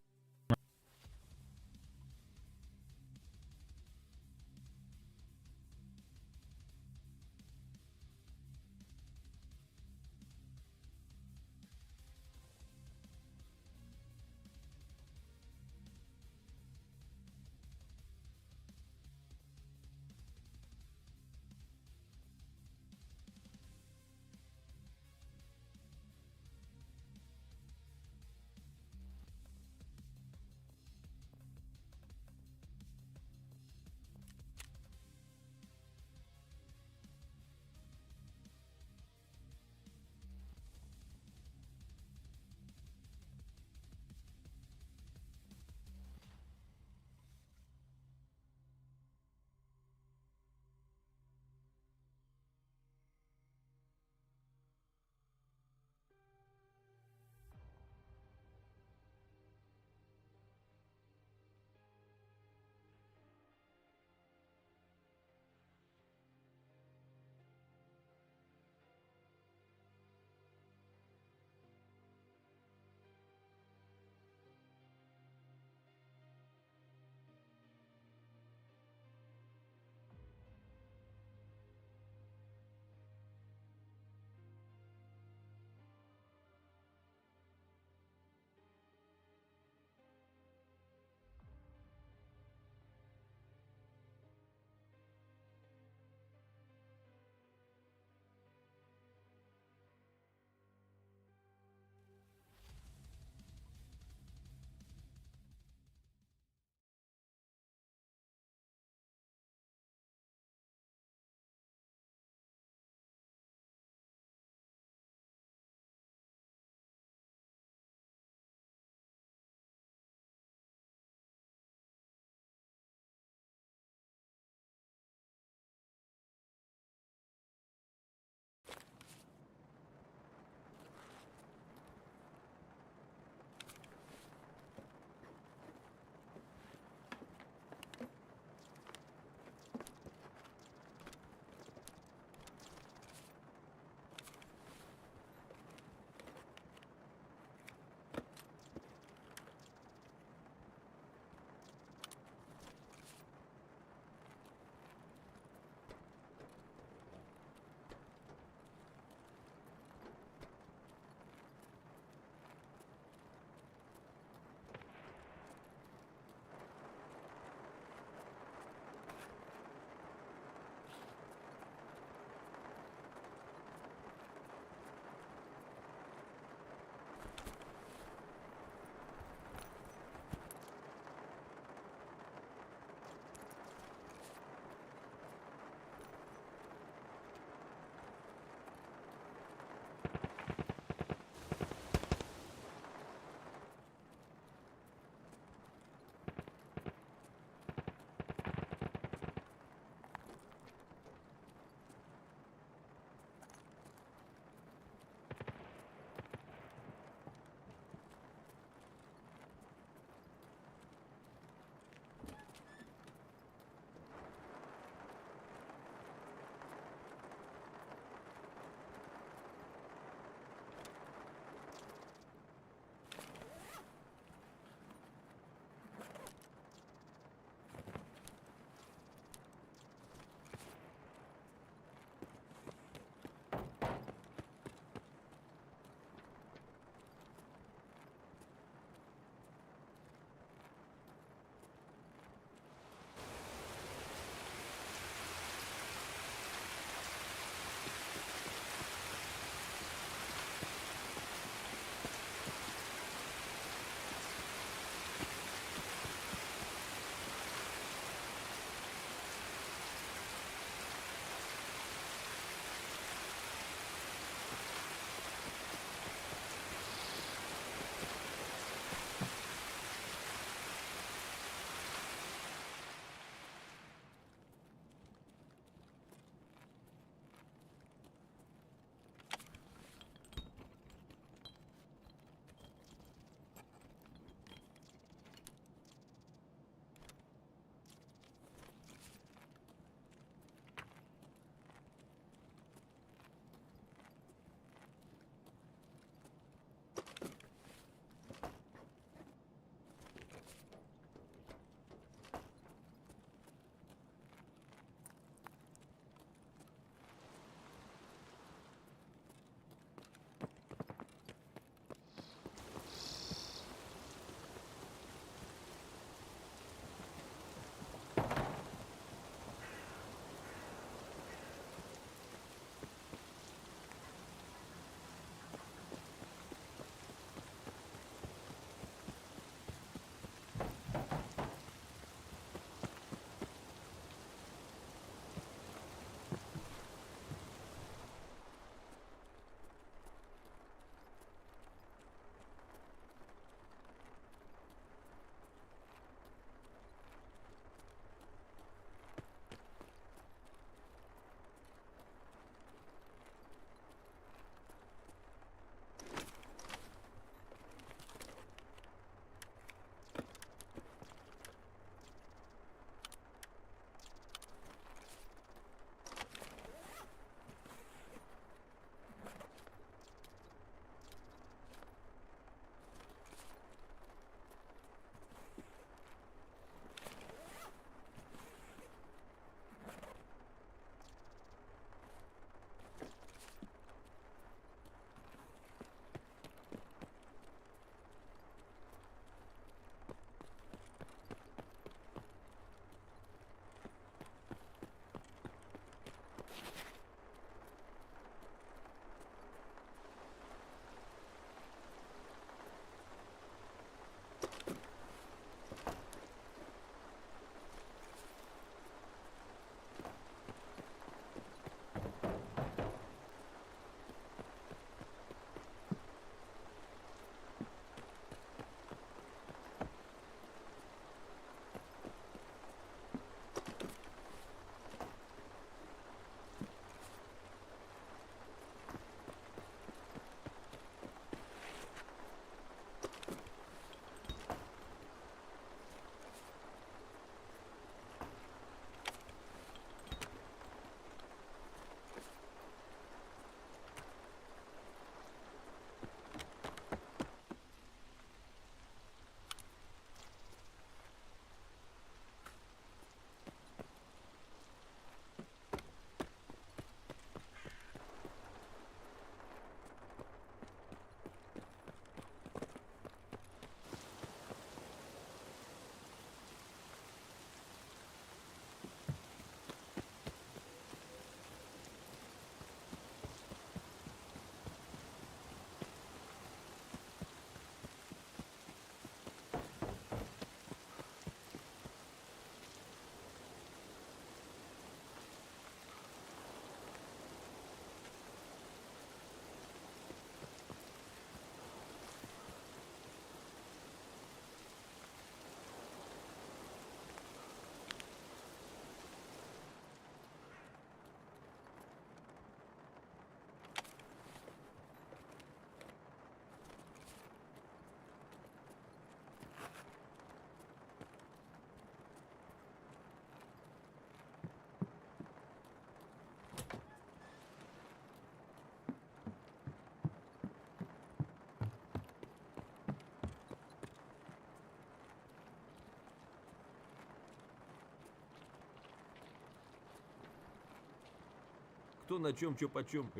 кто на чем, чё почем,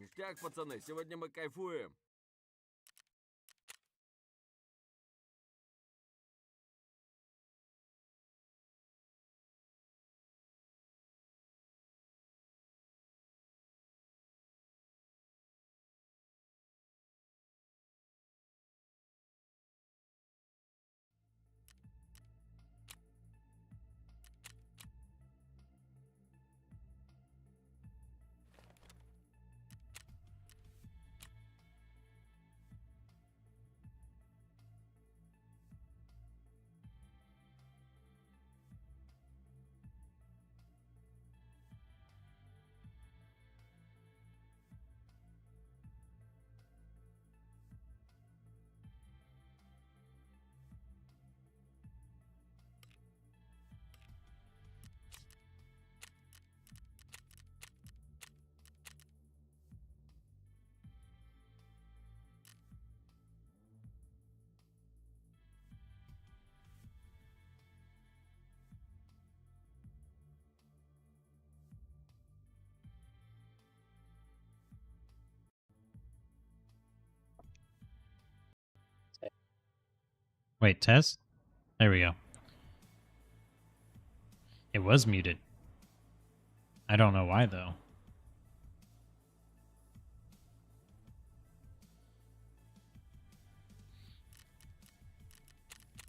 Ништяк, пацаны, сегодня мы кайфуем. Wait, test? There we go. It was muted. I don't know why, though.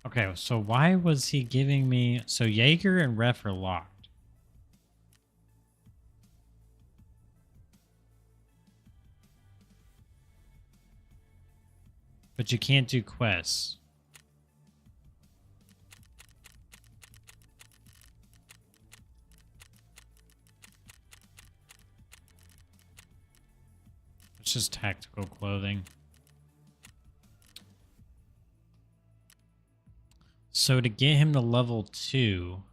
Okay, so why was he giving me... So Jaeger and Ref are locked. But you can't do quests. It's just tactical clothing. So to get him to level 2,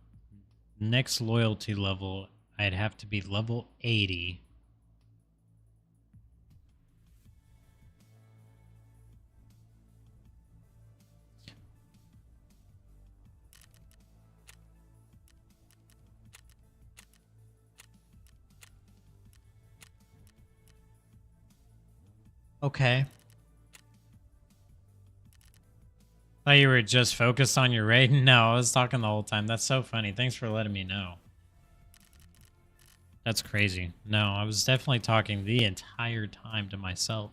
next loyalty level, I'd have to be level 80. Okay. Thought you were just focused on your raid. No, I was talking the whole time. That's so funny. Thanks for letting me know. That's crazy. No, I was definitely talking the entire time to myself.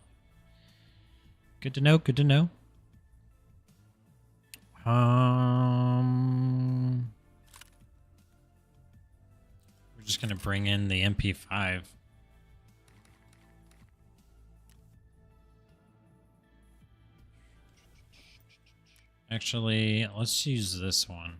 Good to know. Good to know. We're just gonna bring in the MP5. Actually, let's use this one.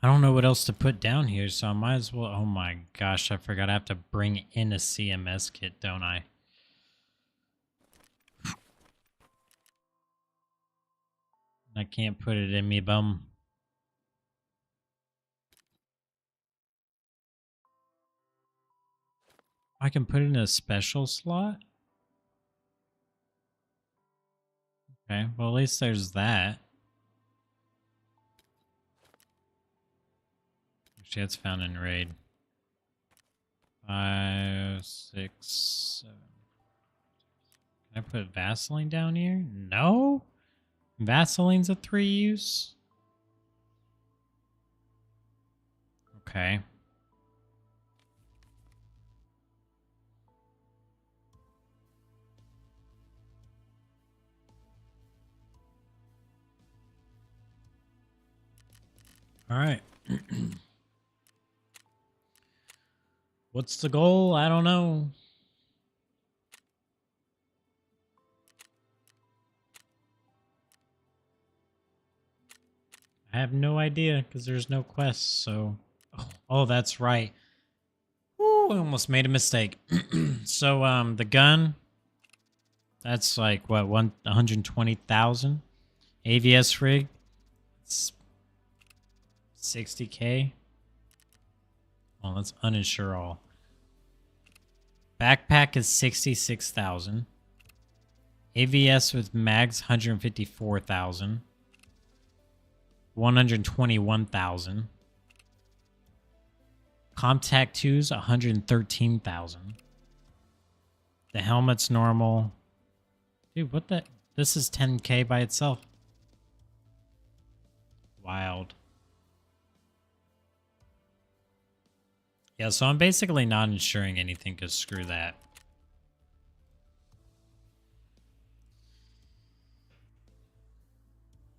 I don't know what else to put down here, so I might as well... Oh my gosh, I forgot I have to bring in a CMS kit, don't I? I can't put it in me bum. I can put it in a special slot? Okay, well at least there's that. Actually, that's found in raid. 5, 6, 7. Can I put Vaseline down here? No? Vaseline's a 3 use? Okay. All right. What's the goal? I don't know. I have no idea because there's no quests, so... Oh, that's right. Ooh, I almost made a mistake. So, the gun That's like what 120,000. AVS rig. It's 60K. Well, let's uninsure all. Backpack is 66,000. AVS with mags 154,000. 121,000. Comp tattoos 113,000. The helmet's normal. Dude, what the? This is 10K by itself. Wild. Yeah, so I'm basically not insuring anything because screw that.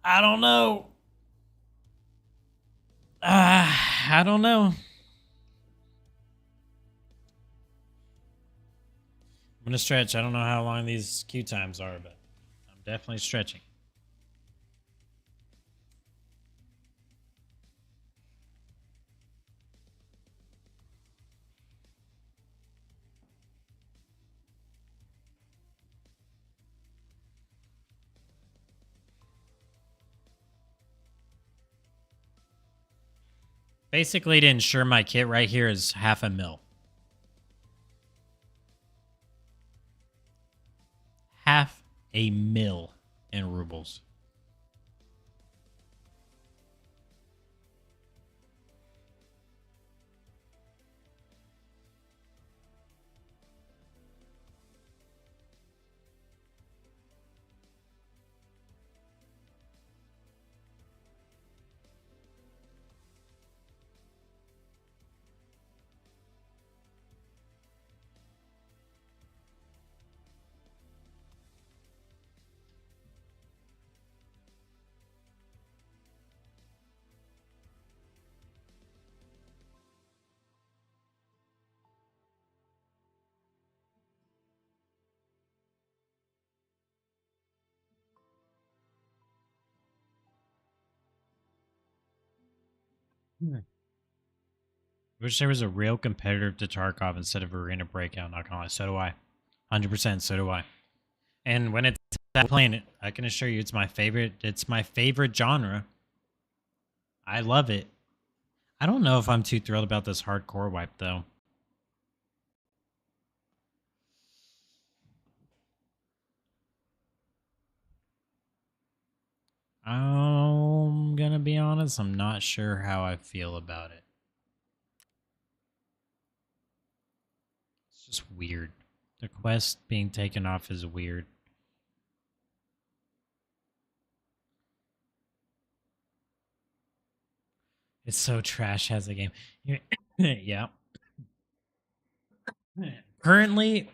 I don't know. I don't know. I'm gonna stretch. I don't know how long these queue times are, but I'm definitely stretching. Basically, to insure my kit right here is $500,000. $500,000 in rubles. Wish there was a real competitor to Tarkov instead of Arena Breakout. Not gonna lie, so do I. 100%, so do I. And when it's playing it, I can assure you, it's my favorite. It's my favorite genre. I love it. I don't know if I'm too thrilled about this hardcore wipe though. I'm gonna be honest. I'm not sure how I feel about it. It's just weird. The quest being taken off is weird. It's so trash as a game. Yeah. Currently,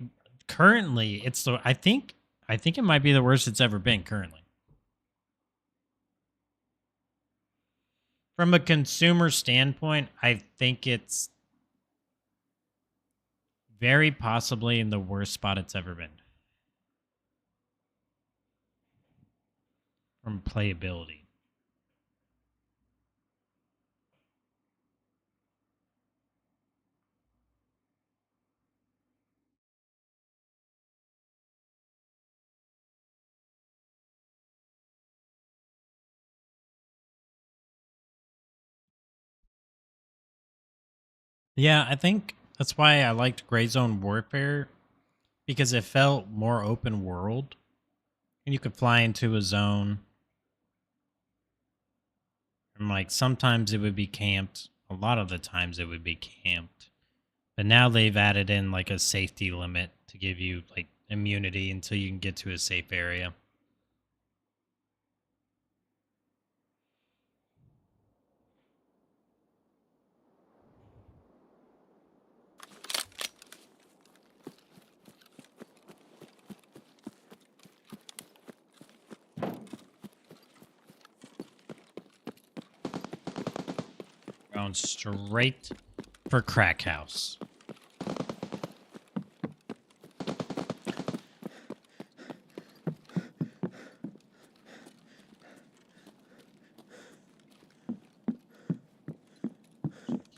it's the. I think it might be the worst it's ever been. Currently, from a consumer standpoint, I think it's very possibly in the worst spot it's ever been. From playability. Yeah, I think that's why I liked Gray Zone Warfare, because it felt more open world and you could fly into a zone and like sometimes it would be camped. A lot of the times it would be camped. But now they've added in like a safety limit to give you like immunity until you can get to a safe area. Going straight for Crack House.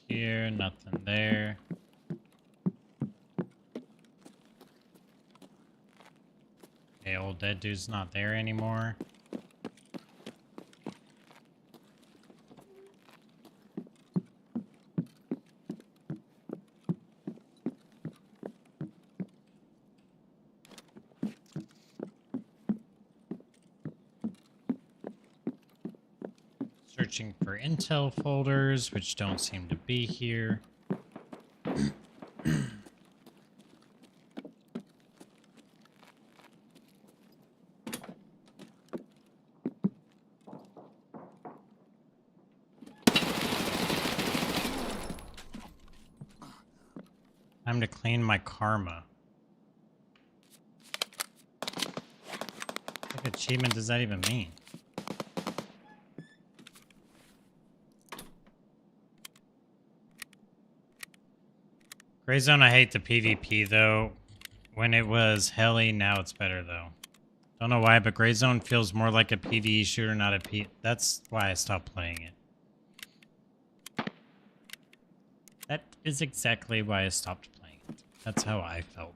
Here, nothing there. Okay, old dead dude's not there anymore. Searching for intel folders, which don't seem to be here. Time to clean my karma. What achievement does that even mean? Gray Zone, I hate the PvP though. When it was helly, now it's better though. Don't know why, but Gray Zone feels more like a PvE shooter, not a P. That's why I stopped playing it. That is exactly why I stopped playing it. That's how I felt.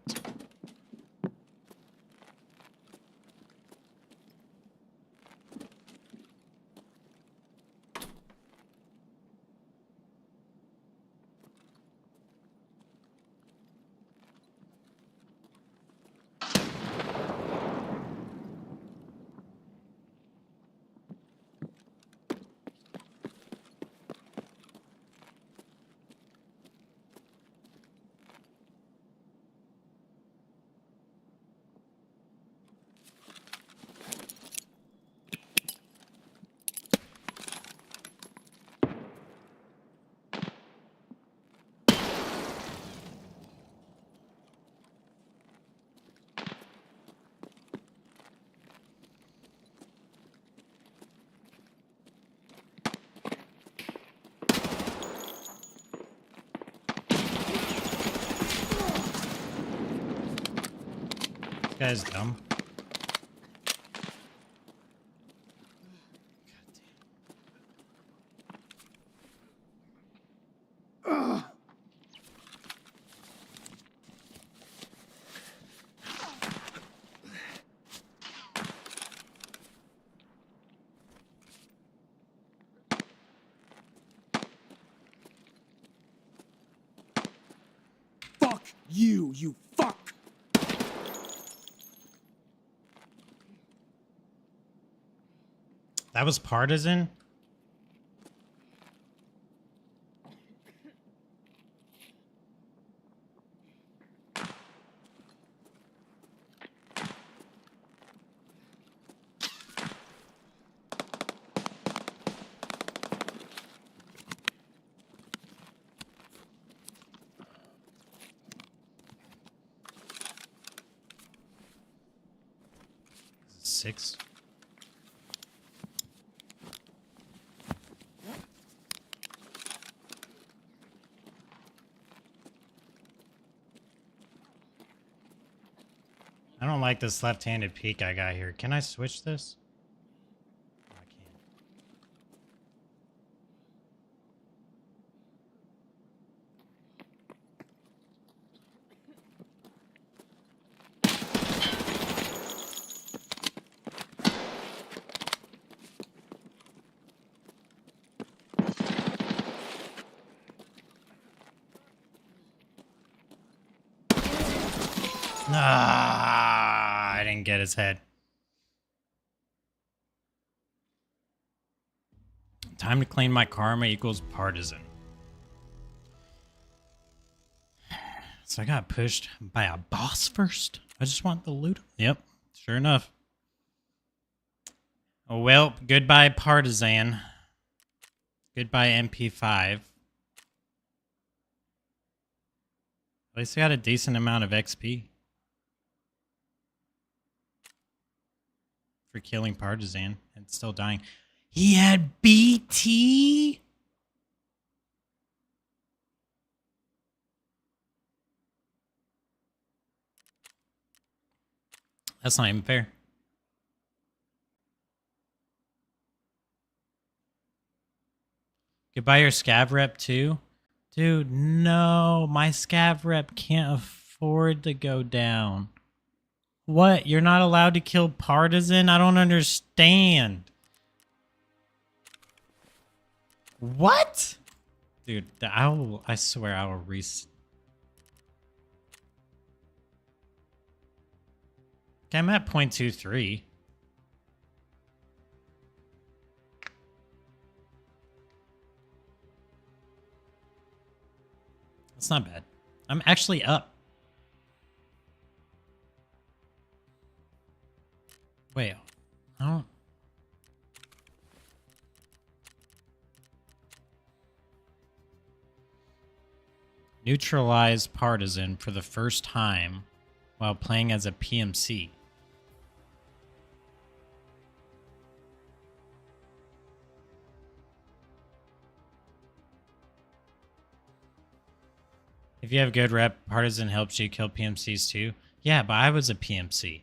This guy's dumb. Fuck you, you fuck! That was partisan? Six. I don't like this left-handed peek I got here. Can I switch this? I can't. Ah, I didn't get his head. Time to clean my karma equals partisan. So I got pushed by a boss first. I just want the loot. Yep, sure enough. Oh well, goodbye partisan. Goodbye MP5. At least I got a decent amount of XP. For killing partisan and still dying. He had BT? That's not even fair. Goodbye your scav rep too? Dude, no. My scav rep can't afford to go down. What? You're not allowed to kill Partisan? I don't understand. What? Dude, I swear I will Okay, I'm at 0.23. That's not bad. I'm actually up. Wait, I don't... Neutralize Partisan for the first time while playing as a PMC. If you have good rep, Partisan helps you kill PMCs too. Yeah, but I was a PMC.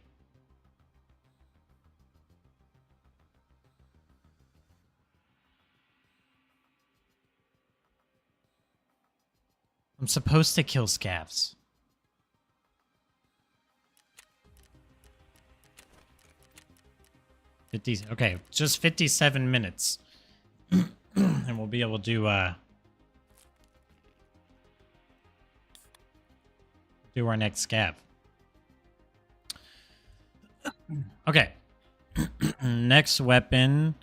I'm supposed to kill scavs. Okay, just 57 minutes. And we'll be able to do our next scav. Okay. Next weapon.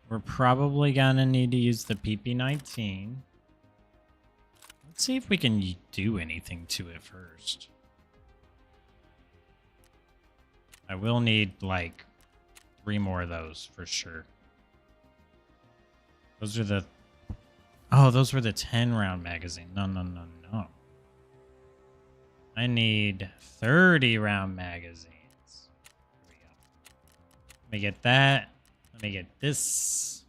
We're probably gonna need to use the PP-19. Let's see if we can do anything to it first. I will need, like, 3 more of those for sure. Those are the... Oh, those were the 10-round magazine. No. I need 30-round magazines. Here we go. Let me get that. Let me get this.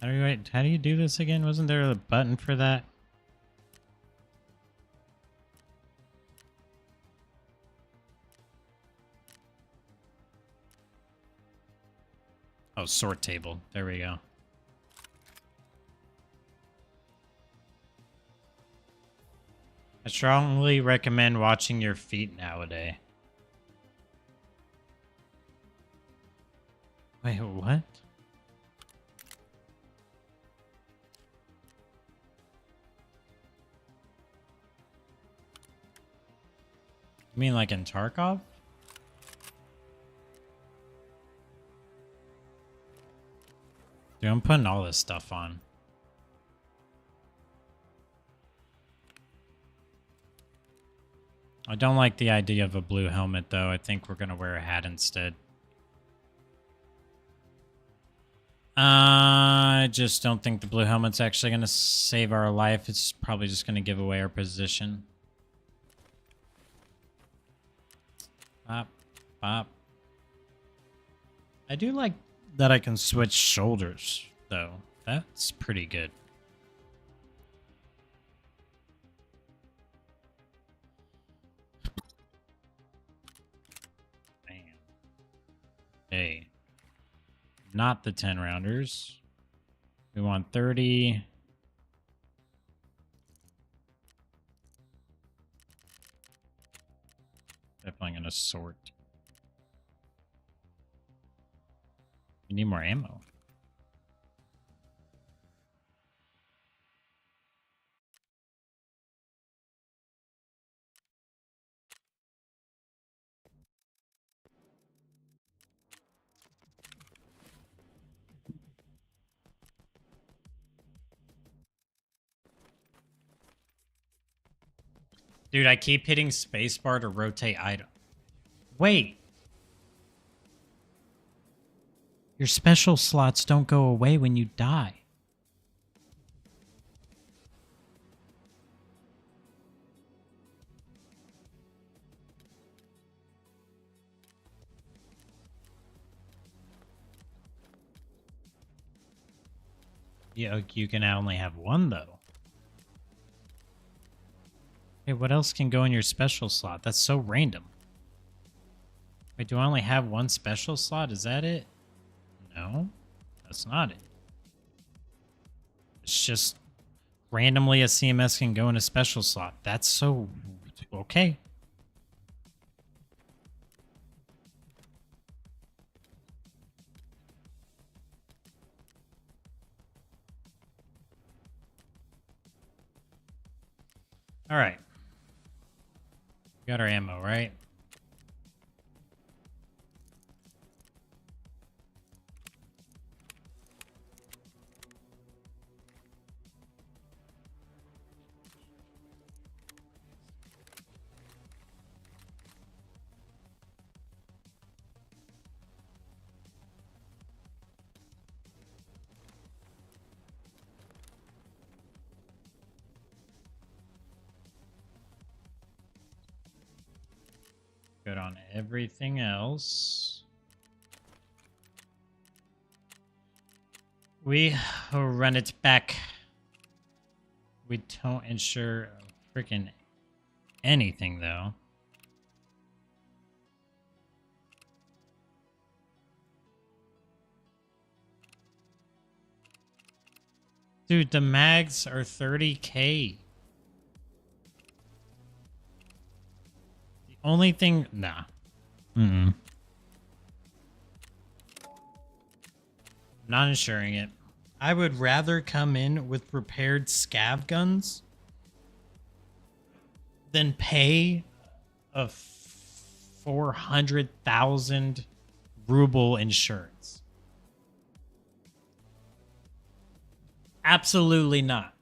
How do you do this again? Wasn't there a button for that? Oh, sort table. There we go. I strongly recommend watching your feet nowadays. Wait, what? You mean like in Tarkov? Dude, I'm putting all this stuff on. I don't like the idea of a blue helmet, though. I think we're going to wear a hat instead. I just don't think the blue helmet's actually going to save our life. It's probably just going to give away our position. Bop, bop. I do like that I can switch shoulders, though. That's pretty good. Damn. Hey. Not the 10 rounders. We want 30. Definitely gonna sort. We need more ammo. Dude, I keep hitting spacebar to rotate item. Wait. Your special slots don't go away when you die. Yeah, you can only have one, though. Hey, what else can go in your special slot? That's so random. Wait, do I only have one special slot? Is that it? No, that's not it. It's just randomly a CMS can go in a special slot. That's so okay. All right. Got our ammo, right? Good on everything else. We run it back. We don't insure freaking anything, though. Dude, the mags are 30K. The only thing... Nah. Not insuring it. I would rather come in with repaired scav guns than pay a 400,000 ruble insurance. Absolutely not.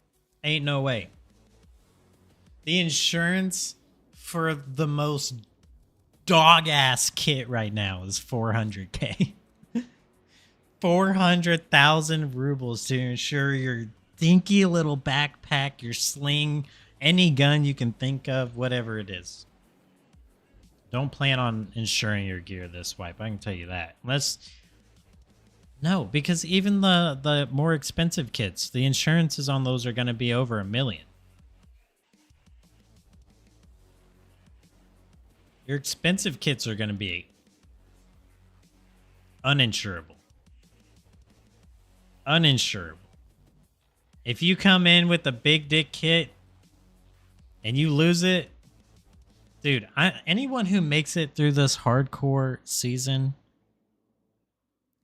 Ain't no way. The insurance for the most dog ass kit right now is 400K. 400,000 rubles to insure your dinky little backpack, your sling, any gun you can think of, whatever it is. Don't plan on insuring your gear this wipe, I can tell you that. No, because even the more expensive kits, the insurances on those are going to be over $1 million. Your expensive kits are going to be uninsurable. Uninsurable. If you come in with a big dick kit and you lose it, dude, anyone who makes it through this hardcore season,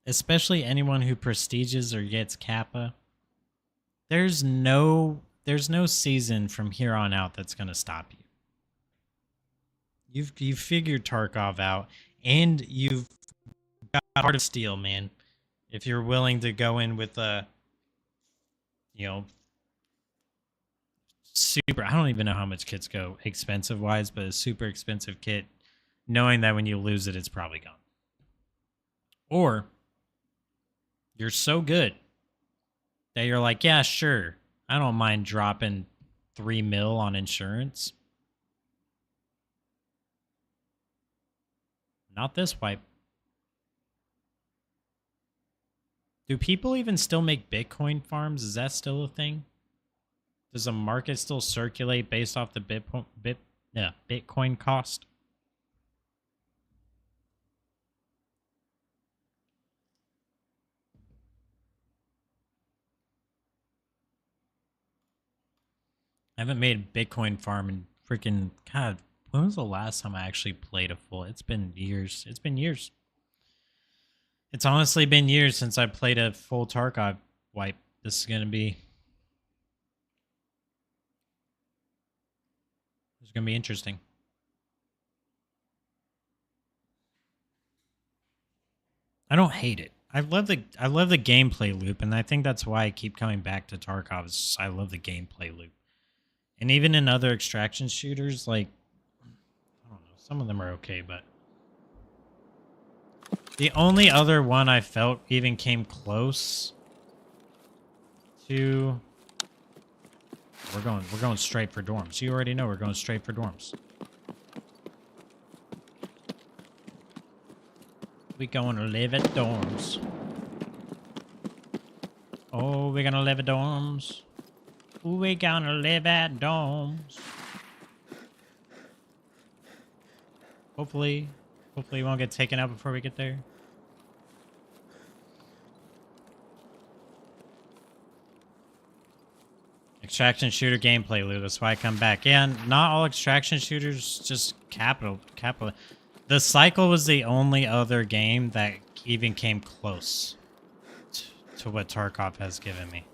especially anyone who prestiges or gets Kappa, there's no season from here on out that's gonna stop you. You've figured Tarkov out, and you've got Heart of Steel, man. If you're willing to go in with a, super, I don't even know how much kits go expensive wise, but a super expensive kit, knowing that when you lose it, it's probably gone. Or you're so good that you're like, yeah, sure, I don't mind dropping 3 mil on insurance. Not this wipe. Do people even still make Bitcoin farms? Is that still a thing? Does a market still circulate based off the Bitcoin cost? I haven't made a Bitcoin farm in freaking... God, when was the last time I actually played a full... It's been years. It's been years. It's honestly been years since I played a full Tarkov wipe. This is going to be... It's going to be interesting. I don't hate it. I love the gameplay loop, and I think that's why I keep coming back to Tarkov. I love the gameplay loop. And even in other extraction shooters, like, I don't know, some of them are okay, but the only other one I felt even came close to... We're going straight for dorms. You already know we're going straight for dorms. We gonna live at dorms. Oh, we're gonna live at dorms. We gonna live at dorms. Hopefully we won't get taken out before we get there. Extraction shooter gameplay, Lou. That's why I come back. Yeah, not all extraction shooters just capital. The Cycle was the only other game that even came close to what Tarkov has given me.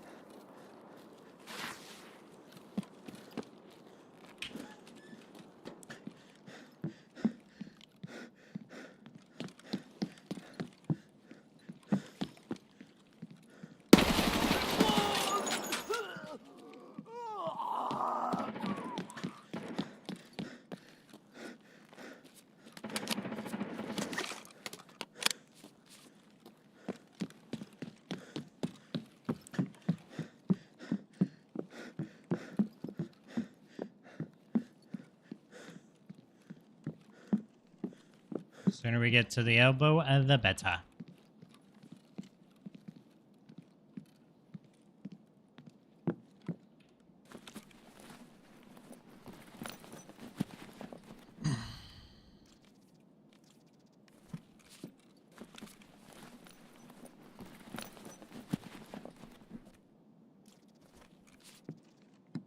The sooner we get to the elbow, the better.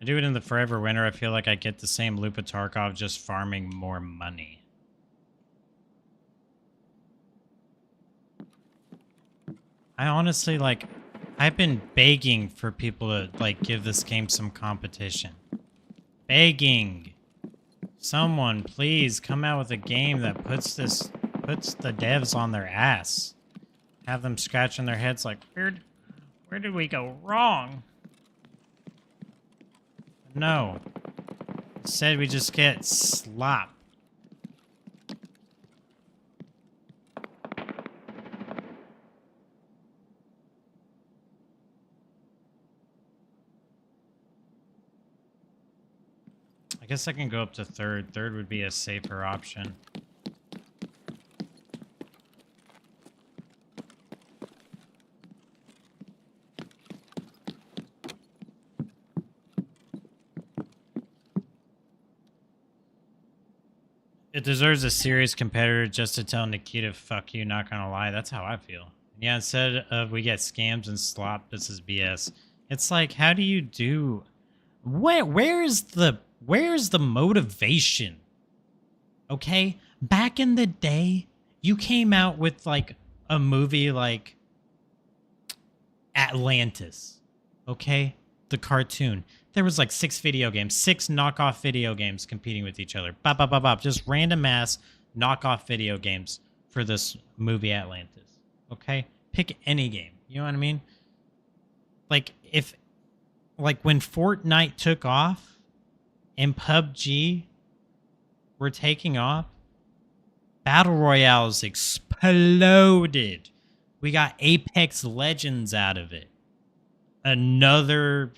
I do it in the Forever Winter. I feel like I get the same loop of Tarkov, just farming more money. I honestly, like, I've been begging for people to, like, give this game some competition. Begging. Someone, please, come out with a game that puts the devs on their ass. Have them scratching their heads like, where did we go wrong? No. Instead, we just get slop. I guess I can go up to third. Third would be a safer option. It deserves a serious competitor just to tell Nikita, fuck you, not gonna lie. That's how I feel. Yeah, instead of we get scams and slop, this is BS. It's like, how do you do... Where's the motivation? Okay? Back in the day, you came out with, like, a movie like Atlantis. Okay? The cartoon. There was like 6 knockoff video games competing with each other. Bop, bop, bop, bop. Just random ass knockoff video games for this movie Atlantis. Okay? Pick any game. You know what I mean? Like, when Fortnite took off and PUBG were taking off, Battle Royales exploded. We got Apex Legends out of it. Another...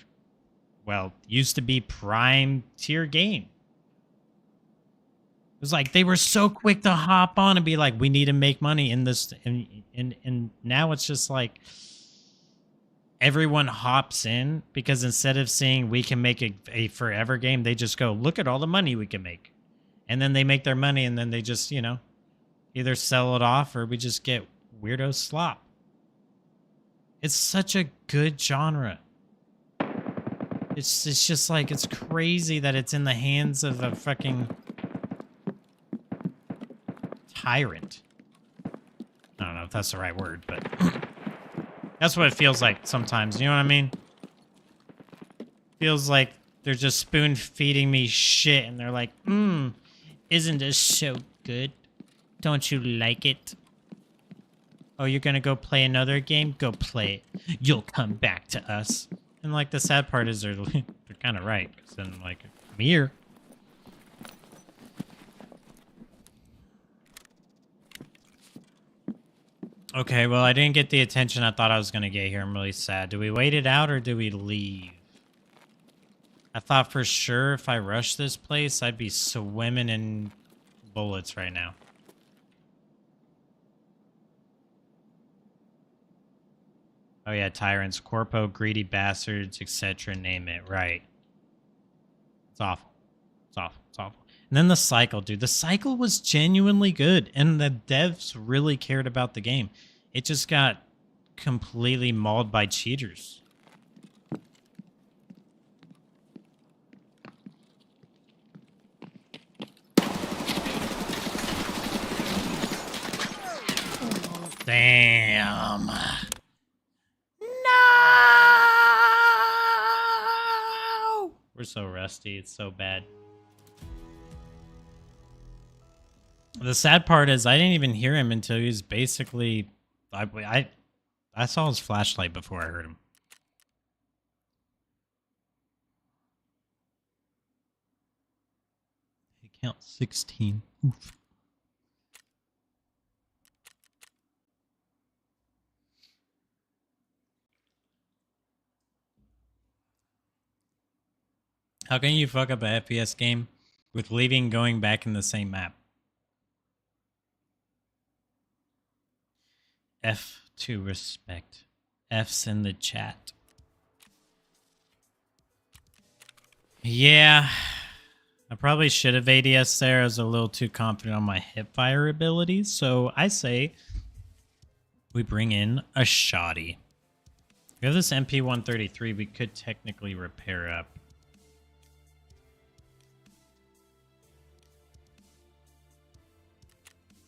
well, used to be prime tier game. It was like they were so quick to hop on and be like, we need to make money in this. And now it's just like everyone hops in because instead of saying we can make a forever game, they just go, look at all the money we can make. And then they make their money and then they just, you know, either sell it off or we just get weirdo slop. It's such a good genre. It's just like, it's crazy that it's in the hands of a fucking tyrant. I don't know if that's the right word, but that's what it feels like sometimes. You know what I mean? Feels like they're just spoon feeding me shit and they're like, isn't this so good? Don't you like it? Oh, you're gonna go play another game? Go play it. You'll come back to us. And, like, the sad part is they're kind of right. Because then, like, I'm here. Okay, well, I didn't get the attention I thought I was going to get here. I'm really sad. Do we wait it out or do we leave? I thought for sure if I rushed this place, I'd be swimming in bullets right now. Oh yeah, tyrants, corpo, greedy bastards, etc. Name it. Right. It's awful. It's awful. It's awful. And then the cycle, dude. The cycle was genuinely good, and the devs really cared about the game. It just got completely mauled by cheaters. Damn. No! We're so rusty. It's so bad. The sad part is I didn't even hear him until he was basically... I saw his flashlight before I heard him. He counts 16. Oof. How can you fuck up a FPS game with leaving going back in the same map? F to respect. F's in the chat. Yeah. I probably should have ADS there. I was a little too confident on my hipfire abilities. So I say we bring in a shoddy. We have this MP-133 we could technically repair up.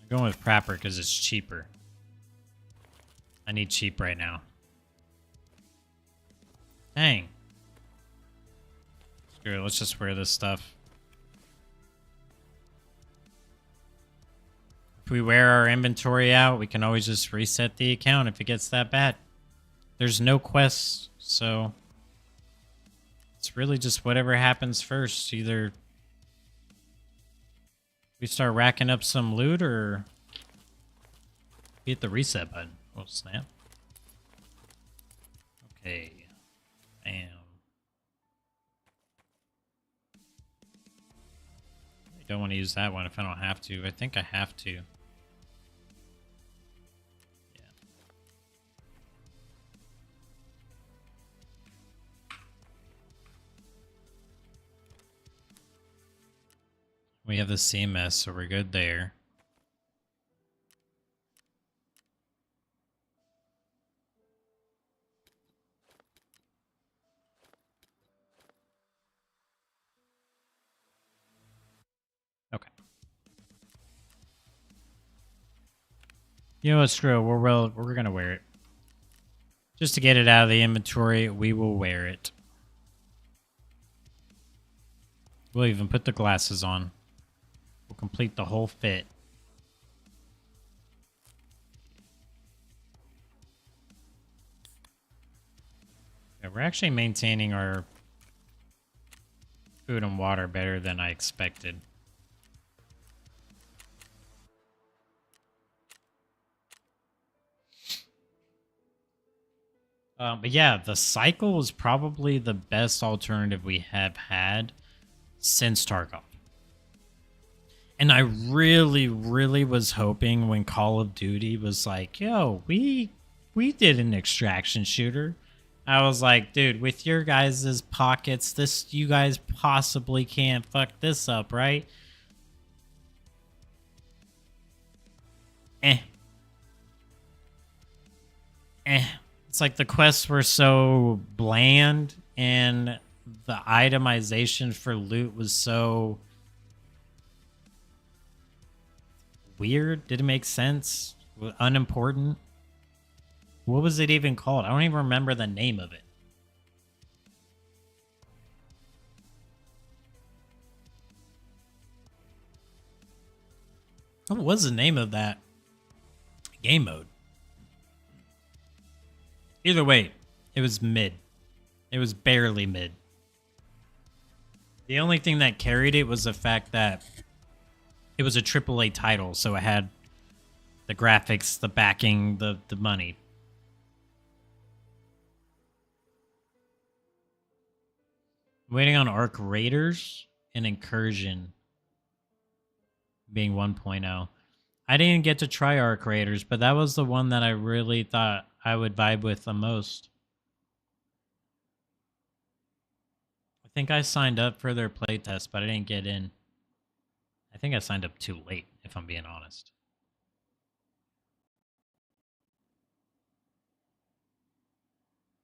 I'm going with Prapper because it's cheaper. I need cheap right now. Dang. Screw it, let's just wear this stuff. If we wear our inventory out, we can always just reset the account if it gets that bad. There's no quests, so it's really just whatever happens first. Either we start racking up some loot or hit the reset button. Oh, snap. Okay. Bam. I don't want to use that one if I don't have to. I think I have to. We have the CMS, so we're good there. Okay. You know what, screw it. We're gonna wear it. Just to get it out of the inventory, we will wear it. We'll even put the glasses on. We'll complete the whole fit. Yeah, we're actually maintaining our food and water better than I expected. But yeah, the cycle was probably the best alternative we have had since Tarkov. And I really, really was hoping when Call of Duty was like, yo, we did an extraction shooter. I was like, dude, with your guys' pockets, you guys possibly can't fuck this up, right? It's like the quests were so bland and the itemization for loot was so weird. Didn't make sense. Unimportant. What was it even called? I don't even remember the name of it. What was the name of that game mode? Either way, it was mid. It was barely mid. The only thing that carried it was the fact that it was a AAA title, so it had the graphics, the backing, the money. I'm waiting on Arc Raiders and Incursion being 1.0. I didn't get to try Arc Raiders, but that was the one that I really thought I would vibe with the most. I think I signed up for their playtest, but I didn't get in. I think I signed up too late, if I'm being honest.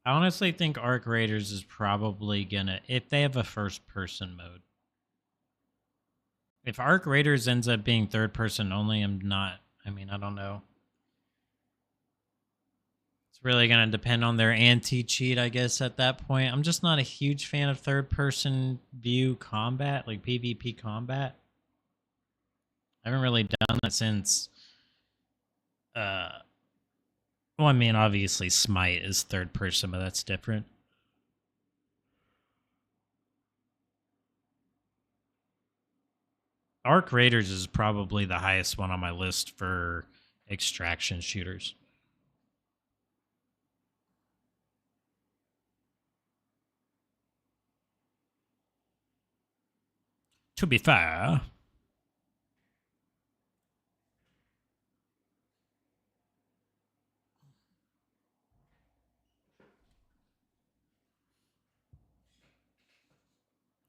I honestly think Arc Raiders is probably gonna, if they have a first-person mode. If Arc Raiders ends up being third-person only, I'm not, I mean, I don't know. It's really going to depend on their anti-cheat, I guess, at that point. I'm just not a huge fan of third-person view combat, like PvP combat. I haven't really done that since... well, I mean, obviously Smite is third-person, but that's different. Arc Raiders is probably the highest one on my list for extraction shooters. To be fair,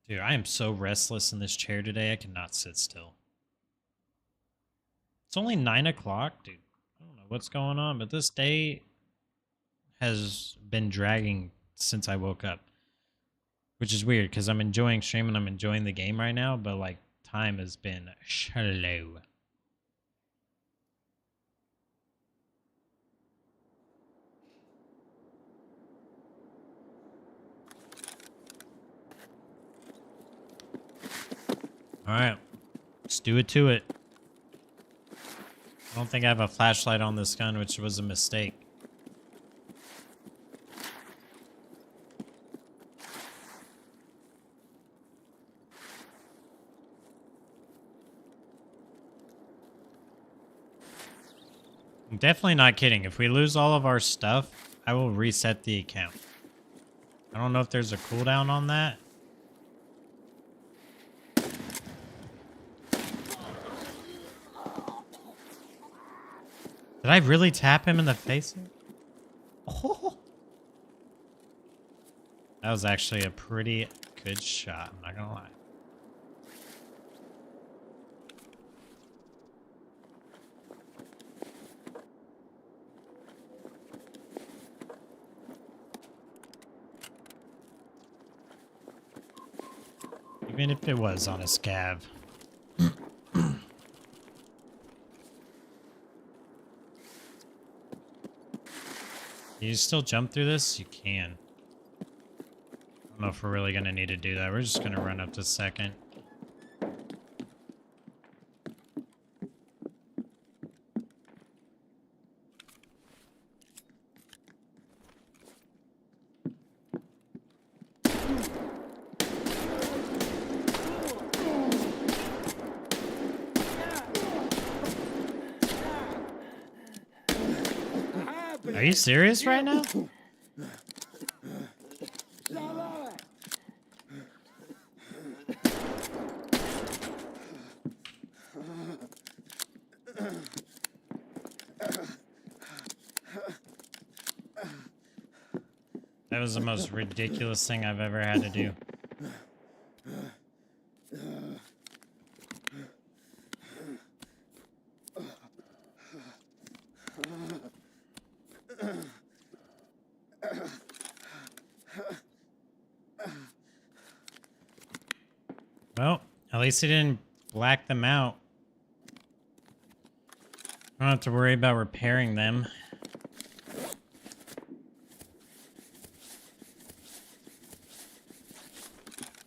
dude, I am so restless in this chair today. I cannot sit still. It's only 9 o'clock, dude. I don't know what's going on, but this day has been dragging since I woke up. Which is weird, because I'm enjoying streaming, I'm enjoying the game right now, but, like, time has been slow. Alright. Let's do it to it. I don't think I have a flashlight on this gun, which was a mistake. I'm definitely not kidding. If we lose all of our stuff, I will reset the account. I don't know if there's a cooldown on that. Did I really tap him in the face? Oh. That was actually a pretty good shot, I'm not gonna lie. Even if it was on a scav. Can you still jump through this? You can. I don't know if we're really going to need to do that. We're just going to run up to second. Are you serious right now? That was the most ridiculous thing I've ever had to do. Well, at least he didn't black them out. I don't have to worry about repairing them.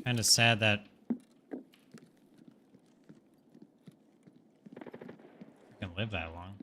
Kind of sad that I can live that long.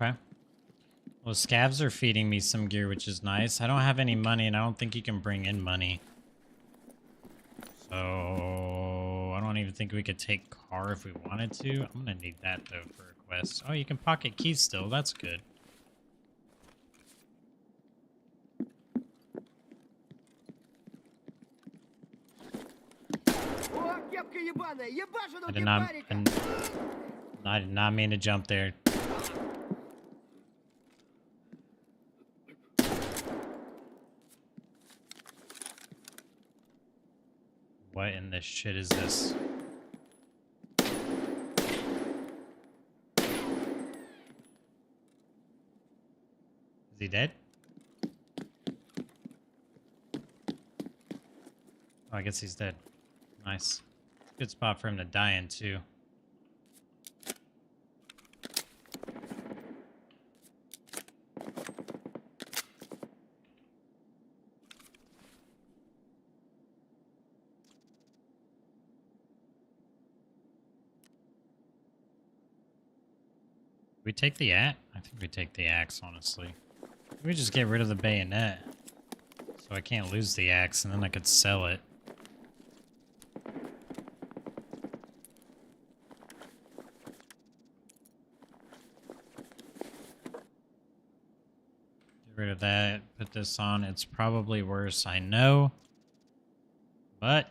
Okay. Well, scavs are feeding me some gear, which is nice. I don't have any money, and I don't think you can bring in money. think we could take car if we wanted to. I'm gonna need that though for a quest. Oh, you can pocket keys still. That's good. I did not mean to jump there. What in the shit is this? Is he dead? Oh, I guess he's dead. Nice. Good spot for him to die in, too. We take the axe? I think we take the axe, honestly. We just get rid of the bayonet. So I can't lose the axe, and then I could sell it. Get rid of that, put this on. It's probably worse, I know. But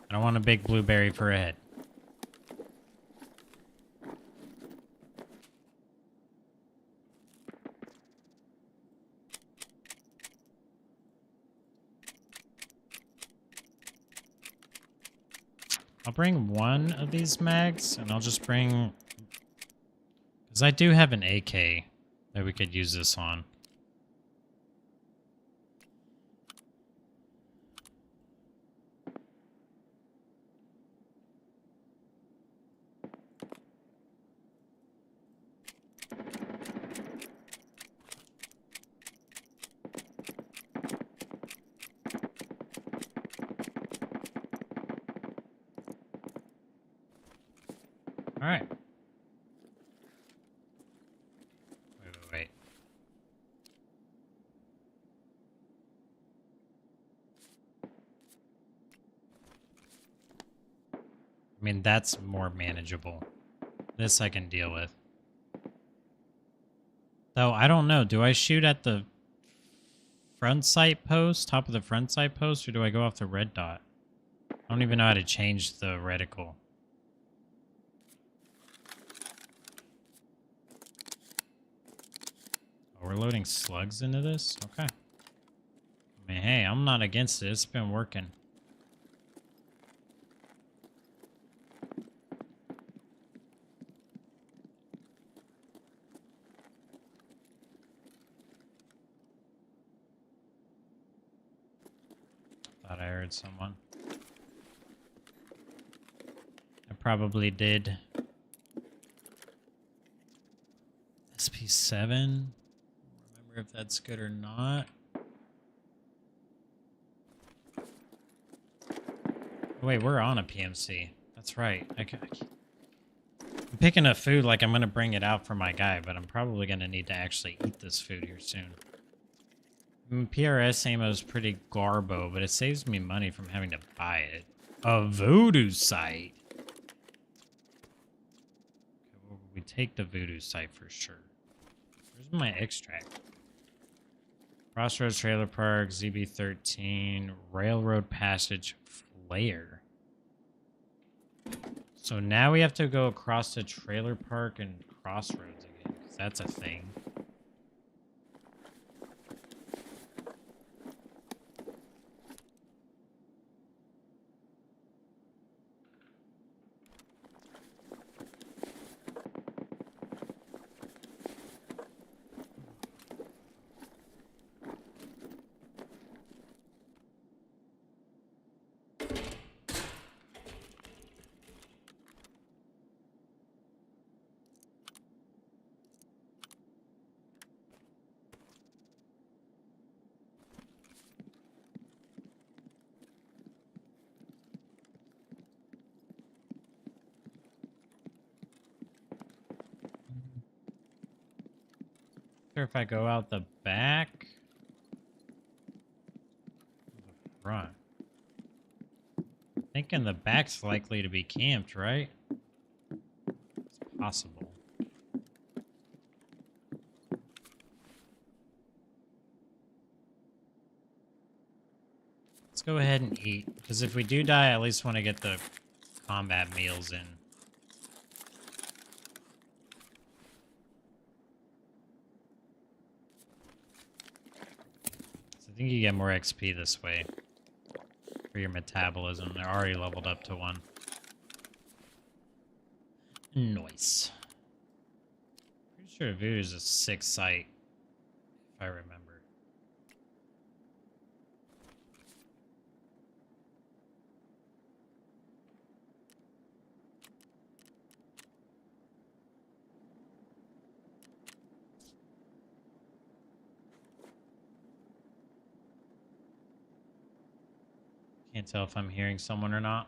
I don't want a big blueberry for a head. I'll bring one of these mags, and I'll just bring... Because I do have an AK that we could use this on. All right. Wait. I mean, that's more manageable. This I can deal with. Though, I don't know. Do I shoot at the front sight post, top of the front sight post, or do I go off the red dot? I don't even know how to change the reticle. We're loading slugs into this? Okay. I mean, hey, I'm not against it. It's been working. Thought I heard someone. I probably did. SP7? If that's good or not. Wait, we're on a PMC. That's right. I'm picking up food like I'm going to bring it out for my guy, but I'm probably going to need to actually eat this food here soon. PRS ammo is pretty garbo, but it saves me money from having to buy it. A voodoo site. Okay, well, we take the voodoo site for sure. Where's my extract? Crossroads Trailer Park, ZB13, Railroad Passage, Flare. So now we have to go across the trailer park and Crossroads again, because that's a thing. Sure, if I go out the back or the front. I think thinking the back's likely to be camped, right? It's possible. Let's go ahead and eat, because if we do die, I at least want to get the combat meals in. So I think you get more XP this way for your metabolism. They're already leveled up to 1. Nice. Pretty sure Voodoo is a 6 site, if I remember. Can't tell if I'm hearing someone or not.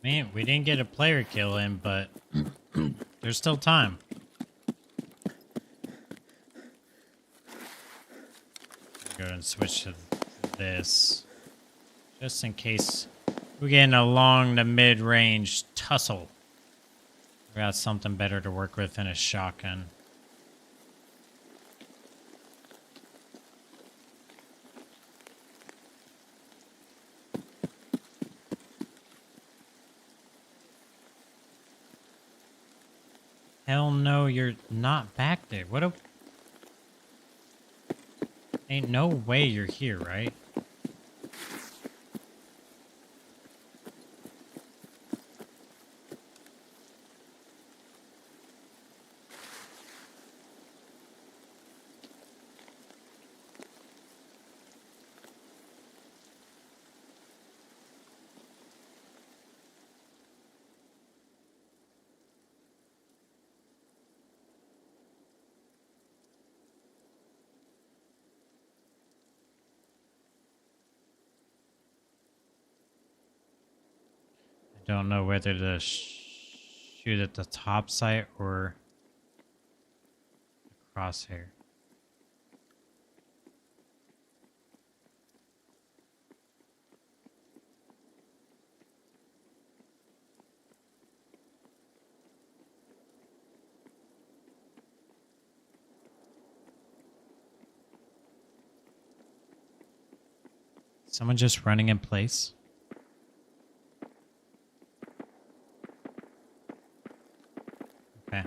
Man, we didn't get a player kill in, but there's still time. Go ahead and switch to this. Just in case we get in a long to mid-range tussle. We got something better to work with than a shotgun. Hell no, you're not back there. What a... Ain't no way you're here, right? Don't know whether to shoot at the top sight or the crosshair. Someone just running in place? Okay.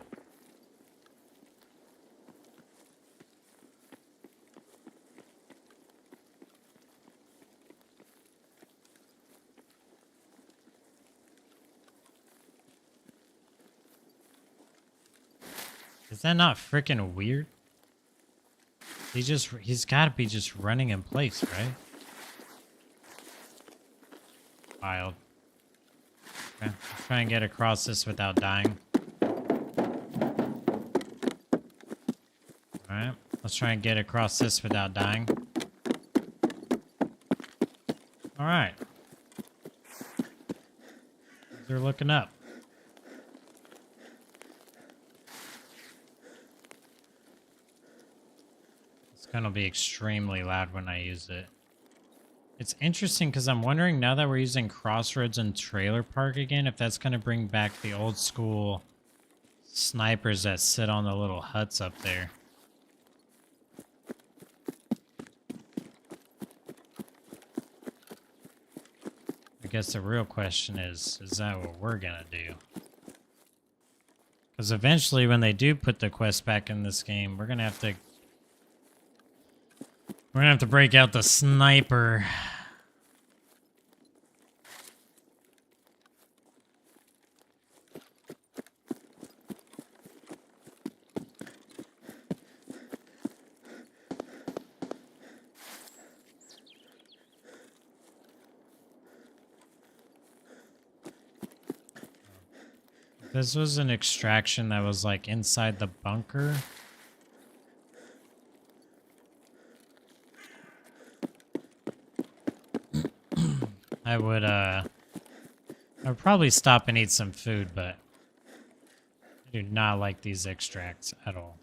Is that not freaking weird? He's gotta be just running in place, right? Wild. Okay, let's try and get across this without dying. Alright, let's try and get across this without dying. Alright. They're looking up. It's gonna be extremely loud when I use it. It's interesting because I'm wondering now that we're using Crossroads and Trailer Park again, if that's going to bring back the old school snipers that sit on the little huts up there. I guess the real question is that what we're going to do? Because eventually when they do put the quest back in this game, we're going to have to... We're gonna have to break out the sniper. This was an extraction that was like inside the bunker. I would probably stop and eat some food, but I do not like these extracts at all.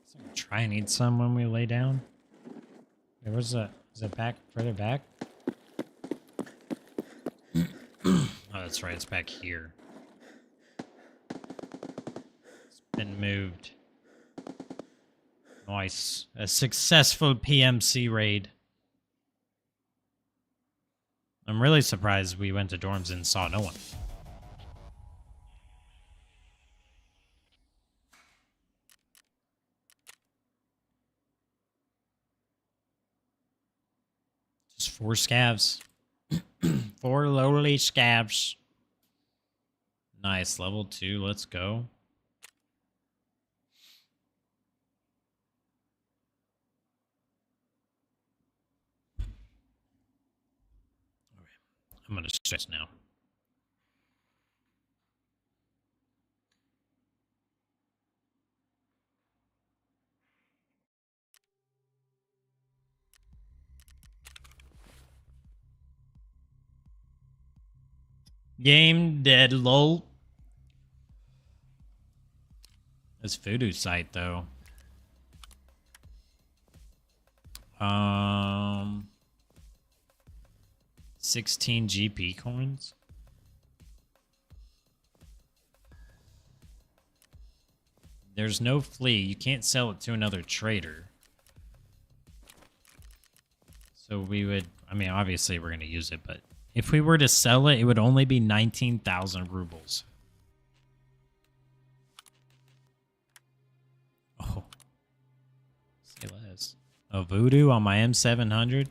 So I'm gonna try and eat some when we lay down. Wait, where's the? Is it back? Further back? Oh, that's right. It's back here. It's been moved. Nice. A successful PMC raid. I'm really surprised we went to dorms and saw no one. Just 4 scavs. 4 lowly scavs. Nice. Level 2. Let's go. I'm gonna stress now. Game dead, lol. This voodoo site though. 16 GP coins. There's no flea. You can't sell it to another trader. So we would, I mean, obviously we're going to use it, but if we were to sell it, it would only be 19,000 rubles. Oh. Say less. A voodoo on my M700?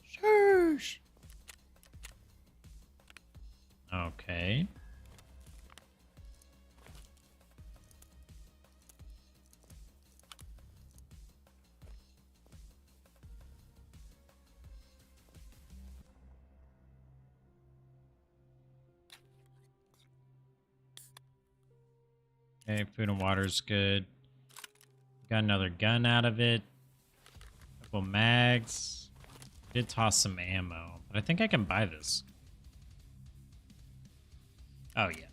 Shush. Okay. Okay, food and water's good. Got another gun out of it. Couple mags. Did toss some ammo, but I think I can buy this. Oh, yeah.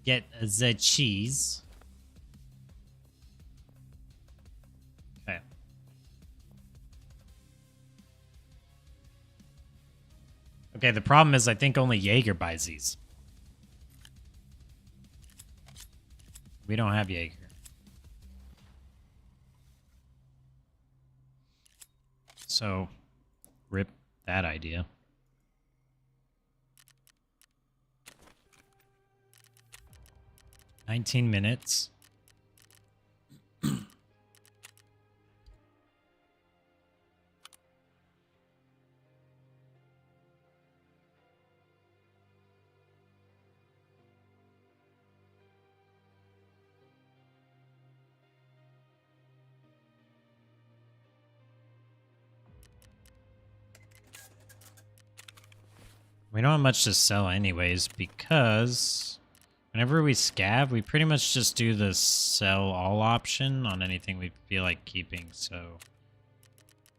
Get the cheese. Okay. Okay, the problem is I think only Jaeger buys these. We don't have Jaeger. So, rip that idea. "19 minutes. We don't have much to sell anyways because whenever we scav, we pretty much just do the sell all option on anything we feel like keeping, so...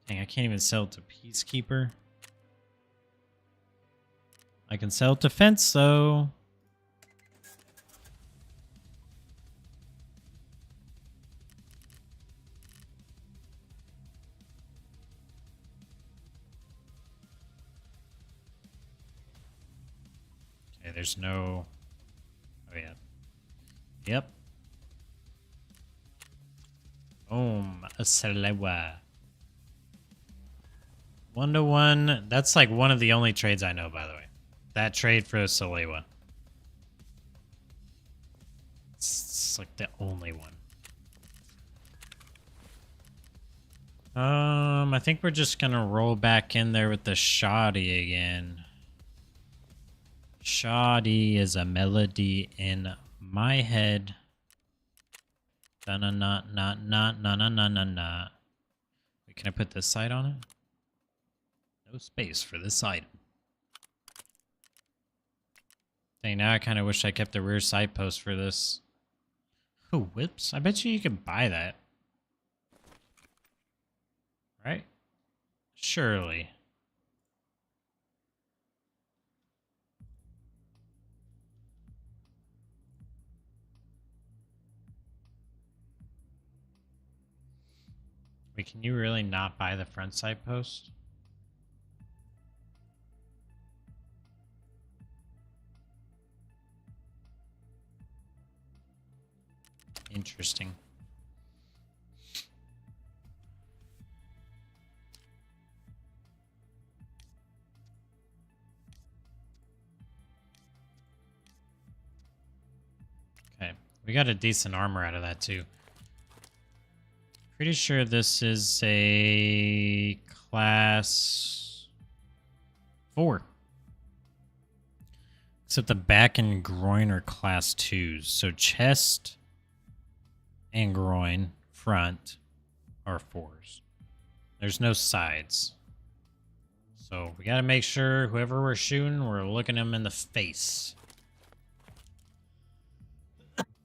Dang, I can't even sell it to Peacekeeper. I can sell it to Fence, though. Okay, there's no... Oh, yeah. Yep. Boom. A Salewa. 1-to-1. That's like one of the only trades I know, by the way. That trade for Salewa. It's like the only one. I think we're just gonna roll back in there with the shoddy again. Shoddy is a melody in my head. Da-na-na-na-na-na-na-na-na. Wait, can I put this side on it? No space for this item. Dang, now I kind of wish I kept the rear side post for this. Oh, whips. I bet you can buy that. Right? Surely. Wait, can you really not buy the front side post? Interesting. Okay, we got a decent armor out of that too. Pretty sure this is a class 4. Except the back and groin are class 2s. So chest and groin front are 4s. There's no sides. So we gotta make sure whoever we're shooting, we're looking them in the face.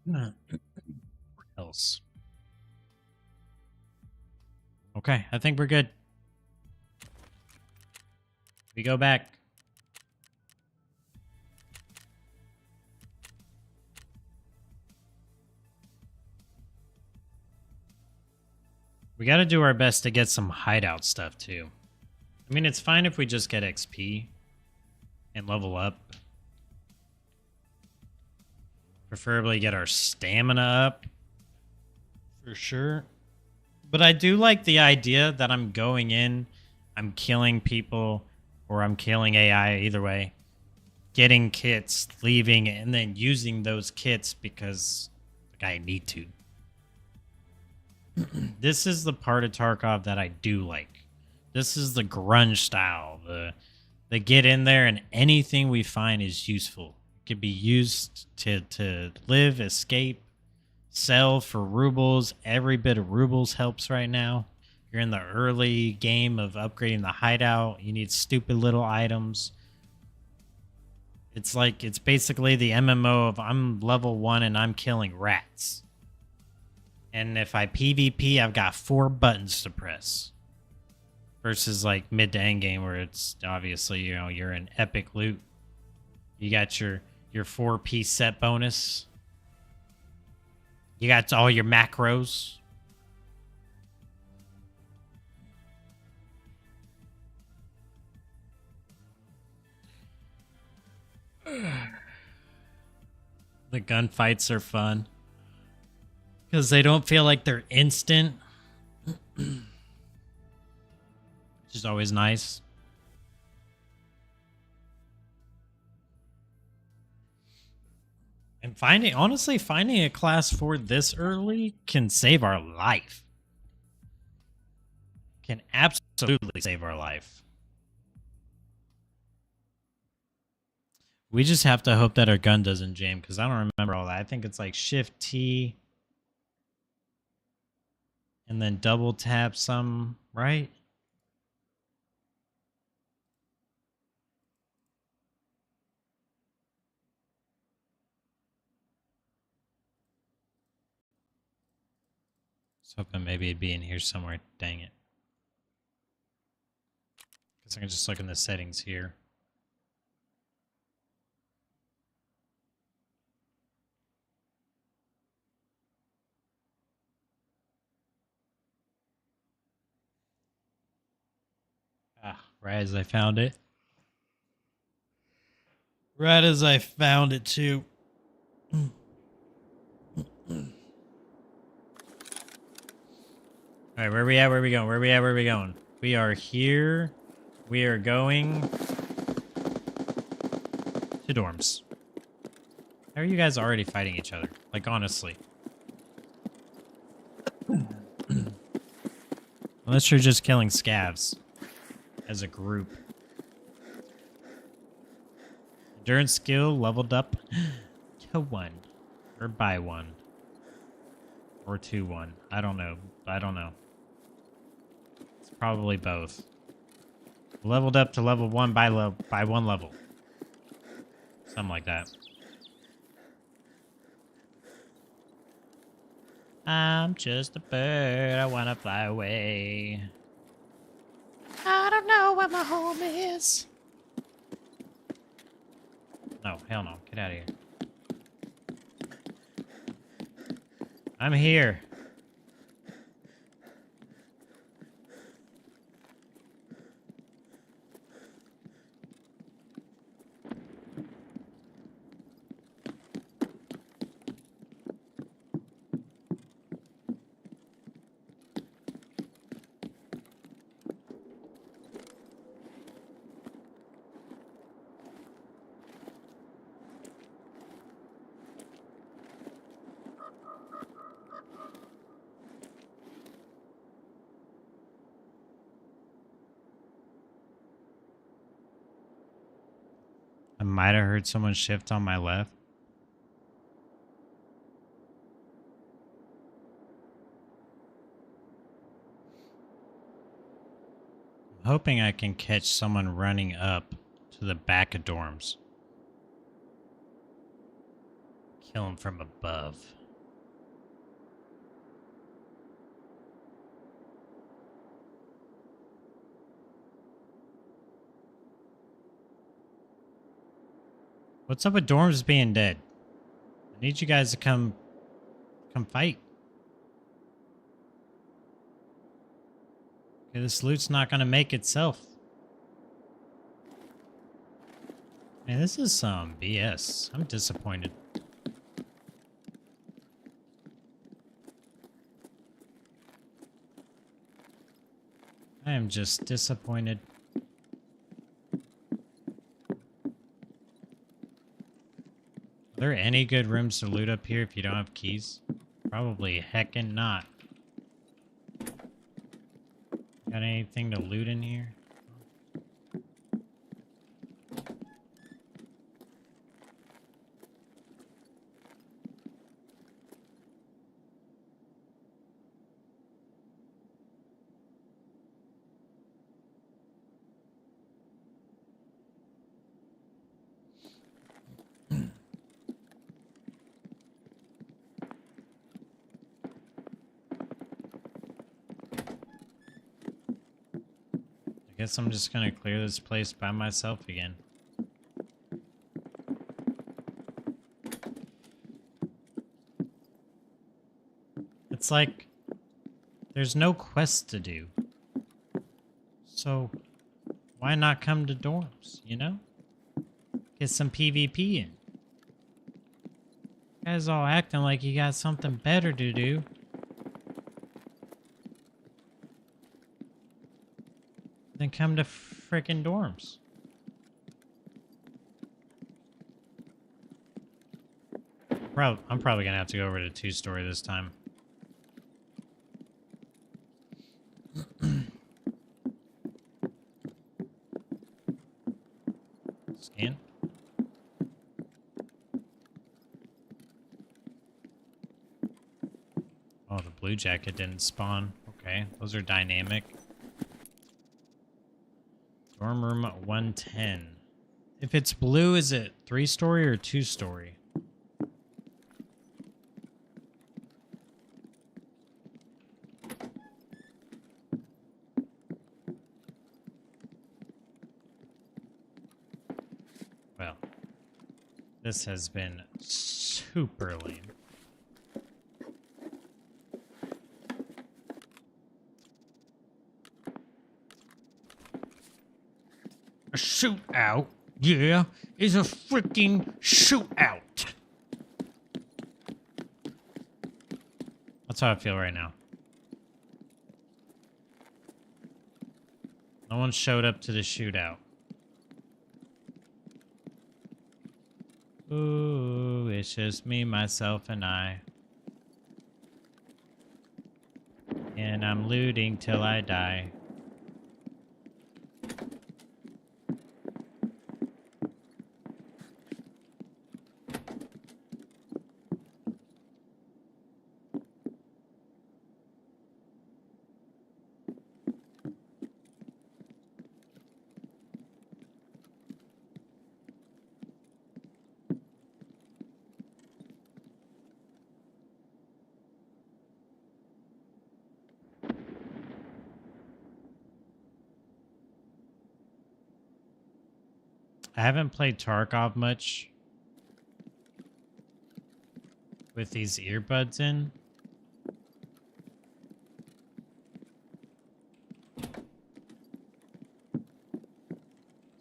What else? Okay, I think we're good. We go back. We got to do our best to get some hideout stuff too. I mean, it's fine if we just get XP and level up. Preferably get our stamina up for sure. But I do like the idea that I'm going in, I'm killing people, or I'm killing AI, either way. Getting kits, leaving, and then using those kits because like, I need to. This is the part of Tarkov that I do like. This is the grunge style. The get in there and anything we find is useful. It could be used to live, escape, sell for rubles. Every bit of rubles helps right now. You're in the early game of upgrading the hideout. You need stupid little items. It's like, it's basically the MMO of I'm level 1 and I'm killing rats. And if I PvP, I've got 4 buttons to press. Versus like mid to end game where it's obviously, you know, you're in epic loot. You got your 4-piece set bonus. You got all your macros. The gunfights are fun. Because they don't feel like they're instant. Which is always nice. And honestly, finding a class 4 this early can save our life. Can absolutely save our life. We just have to hope that our gun doesn't jam, because I don't remember all that. I think it's like Shift T. And then double tap some, right? I was hoping maybe it'd be in here somewhere. Dang it. Guess I can just look in the settings here. Ah, right as I found it. Right as I found it too. All right, where we at? Where we going? Where we at? Where we going? We are here. We are going to dorms. How are you guys already fighting each other? Like, honestly. Unless you're just killing scavs as a group. Endurance skill leveled up to 1. Or by 1. Or to 1. I don't know. I don't know. It's probably both. Leveled up to level 1 by 1 level. Something like that. I'm just a bird. I wanna fly away. I don't know where my home is. No, hell no. Get out of here. I'm here. I might have heard someone shift on my left. I'm hoping I can catch someone running up to the back of dorms. Kill him from above. What's up with dorms being dead? I need you guys to come fight. Okay, this loot's not gonna make itself. Man, this is some BS. I'm disappointed. I am just disappointed. Are there any good rooms to loot up here if you don't have keys? Probably heckin' not. Got anything to loot in here? I guess I'm just gonna clear this place by myself again. It's like there's no quest to do. So why not come to dorms, you know? Get some PvP in. You guys all acting like you got something better to do. Then come to frickin' dorms. I'm probably gonna have to go over to 2-story this time. Scan. Oh, the blue jacket didn't spawn. Okay, those are dynamic. Dorm room 110. If it's blue, is it 3-story or 2-story? Well, this has been super lame. A shootout? Yeah, it's a freaking shootout. That's how I feel right now. No one showed up to the shootout. Ooh, it's just me, myself, and I. And I'm looting till I die. I haven't played Tarkov much with these earbuds in.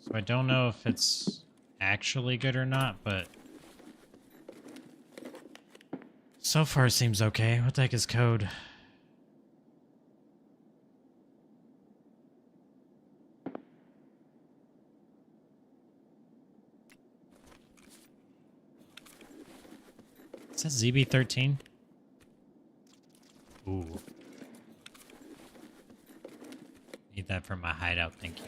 So I don't know if it's actually good or not, but so far it seems okay. What the heck is code? Is that ZB13? Ooh. Need that for my hideout, thank you.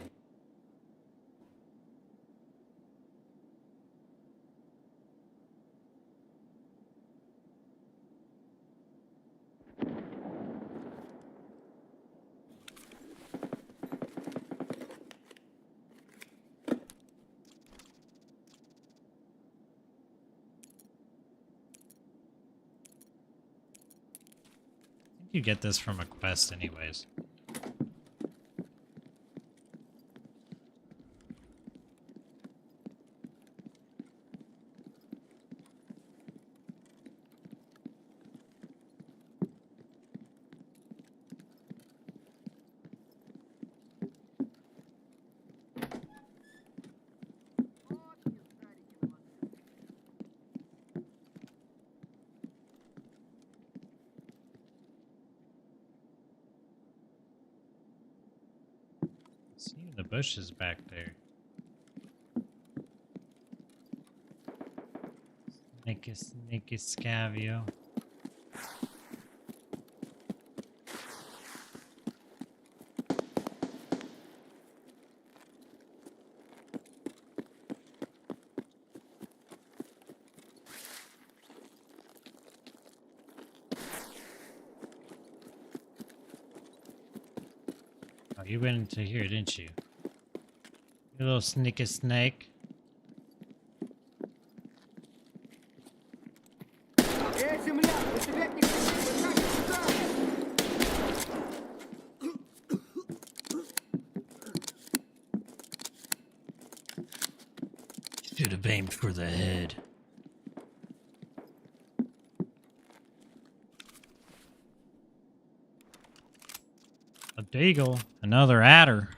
You get this from a quest anyways. See the bushes back there. Sneaky scavio. Oh, you went into here, didn't you? You little sneaky snake. Should have aimed for the head. A deagle, another adder.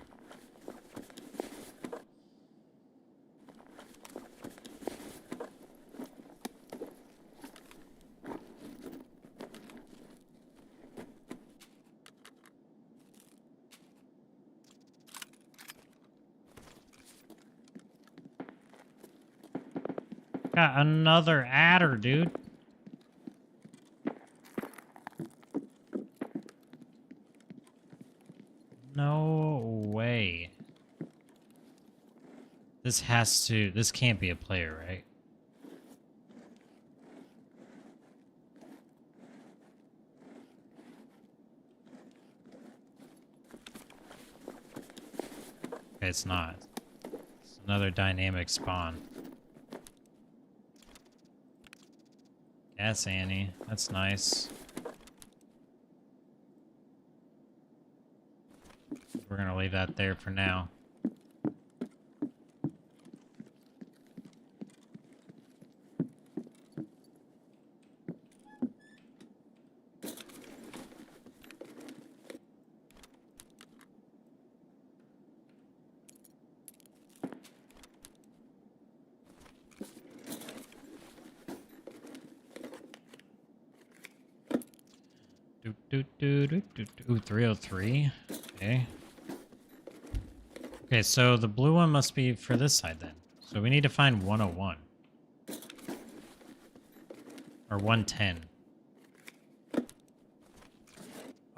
Got another adder, dude. No way. This can't be a player, right? Okay, it's not. It's another dynamic spawn. Yes, Annie. That's nice. We're gonna leave that there for now. Ooh, 303. Okay. Okay, so the blue one must be for this side then. So we need to find 101. Or 110.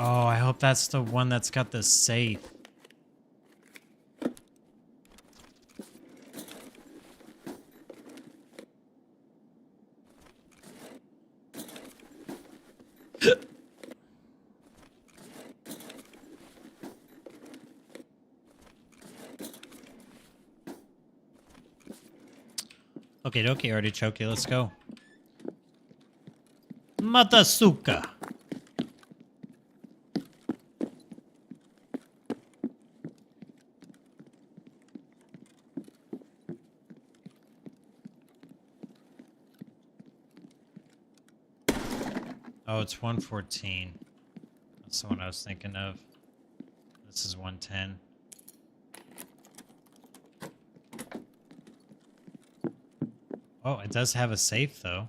Oh, I hope that's the one that's got the safe. Okay, dokie, artichoke, let's go. Matasuka. Oh, it's 114. That's the one I was thinking of. This is 110. Oh, it does have a safe, though.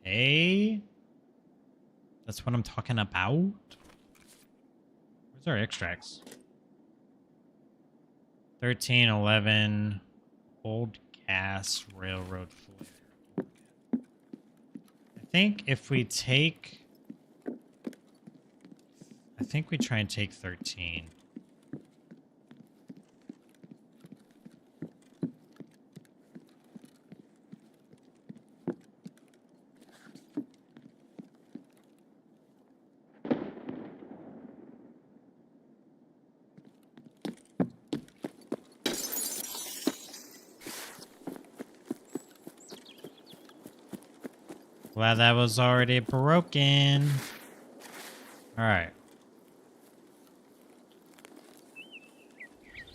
Okay. That's what I'm talking about. Where's our extracts? 13, 11. Old gas railroad flare. I think if we take... I think we try and take 13. Glad that was already broken. All right.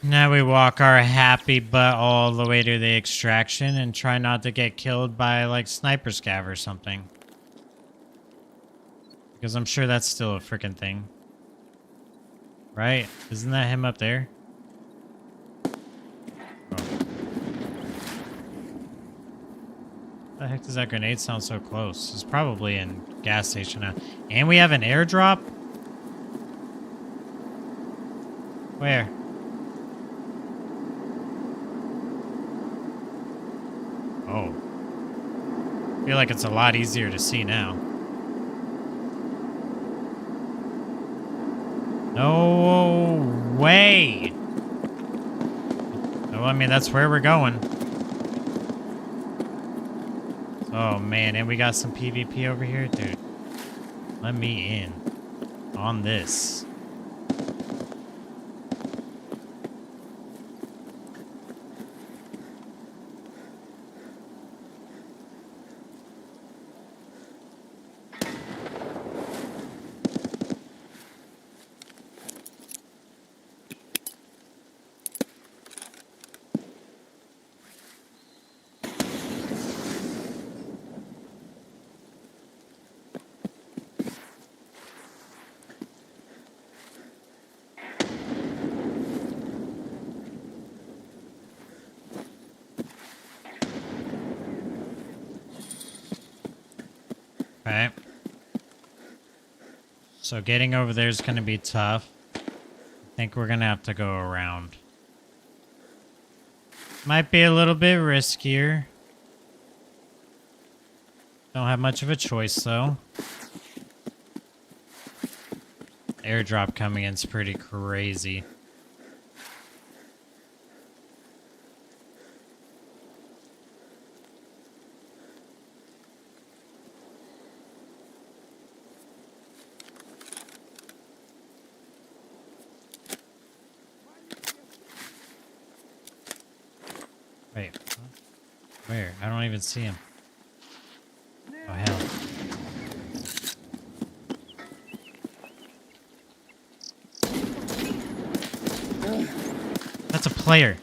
Now we walk our happy butt all the way to the extraction and try not to get killed by, like, sniper scav or something. Because I'm sure that's still a freaking thing. Right? Isn't that him up there? Oh. The heck does that grenade sound so close? It's probably in gas station now. And we have an airdrop? Where? Oh. I feel like it's a lot easier to see now. No way! Oh, I mean, that's where we're going. Oh, man, and we got some PvP over here? Dude, let me in on this. Okay. So getting over there is going to be tough. I think we're going to have to go around. Might be a little bit riskier. Don't have much of a choice, though. Airdrop coming in is pretty crazy. Wait, where? I don't even see him. Oh, hell. That's a player.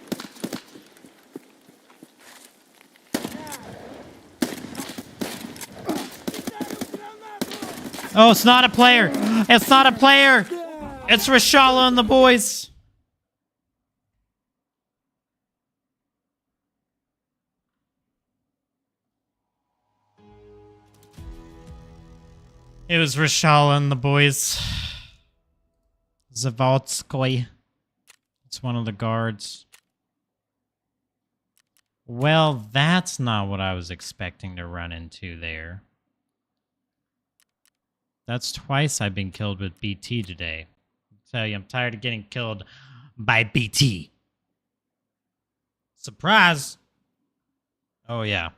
Oh, it's not a player. It's not a player. It's Rashala and the boys. It was Rashala and the boys. Zavalskoy. It's one of the guards. Well, that's not what I was expecting to run into there. That's twice I've been killed with BT today. I tell you, I'm tired of getting killed by BT. Surprise! Oh, yeah.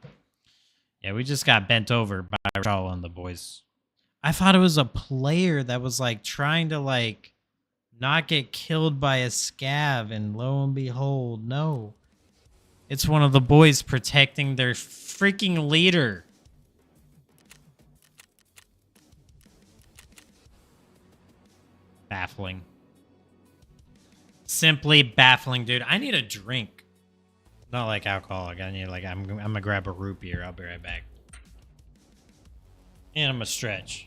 Yeah, we just got bent over by Raul and the boys. I thought it was a player that was, like, trying to, like, not get killed by a scav, and lo and behold, no. It's one of the boys protecting their freaking leader. Baffling. Simply baffling, dude. I need a drink. Not like alcoholic. I need like I'm gonna grab a root beer. I'll be right back. And I'm gonna stretch.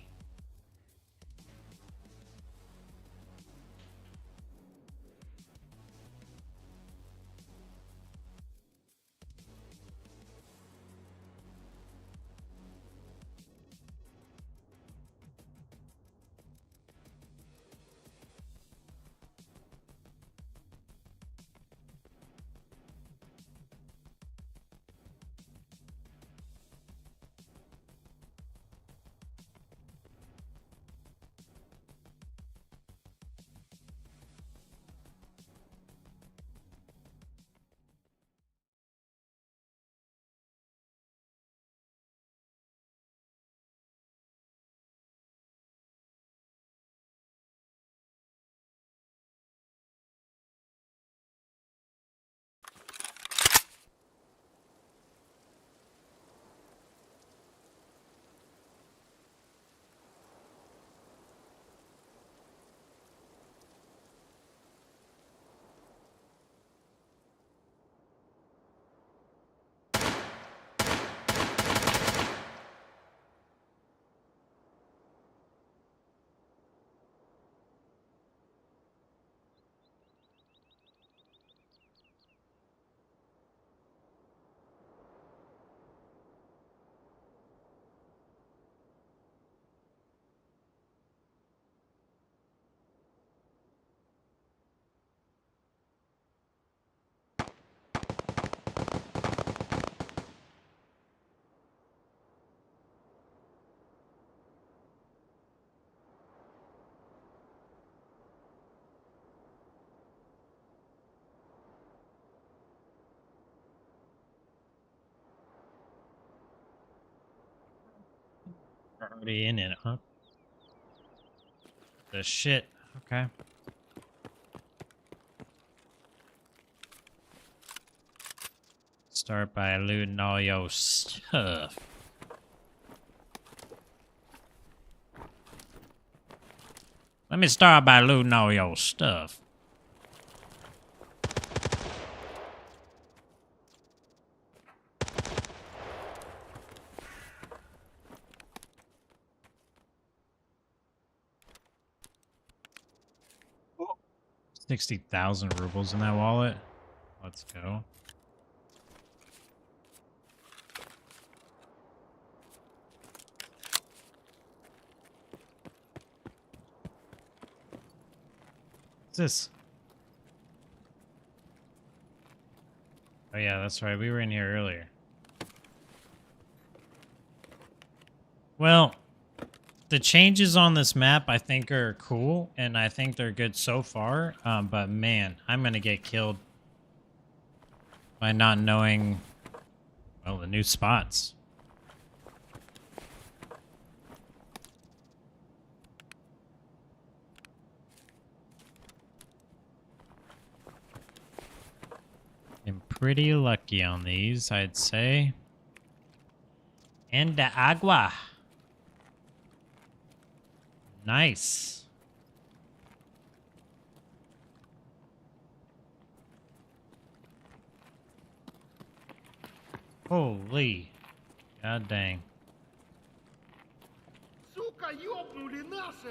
Already in it, huh? The shit. Okay. Start by looting all your stuff. Let me start by looting all your stuff. Oh. 60,000 rubles in that wallet. Let's go. What's this? Oh yeah, that's right. We were in here earlier. Well, the changes on this map I think are cool, and I think they're good so far. But man, I'm gonna get killed by not knowing, well, the new spots. I'm pretty lucky on these, I'd say. And the agua. Nice. Holy. God dang.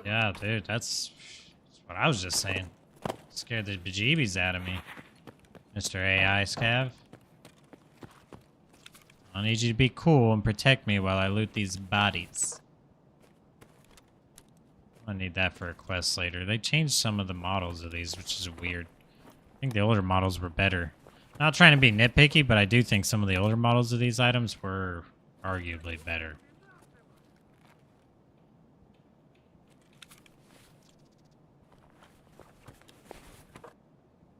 Yeah, dude, that's what I was just saying. Scared the bejeebies out of me. Mr. AI Scav. I need you to be cool and protect me while I loot these bodies. I need that for a quest later. They changed some of the models of these, which is weird. I think the older models were better. Not trying to be nitpicky, but I do think some of the older models of these items were arguably better.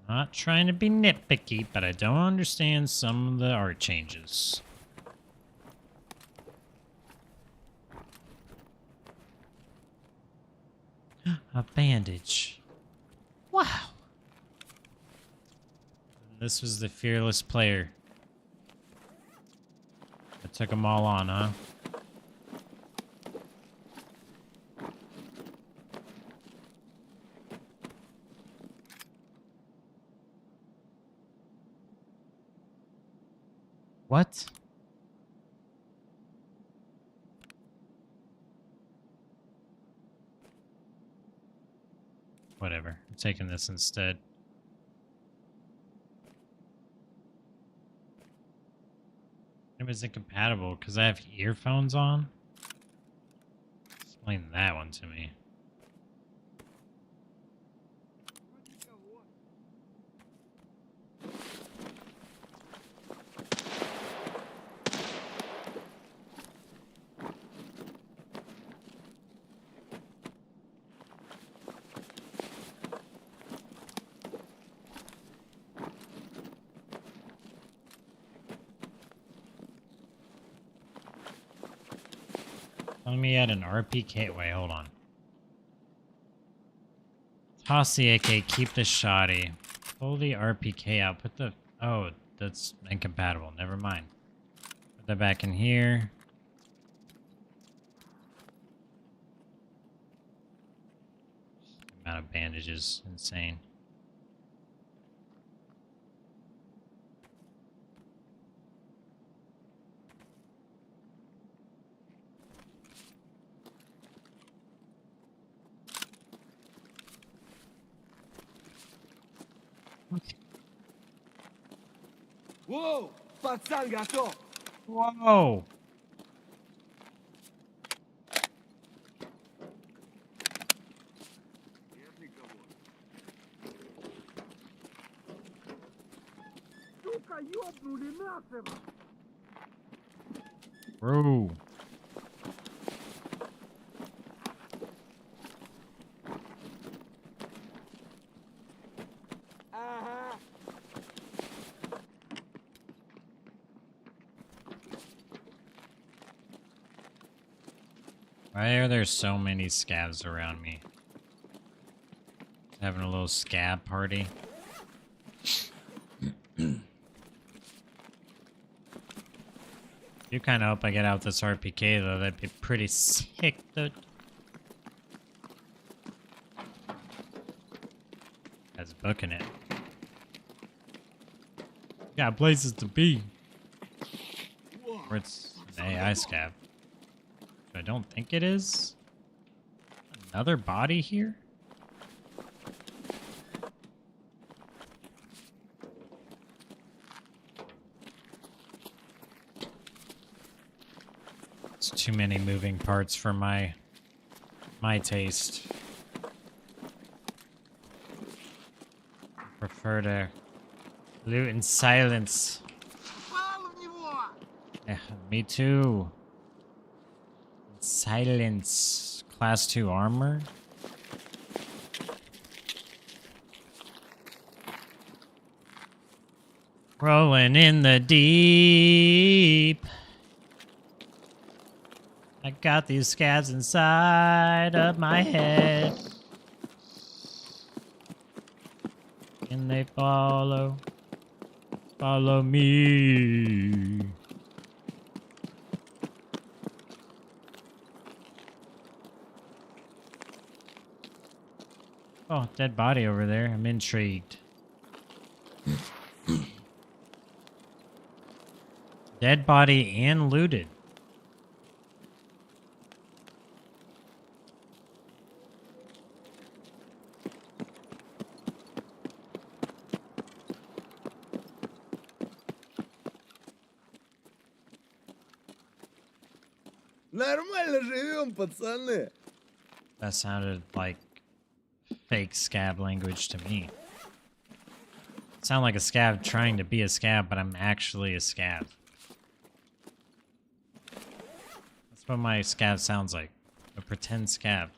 Not trying to be nitpicky, but I don't understand some of the art changes. A bandage. Wow. This was the fearless player. I took them all on, huh? What? Whatever. I'm taking this instead. It was incompatible because I have earphones on. Explain that one to me. Telling me at an RPK. Wait, hold on. Toss the AK, keep the shoddy. Pull the RPK out. Put the... Oh, that's incompatible. Never mind. Put that back in here. The amount of bandages. Insane. Воу! Пацан готов! Whoa! Сука, ёбнули нахрен! Bro. Ага. Why are there so many scavs around me? Having a little scab party. You kind of hope I get out this RPK though. That'd be pretty sick. Though. That's booking it. Got places to be. Or it's an AI scav. I don't think it is. Another body here? It's too many moving parts for my taste. I prefer to loot in silence. Yeah, me too. Silence. Class 2 armor. Rolling in the deep. I got these scabs inside of my head. And they follow me. Oh, dead body over there. I'm intrigued. Dead body and looted. Нормально живем, пацаны. That sounded like fake scab language to me. sound like a scav trying to be a scav, but I'm actually a scav. That's what my scav sounds like. A pretend scav.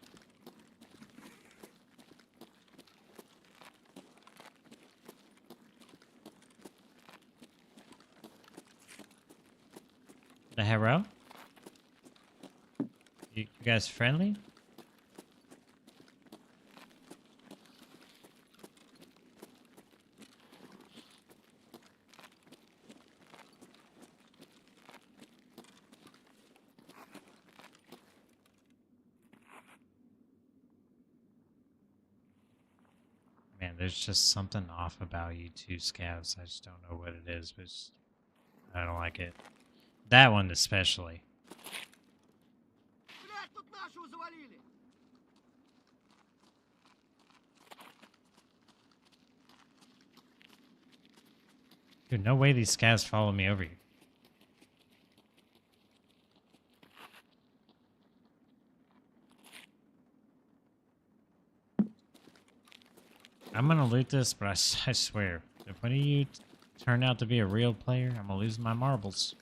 The hero? You guys friendly? Man, there's just something off about you two scavs. I just don't know what it is, but I don't like it. That one especially. Блядь, тут нашего завалили! Dude, no way these scavs follow me over here. I'm gonna loot this, but I swear, if one of you turn out to be a real player, I'm gonna lose my marbles.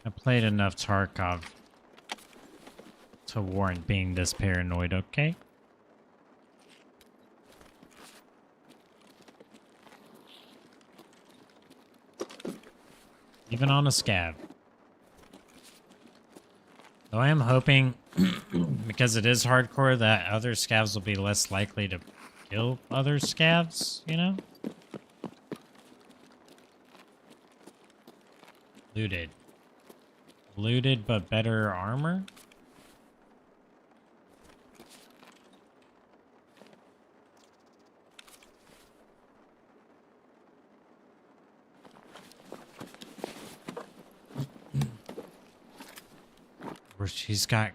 I played enough Tarkov to warrant being this paranoid, okay? Even on a scav. Though I am hoping, because it is hardcore, that other scavs will be less likely to kill other scavs, you know? Looted. Looted, but better armor?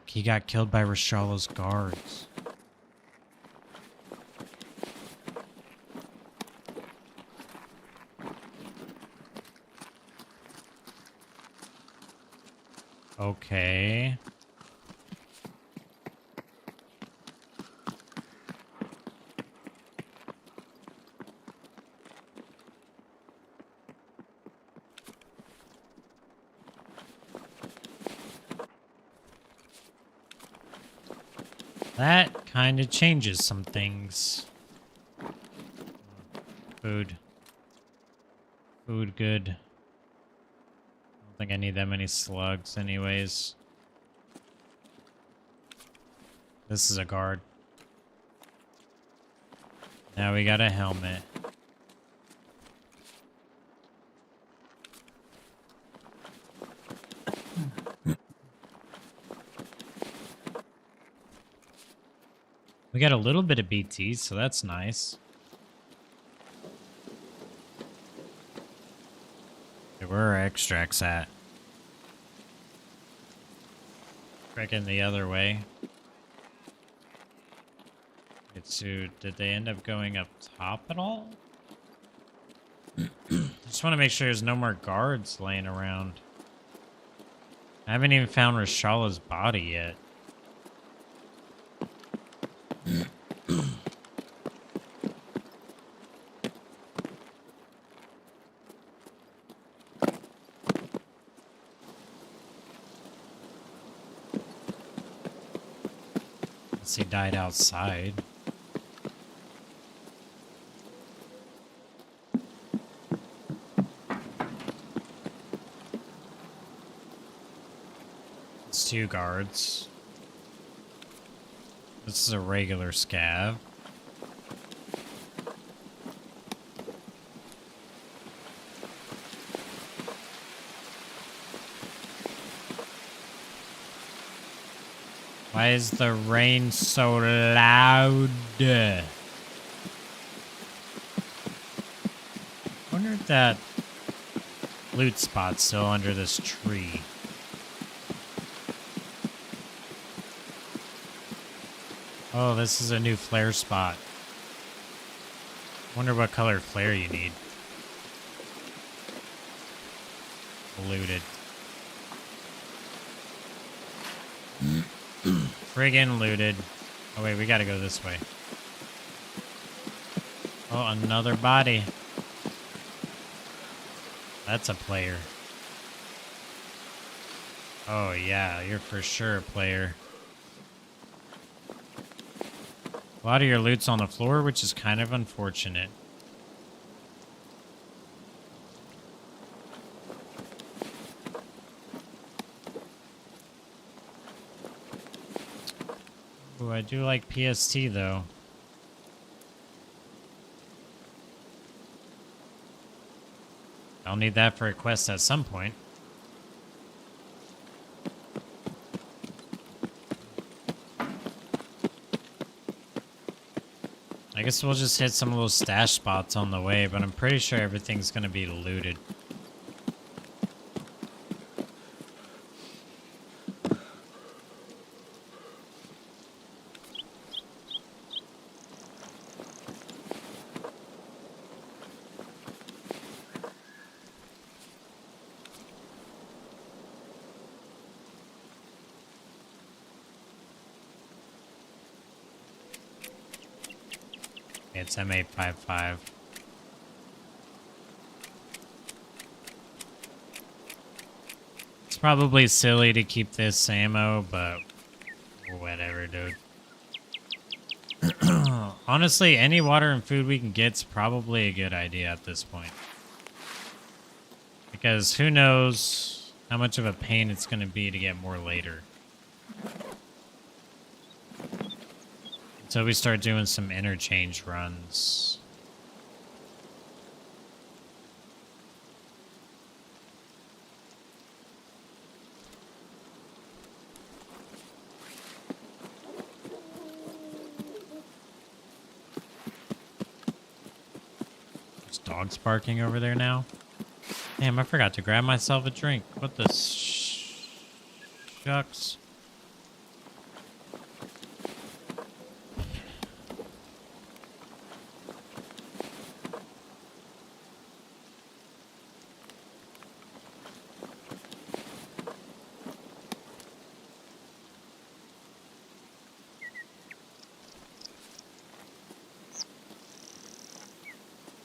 He got killed by Rashala's guards. Okay. That kind of changes some things. Food. Food good. I don't think I need that many slugs anyways. This is a guard. Now we got a helmet. We got a little bit of BT, so that's nice. Okay, where are extracts at? Freaking the other way. So, did they end up going up top at all? Just want to make sure there's no more guards laying around. I haven't even found Rashala's body yet. Unless he died outside. It's 2 guards. This is a regular scav. Why is the rain so loud? I wonder if that loot spot's still under this tree. Oh, this is a new flare spot. Wonder what color flare you need. Looted. Friggin' looted. Oh wait, we gotta go this way. Oh, another body. That's a player. Oh yeah, you're for sure a player. A lot of your loot's on the floor, which is kind of unfortunate. Ooh, I do like PST though. I'll need that for a quest at some point. I guess we'll just hit some little stash spots on the way, but I'm pretty sure everything's gonna be looted. It's M855. It's probably silly to keep this ammo, but whatever, dude. Honestly, any water and food we can get's probably a good idea at this point. Because who knows how much of a pain it's going to be to get more later. Until we start doing some interchange runs. There's dogs barking over there now. Damn, I forgot to grab myself a drink. What the shucks?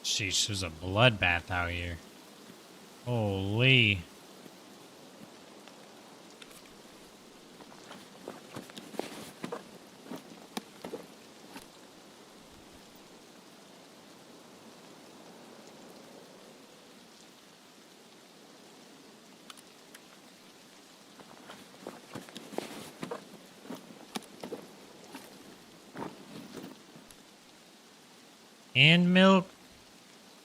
Sheesh, there's a bloodbath out here. Holy. And milk.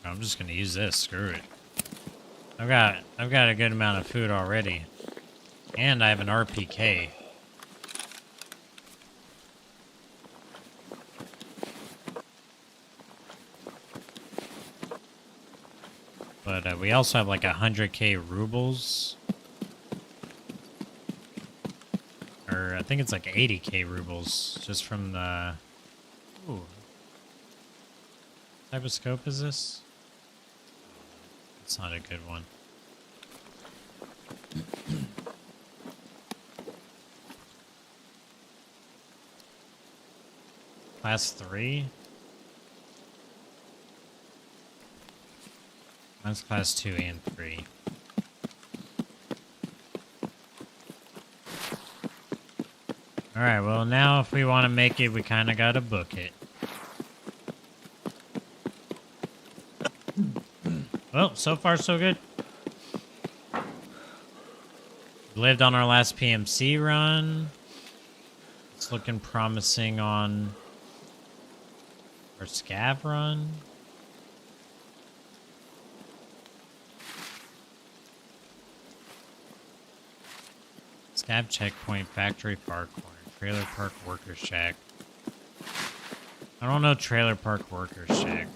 I'm just gonna use this. Screw it. I've got a good amount of food already, and I have an RPK. But we also have like 100k rubles, or I think it's like 80k rubles just from the. Ooh. What type of scope is this? It's not a good one. Class 3? Mine's class 2 and 3. Alright, well now if we want to make it, we kind of got to book it. Well, so far so good. Lived on our last PMC run. It's looking promising on our scav run. Scav checkpoint, factory far corner, trailer park workers shack. I don't know trailer park workers shack.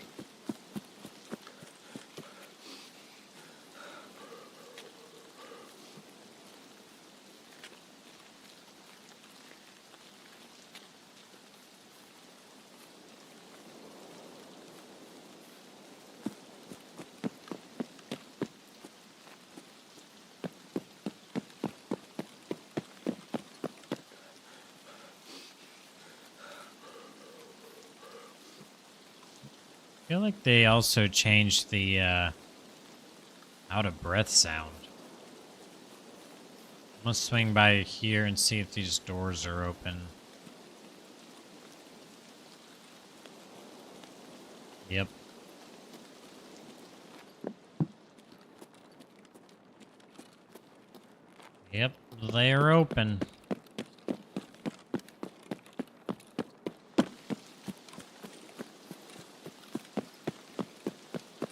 I feel like they also changed the out of breath sound. I'm gonna swing by here and see if these doors are open. Yep. Yep, they are open.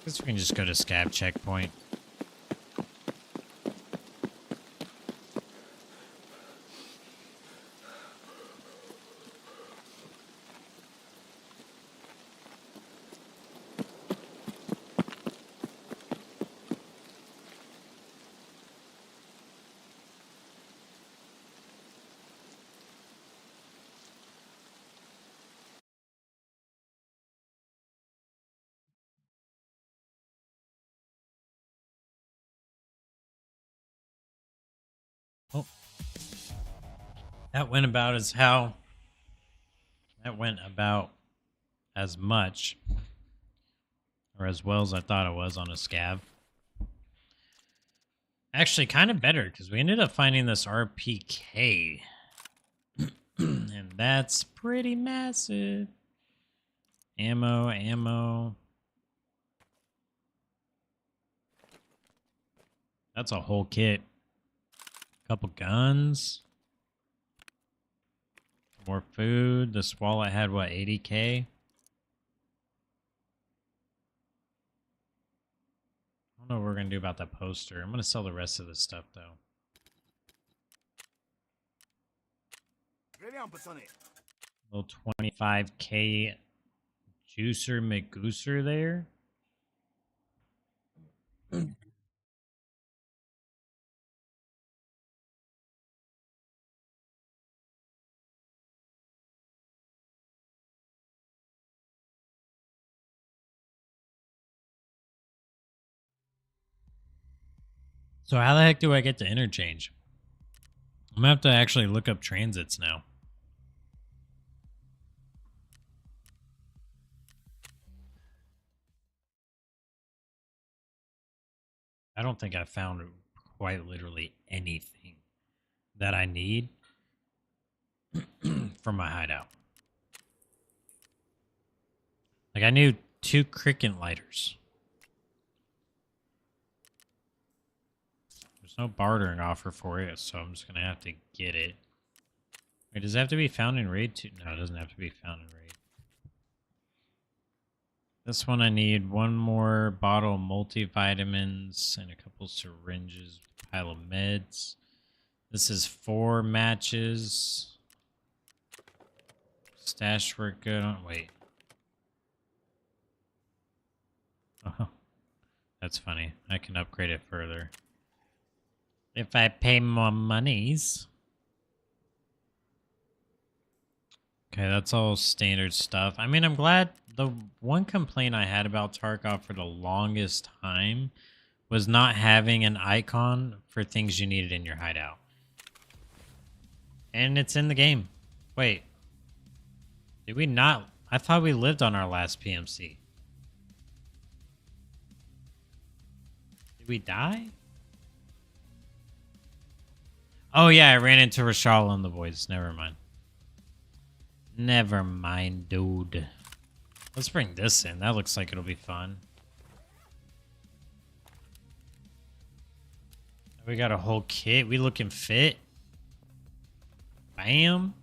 Guess we can just go to scab checkpoint. Oh. That went about as much or as well as I thought it was on a scab. Actually, kind of better because we ended up finding this RPK. And that's pretty massive. Ammo. That's a whole kit. Couple guns. More food. This wallet had, what, 80K? I don't know what we're going to do about that poster. I'm going to sell the rest of this stuff, though. Little 25K juicer McGooser there. So how the heck do I get to interchange? I'm gonna have to actually look up transits now. I don't think I found quite literally anything that I need from my hideout. Like I knew 2 cricket lighters. There's no bartering offer for it, so I'm just gonna have to get it. Wait, does it have to be found in raid too? No, it doesn't have to be found in raid. This one I need 1 more bottle of multivitamins and a couple syringes, pile of meds. This is 4 matches. Stash work good on. Wait. Oh, that's funny. I can upgrade it further if I pay more monies. Okay, that's all standard stuff. I mean, I'm glad. The one complaint I had about Tarkov for the longest time was not having an icon for things you needed in your hideout. And it's in the game. Wait. Did we not? I thought we lived on our last PMC. Did we die? Oh yeah, I ran into Rashal in the voids. Never mind. Never mind, dude. Let's bring this in. That looks like it'll be fun. We got a whole kit. We looking fit. Bam.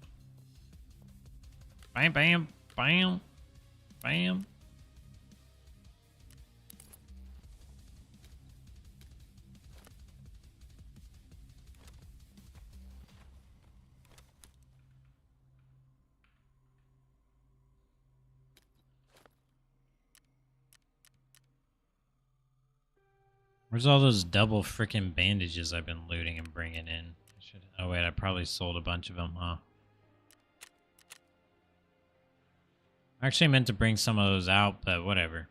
Bam, bam, bam, bam. Where's all those double freaking bandages I've been looting and bringing in? Oh wait, I probably sold a bunch of them, huh? I actually meant to bring some of those out, but whatever.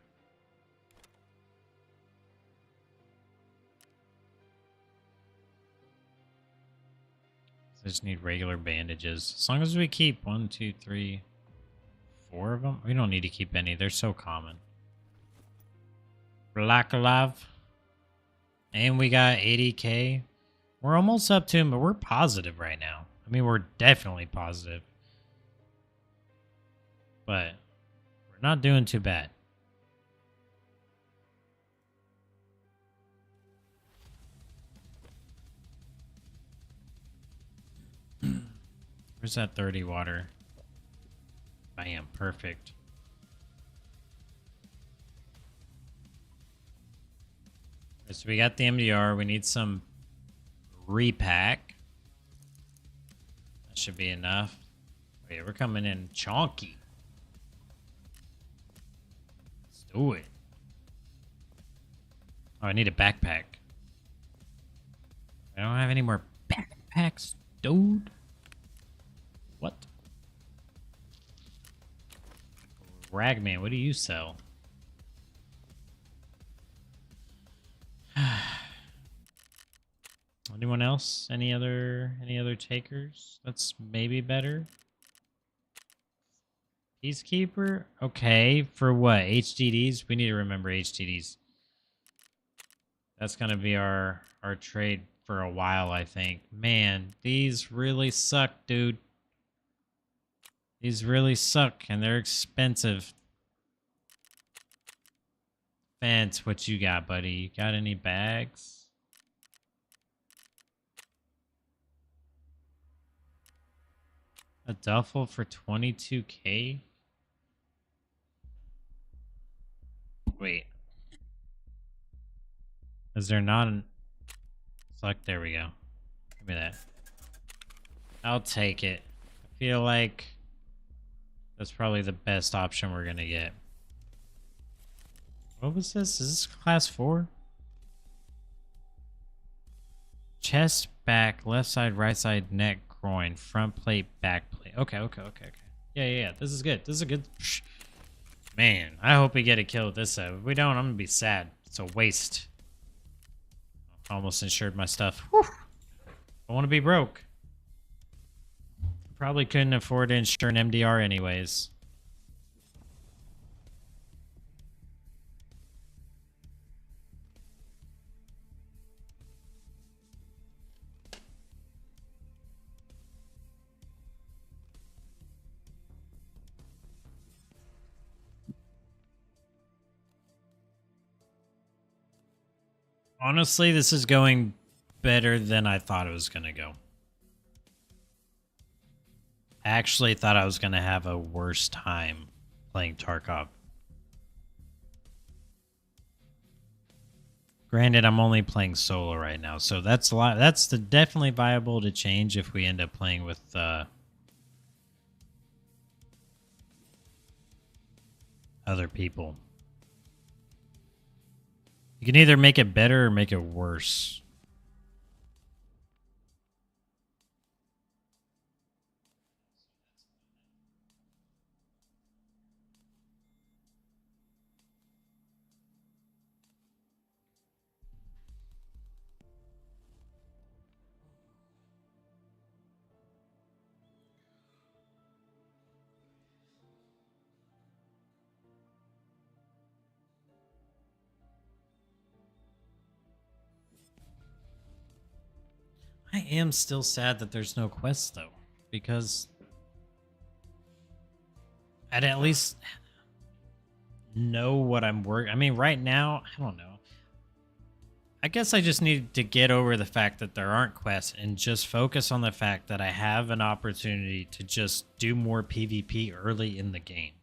I just need regular bandages. As long as we keep 1, 2, 3, 4 of them. We don't need to keep any. They're so common. Blakolov. And we got 80k. We're almost up to him, but we're positive right now. I mean, we're definitely positive. But we're not doing too bad. Where's that 30 water? Bam, perfect. So we got the MDR. We need some repack. That should be enough. Wait, we're coming in chonky. Let's do it. Oh, I need a backpack. I don't have any more backpacks, dude. What? Ragman, what do you sell? Anyone else? Any other takers? That's maybe better. Peacekeeper? Okay, for what? HDDs? We need to remember HDDs. That's gonna be our trade for a while, I think. Man, these really suck, dude. These really suck, and they're expensive. Fence, what you got, buddy? You got any bags? A duffel for 22k? Wait. Is there not an... Select, there we go. Give me that. I'll take it. I feel like that's probably the best option we're gonna get. What was this? Is this class 4? Chest, back, left side, right side, neck, groin, front plate, back plate. Okay. Yeah. This is good. This is a good... Man, I hope we get a kill with this side. If we don't, I'm gonna be sad. It's a waste. Almost insured my stuff. Whew. I want to be broke. Probably couldn't afford to insure an MDR anyways. Honestly, this is going better than I thought it was going to go. I actually thought I was going to have a worse time playing Tarkov. Granted, I'm only playing solo right now, so that's a lot. That's definitely viable to change if we end up playing with other people. You can either make it better or make it worse. I am still sad that there's no quests, though, because I'd at least know what I'm working. I mean, right now, I don't know. I guess I just need to get over the fact that there aren't quests and just focus on the fact that I have an opportunity to just do more PvP early in the game.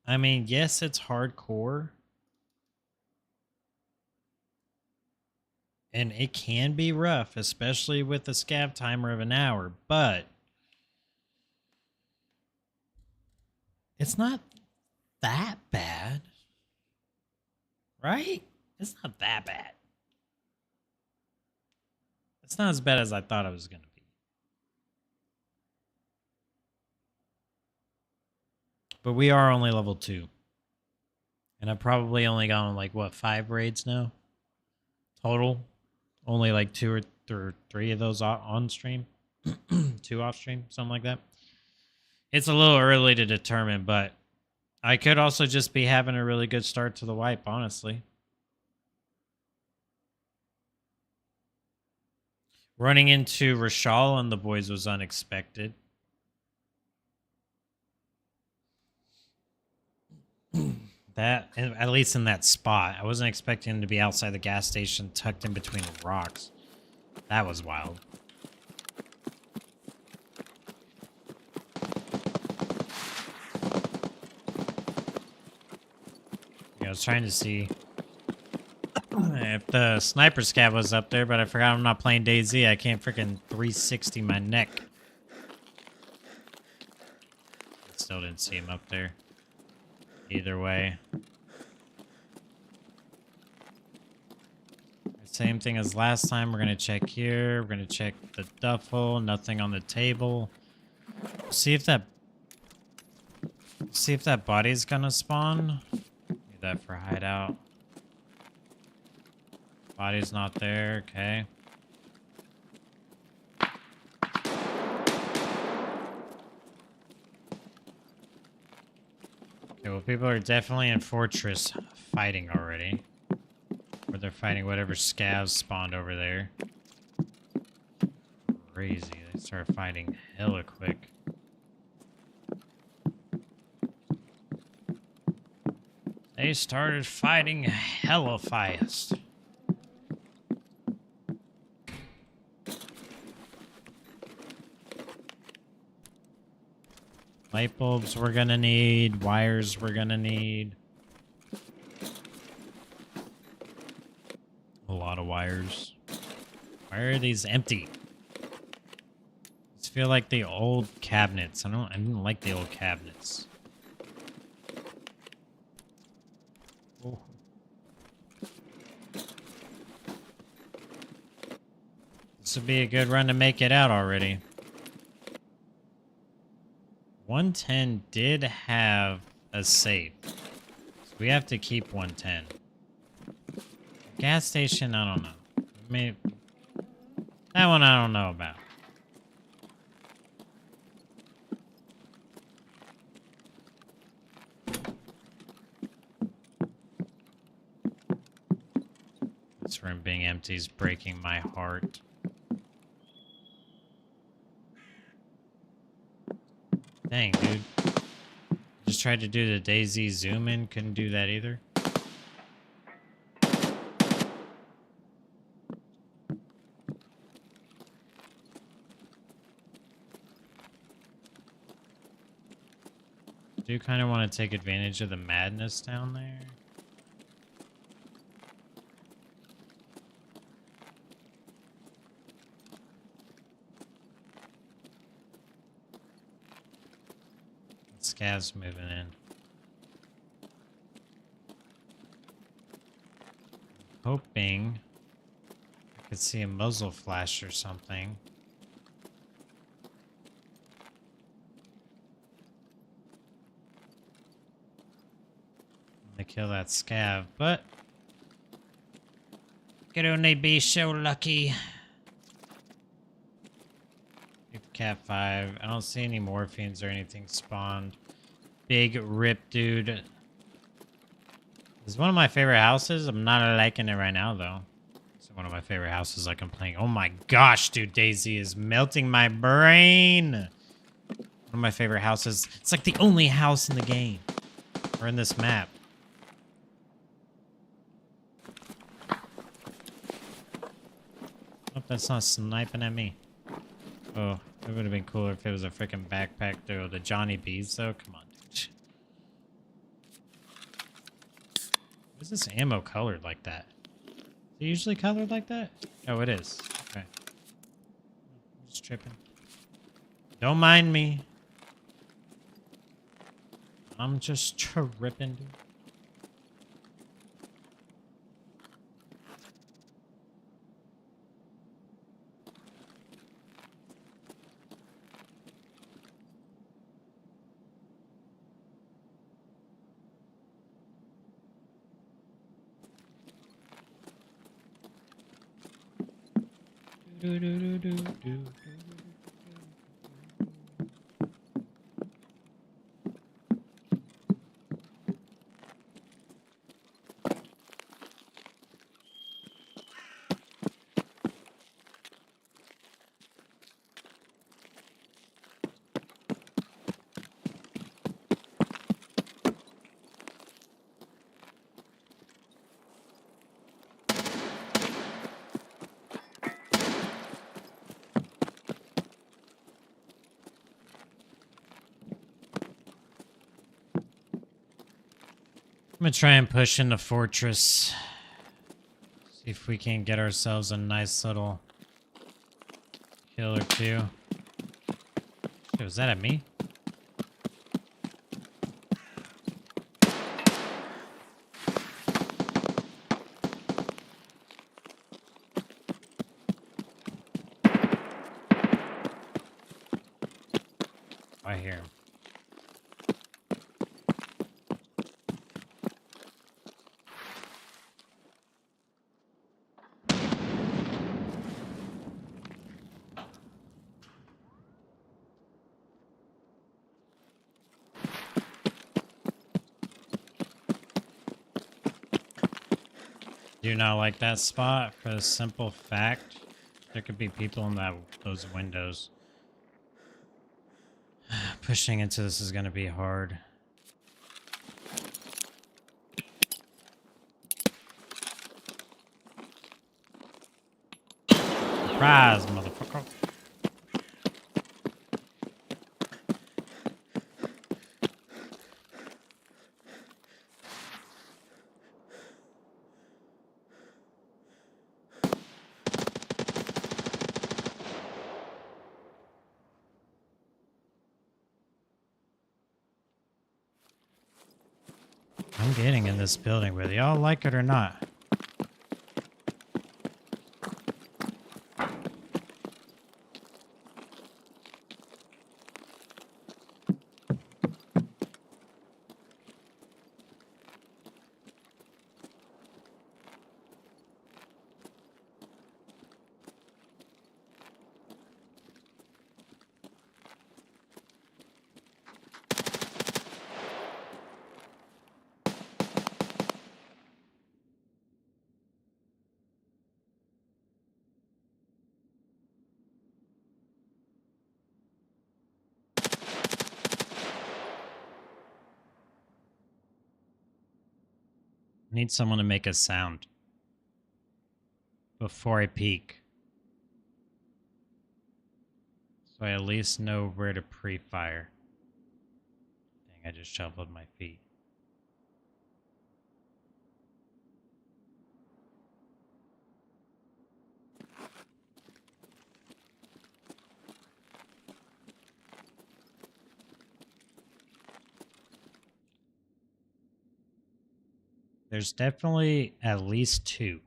I mean, yes, it's hardcore. And it can be rough, especially with a scav timer of an hour, but it's not that bad. Right? It's not that bad. It's not as bad as I thought it was going to be. But we are only level 2. And I've probably only gone like, what, 5 raids now? Total? only like two or three of those on stream, two off stream, something like that. It's a little early to determine, but I could also just be having a really good start to the wipe, honestly. Running into Rashal and the boys was unexpected. That, at least in that spot. I wasn't expecting him to be outside the gas station tucked in between the rocks. That was wild. Yeah, I was trying to see if the sniper scav was up there, but I forgot I'm not playing DayZ. I can't freaking 360 my neck. Still didn't see him up there. Either way. Same thing as last time. We're going to check here. We're going to check the duffel. Nothing on the table. See if that body's going to spawn. Need that for hideout. Body's not there. Okay. Okay, well, people are definitely in Fortress fighting already. Or they're fighting whatever scavs spawned over there. Crazy. They start fighting hella quick. They started fighting hella fast. Light bulbs we're gonna need. Wires we're gonna need. A lot of wires. Why are these empty? These feel like the old cabinets. I didn't like the old cabinets. Oh. This would be a good run to make it out already. 110 did have a safe. So we have to keep 110. Gas station, I don't know. Maybe that one I don't know about. This room being empty is breaking my heart. Dang, dude. Just tried to do the DayZ zoom in, couldn't do that either. Do kind of want to take advantage of the madness down there. Scavs moving in. Hoping I could see a muzzle flash or something. To kill that scav, but could only be so lucky. Cat 5. I don't see any morphines or anything spawned. Big rip, dude. This is one of my favorite houses. I'm not liking it right now, though. It's one of my favorite houses like I'm playing. Oh my gosh, dude. DayZ is melting my brain. One of my favorite houses. It's like the only house in the game. Or in this map. Oh, that's not sniping at me. Oh, it would have been cooler if it was a freaking backpack though. The Johnny B's though. Come on, dude. Why is this ammo colored like that? Is it usually colored like that? Oh, it is. Okay. I'm just tripping. Don't mind me. I'm just tripping, dude. Do, do, do, do, do, do. I'm gonna try and push into Fortress. See if we can get ourselves a nice little kill or two. Shit, was that at me? I hear him. Do not like that spot for the simple fact there could be people in those windows. Pushing into this is going to be hard. Surprise, motherfucker. I'm getting in this building, whether y'all like it or not. Need someone to make a sound before I peek, so I at least know where to pre-fire. Dang, I just shuffled my feet. There's definitely at least two.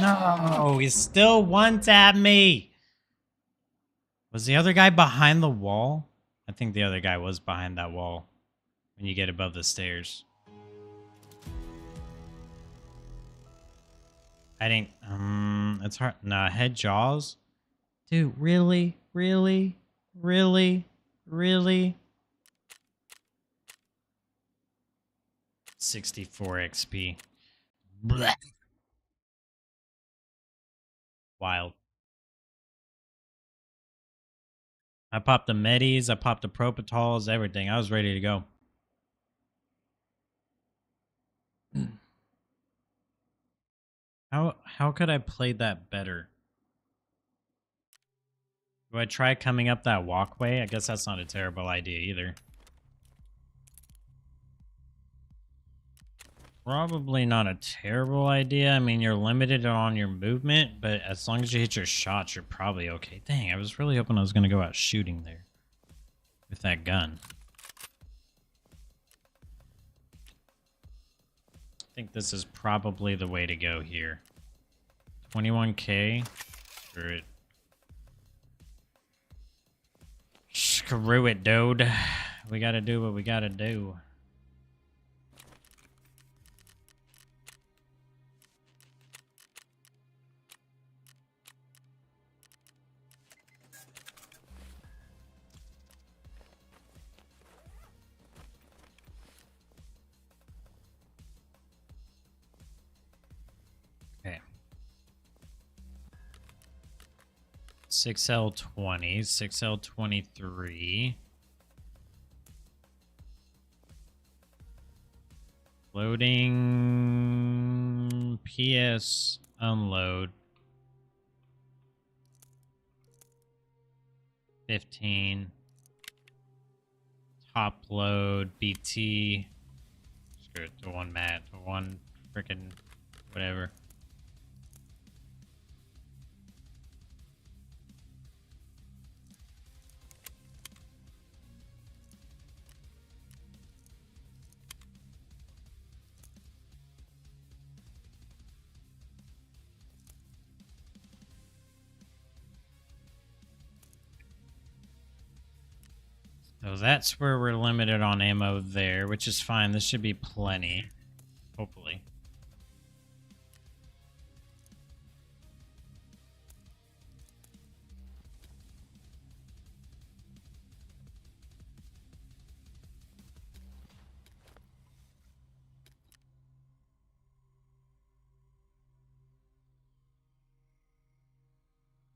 No, he still one-tapped me. Was the other guy behind the wall? I think the other guy was behind that wall when you get above the stairs. I think, it's hard. Nah, head jaws? Dude, really? Really? Really? Really? 64 XP. Blech. Wild. I popped the medis, I popped the propitols, everything. I was ready to go. How could I play that better? Do I try coming up that walkway? I guess that's not a terrible idea either. Probably not a terrible idea. I mean, you're limited on your movement, but as long as you hit your shots, you're probably okay. Dang, I was really hoping I was going to go out shooting there with that gun. I think this is probably the way to go here. 21K. Screw it. Screw it, dude. We gotta do what we gotta do. Okay. 6L20, 6L23. Loading PS unload. 15. Top load BT. Screw it, to one mat, to one freaking whatever. So that's where we're limited on ammo there, which is fine. This should be plenty, hopefully.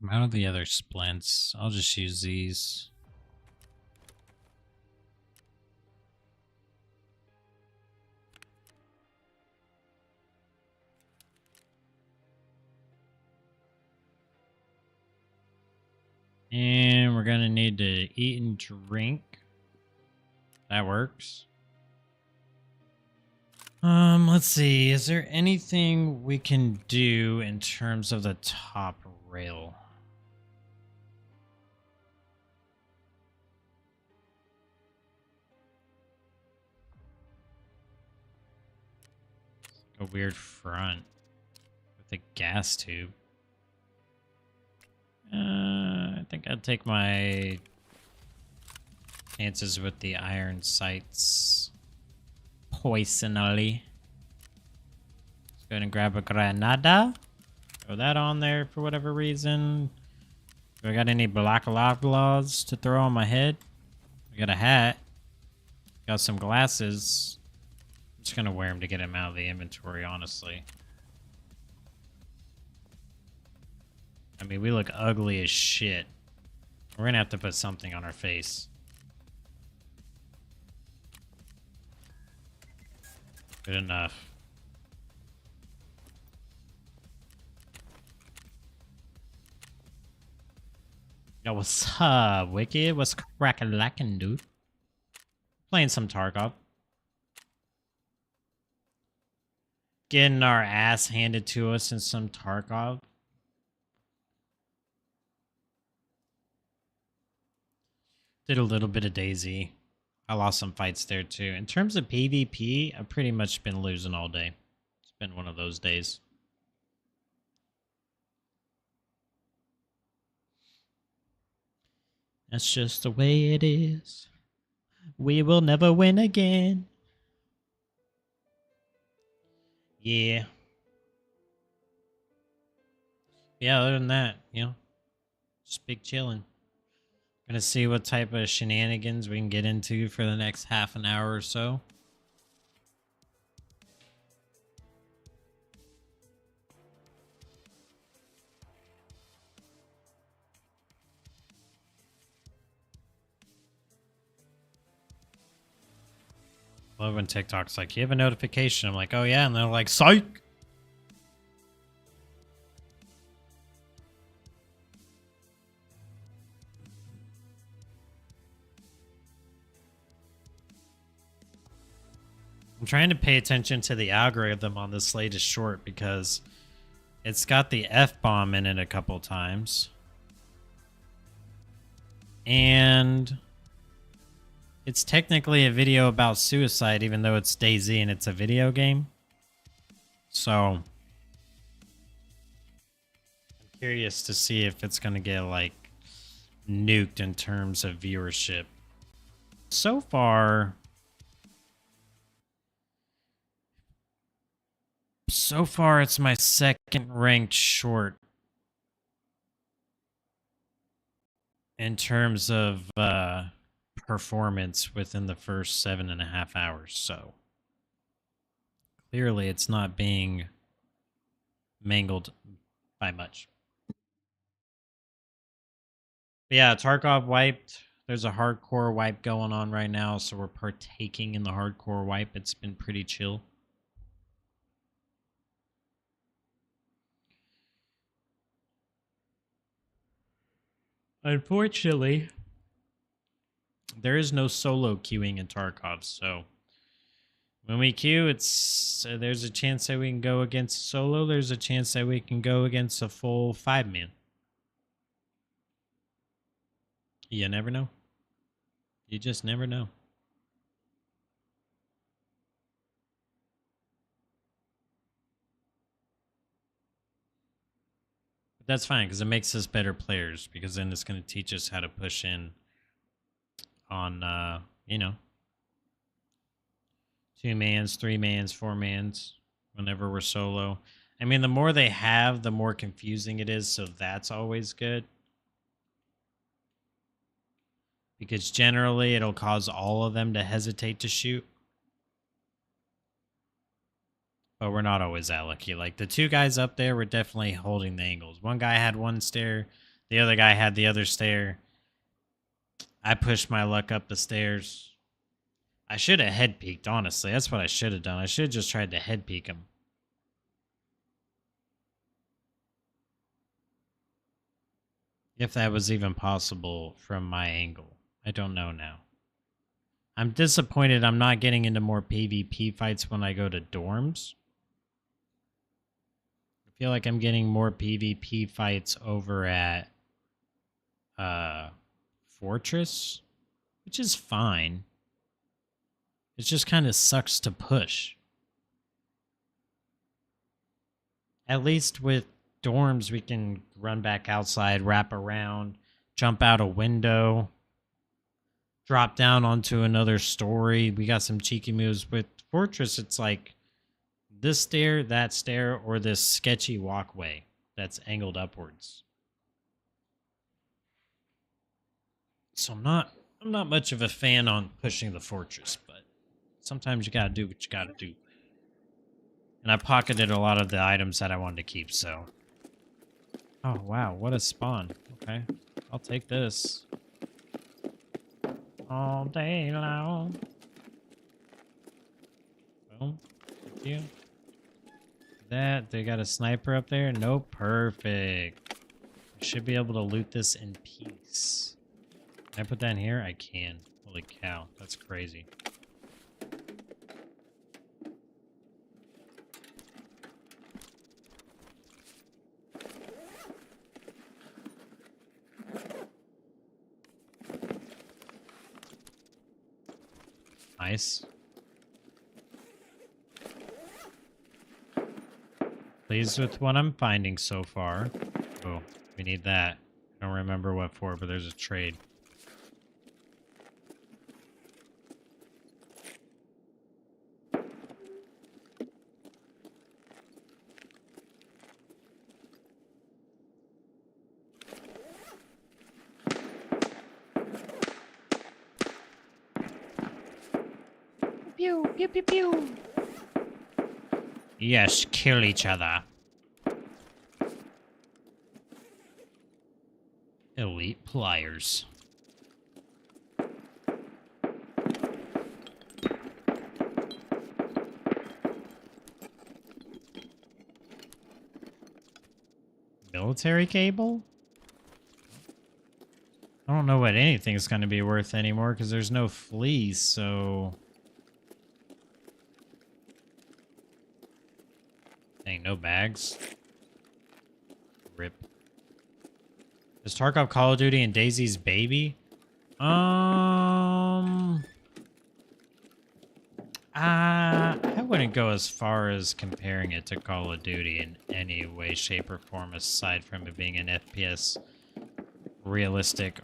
I'm out of the other splints. I'll just use these. And we're gonna need to eat and drink. That works. Let's see. Is there anything we can do in terms of the top rail? A weird front with a gas tube. I think I'd take my chances with the iron sights. Poisonally. Let's go ahead and grab a granada. Throw that on there for whatever reason. Do I got any black loblaws to throw on my head? I got a hat. Got some glasses. I'm just gonna wear them to get them out of the inventory, honestly. I mean, we look ugly as shit. We're gonna have to put something on our face. Good enough. Yo, what's up, Wicked? What's crackin' dude? Playing some Tarkov. Getting our ass handed to us in some Tarkov. Did a little bit of DayZ. I lost some fights there too. In terms of PvP, I've pretty much been losing all day. It's been one of those days. That's just the way it is. We will never win again. Yeah. Yeah, other than that, you know, just big chilling. Gonna see what type of shenanigans we can get into for the next half an hour or so. Love when TikTok's like, you have a notification. I'm like, oh yeah, and they're like, psych. I'm trying to pay attention to the algorithm on this latest short because it's got the F-bomb in it a couple times. And it's technically a video about suicide, even though it's DayZ and it's a video game. So I'm curious to see if it's going to get, like, nuked in terms of viewership. So far, it's my second ranked short in terms of performance within the first 7.5 hours. So clearly it's not being mangled by much. But yeah, Tarkov wiped. There's a hardcore wipe going on right now, so we're partaking in the hardcore wipe. It's been pretty chill. Unfortunately, there is no solo queuing in Tarkov, so when we queue, there's a chance that we can go against solo. There's a chance that we can go against a full 5-man. You never know. You just never know. But that's fine, because it makes us better players, because then it's going to teach us how to push in on, you know, 2-mans, 3-mans, 4-mans, whenever we're solo. I mean, the more they have, the more confusing it is, so that's always good. Because generally, it'll cause all of them to hesitate to shoot. But we're not always that lucky. Like, the 2 guys up there were definitely holding the angles. One guy had one stair. The other guy had the other stair. I pushed my luck up the stairs. I should have head peeked, honestly. That's what I should have done. I should have just tried to head peek him. If that was even possible from my angle. I don't know now. I'm disappointed I'm not getting into more PvP fights when I go to dorms. I feel like I'm getting more PvP fights over at Fortress, which is fine. It just kind of sucks to push. At least with dorms, we can run back outside, wrap around, jump out a window, drop down onto another story. We got some cheeky moves. With Fortress, it's like this stair, that stair, or this sketchy walkway that's angled upwards. So I'm not much of a fan on pushing the Fortress, but sometimes you gotta do what you gotta do. And I pocketed a lot of the items that I wanted to keep, so. Oh, wow, what a spawn. Okay, I'll take this. All day long. Boom. Thank you. That, they got a sniper up there? Nope, perfect. I should be able to loot this in peace. Can I put that in here? I can. Holy cow, that's crazy. Nice. Pleased with what I'm finding so far. Oh, we need that. I don't remember what for, but there's a trade. Pew, pew, pew, pew. Yes, kill each other. Elite pliers. Military cable? I don't know what anything's going to be worth anymore because there's no fleas, so... no bags. Rip. Is Tarkov Call of Duty and DayZ's baby? I wouldn't go as far as comparing it to Call of Duty in any way, shape, or form aside from it being an FPS realistic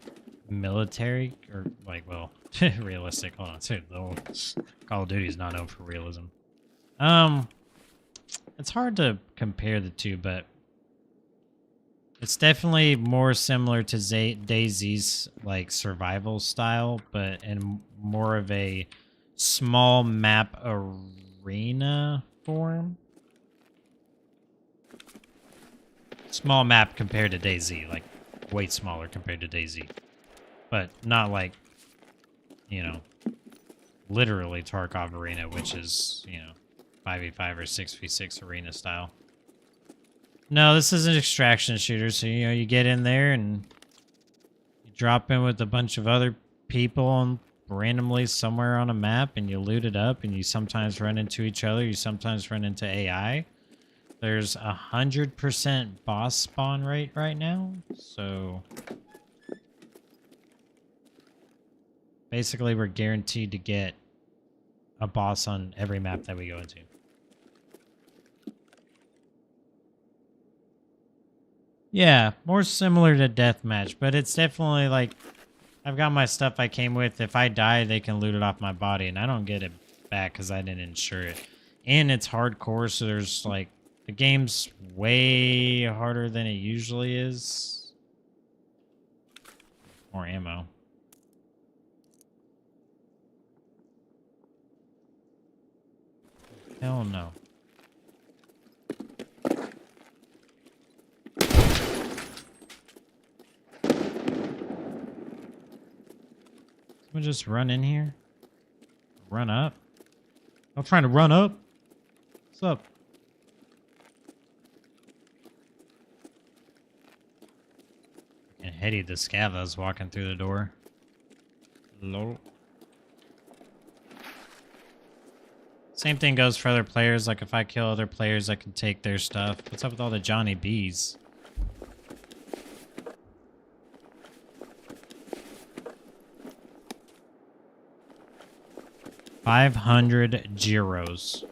military, or like, well, realistic. Hold on, dude, Call of Duty is not known for realism. It's hard to compare the two, but it's definitely more similar to DayZ's like survival style, but in more of a small map arena form. Small map compared to DayZ, like way smaller compared to DayZ, but not like, you know, literally Tarkov Arena, which is, you know, 5v5 or 6v6 arena style. No, this is an extraction shooter, so, you know, you get in there and you drop in with a bunch of other people on randomly somewhere on a map, and you loot it up, and you sometimes run into each other, you sometimes run into AI. There's 100% boss spawn rate right now, so basically we're guaranteed to get a boss on every map that we go into. Yeah, more similar to deathmatch, but it's definitely like, I've got my stuff I came with. If I die, they can loot it off my body, and I don't get it back because I didn't insure it. And it's hardcore, so there's like, the game's way harder than it usually is. More ammo. Hell no. Someone just run in here? Run up? I'm trying to run up? What's up? And Hetty the Scava's walking through the door. Lol. Same thing goes for other players. Like if I kill other players, I can take their stuff. What's up with all the Johnny B's? $500 gyros.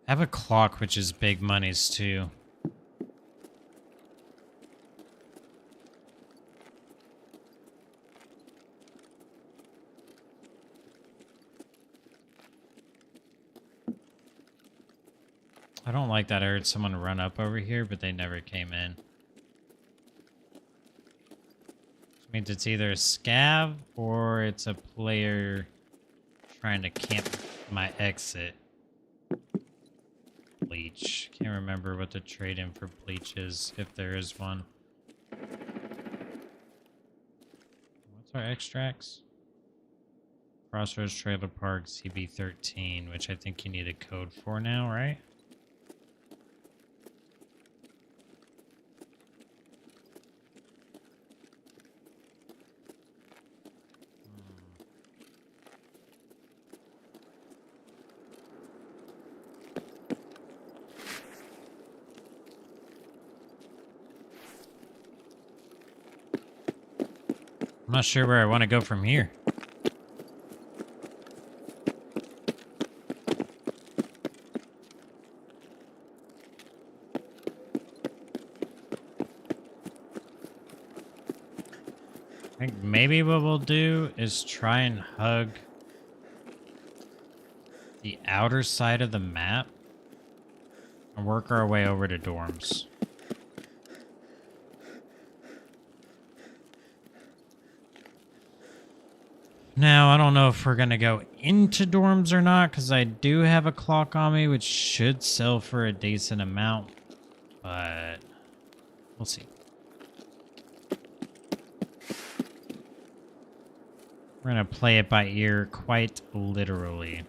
I have a clock, which is big monies too. I don't like that I heard someone run up over here, but they never came in. Which means it's either a scav or it's a player trying to camp my exit. Bleach. Can't remember what the trade-in for bleach is, if there is one. What's our extracts? Crossroads Trailer Park CB13, which I think you need a code for now, right? I'm not sure where I want to go from here. I think maybe what we'll do is try and hug the outer side of the map and work our way over to dorms. Now, I don't know if we're going to go into dorms or not, because I do have a clock on me, which should sell for a decent amount, but we'll see. We're going to play it by ear, quite literally.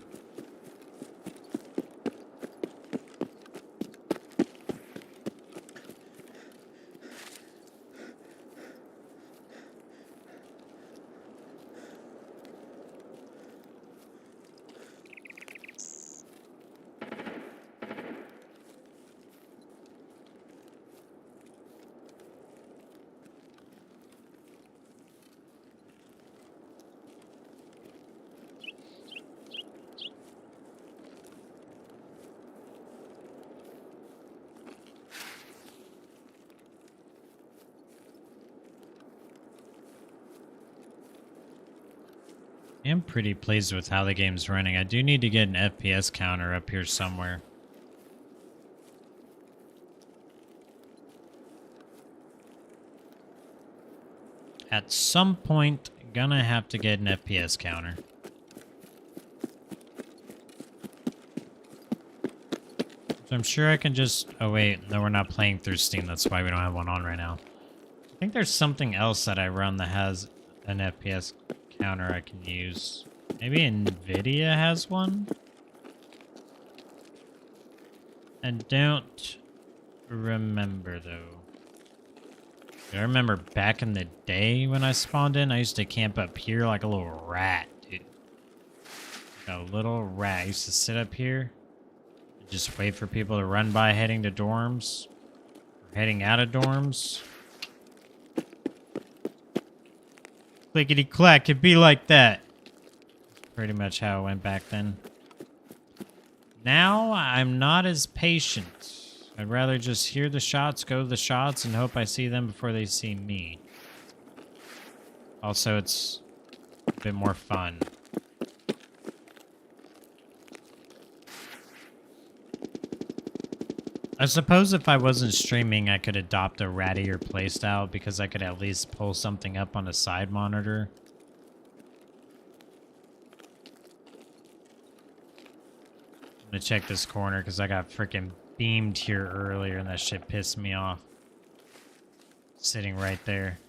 am pretty pleased with how the game's running. I do need to get an FPS counter up here somewhere. At some point, gonna have to get an FPS counter. So I'm sure I can just... Oh wait, no, we're not playing through Steam. That's why we don't have one on right now. I think there's something else that I run that has an FPS counter I can use. Maybe NVIDIA has one? I don't remember though. I remember back in the day when I spawned in, I used to camp up here like a little rat, dude. Like a little rat. I used to sit up here and just wait for people to run by heading to dorms. Or heading out of dorms. Clickety clack, it'd be like that. Pretty much how it went back then. Now, I'm not as patient. I'd rather just hear the shots, go to the shots, and hope I see them before they see me. Also, it's a bit more fun. I suppose if I wasn't streaming, I could adopt a rattier playstyle because I could at least pull something up on a side monitor. I'm gonna check this corner because I got freaking beamed here earlier and that shit pissed me off. Sitting right there.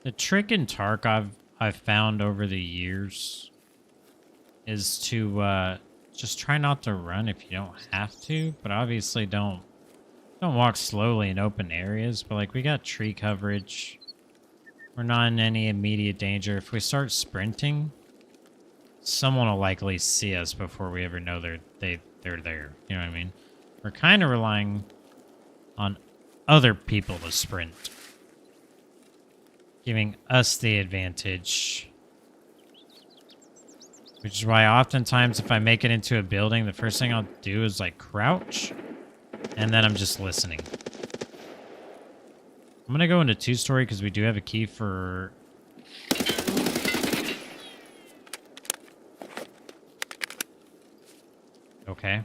The trick in Tarkov I've found over the years is to just try not to run if you don't have to, but obviously don't walk slowly in open areas. But like we got tree coverage, we're not in any immediate danger. If we start sprinting, someone will likely see us before we ever know they're there. You know what I mean? We're kind of relying on other people to sprint, giving us the advantage. Which is why oftentimes if I make it into a building, the first thing I'll do is like crouch. And then I'm just listening. I'm going to go into 2-story because we do have a key for... Okay.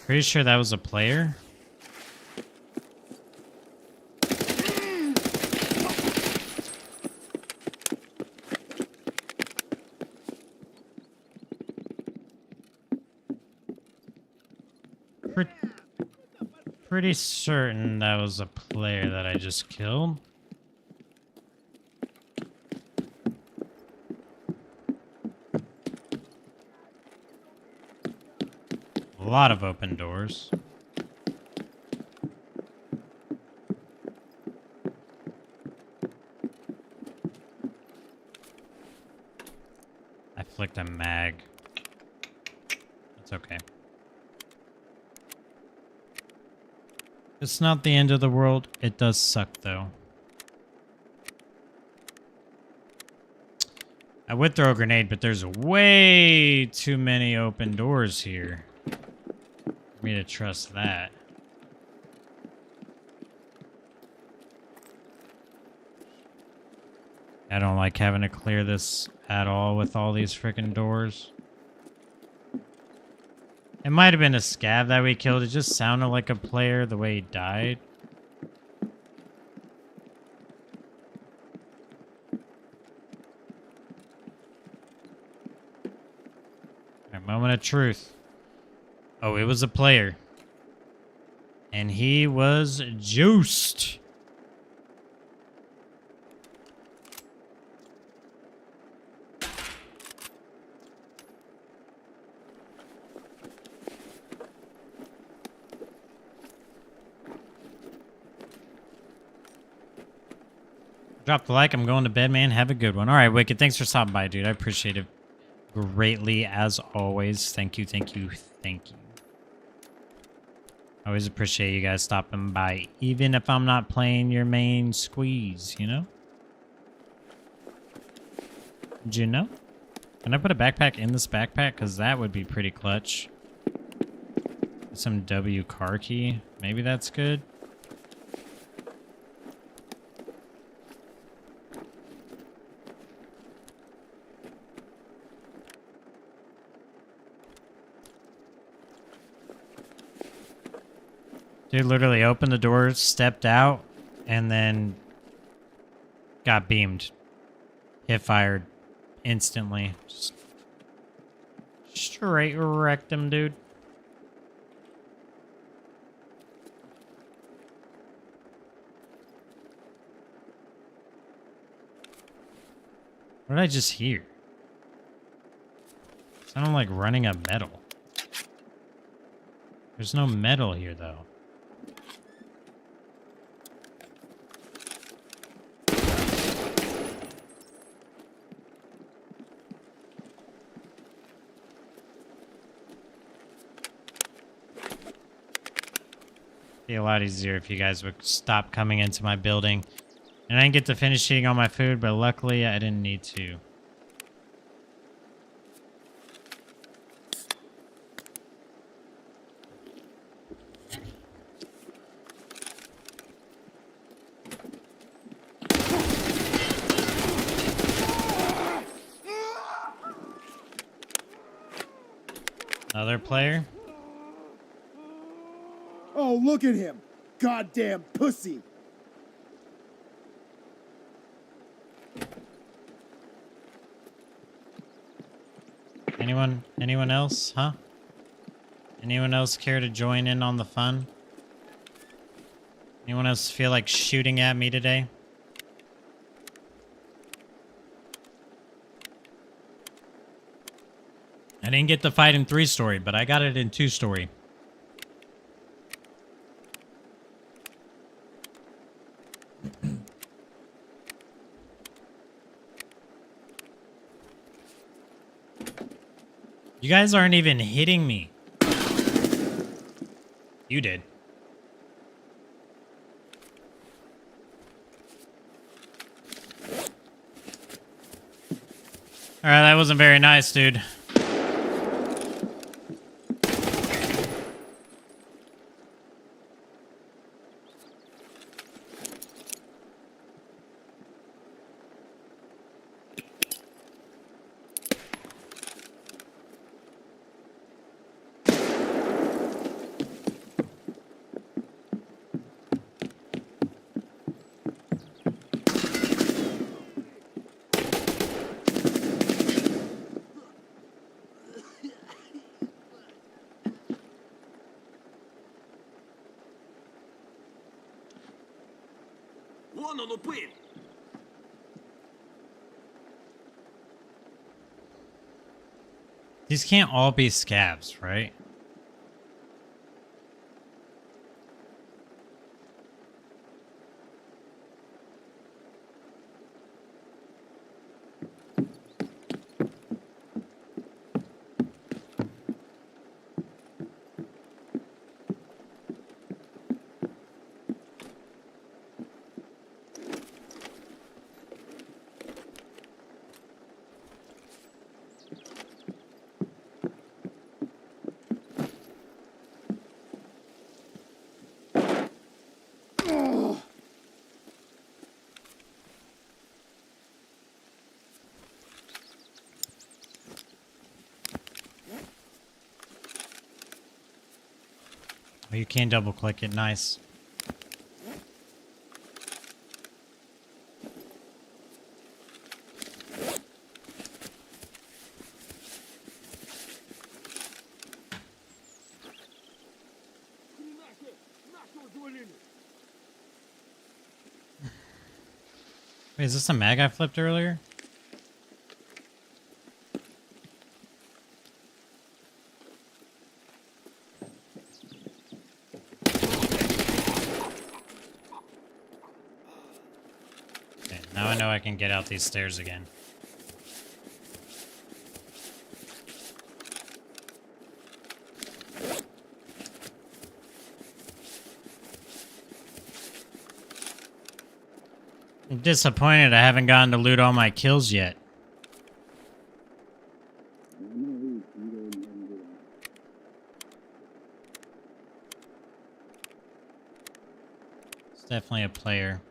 Pretty sure that was a player. Pretty certain that was a player that I just killed. A lot of open doors. I flicked a mag. That's okay. It's not the end of the world. It does suck, though. I would throw a grenade, but there's way too many open doors here for me to trust that. I don't like having to clear this at all with all these freaking doors. It might have been a scav that we killed. It just sounded like a player the way he died. A moment of truth. Oh, it was a player. And he was juiced. Drop the like. I'm going to bed, man. Have a good one. All right, Wicked. Thanks for stopping by, dude. I appreciate it greatly as always. Thank you, thank you, thank you. I always appreciate you guys stopping by, even if I'm not playing your main squeeze, you know? Did you know? Can I put a backpack in this backpack? Because that would be pretty clutch. Some W car key. Maybe that's good. Dude literally opened the door, stepped out, and then got beamed. Hit fired instantly. Just straight wrecked him, dude. What did I just hear? Sounded like running up metal. There's no metal here, though. Be a lot easier if you guys would stop coming into my building. And I didn't get to finish eating all my food, but luckily I didn't need to. Another player? Oh, look at him! Goddamn pussy! Anyone else, huh? Anyone else care to join in on the fun? Anyone else feel like shooting at me today? I didn't get the fight in 3-story, but I got it in 2-story. You guys aren't even hitting me. You did. Alright, that wasn't very nice, dude. Вон он упырь! These can't all be scabs, right? Oh, you can double click it. Nice. Wait, is this a mag I flipped earlier? Okay, now I know I can get out these stairs again. I'm disappointed I haven't gotten to loot all my kills yet. It's definitely a player.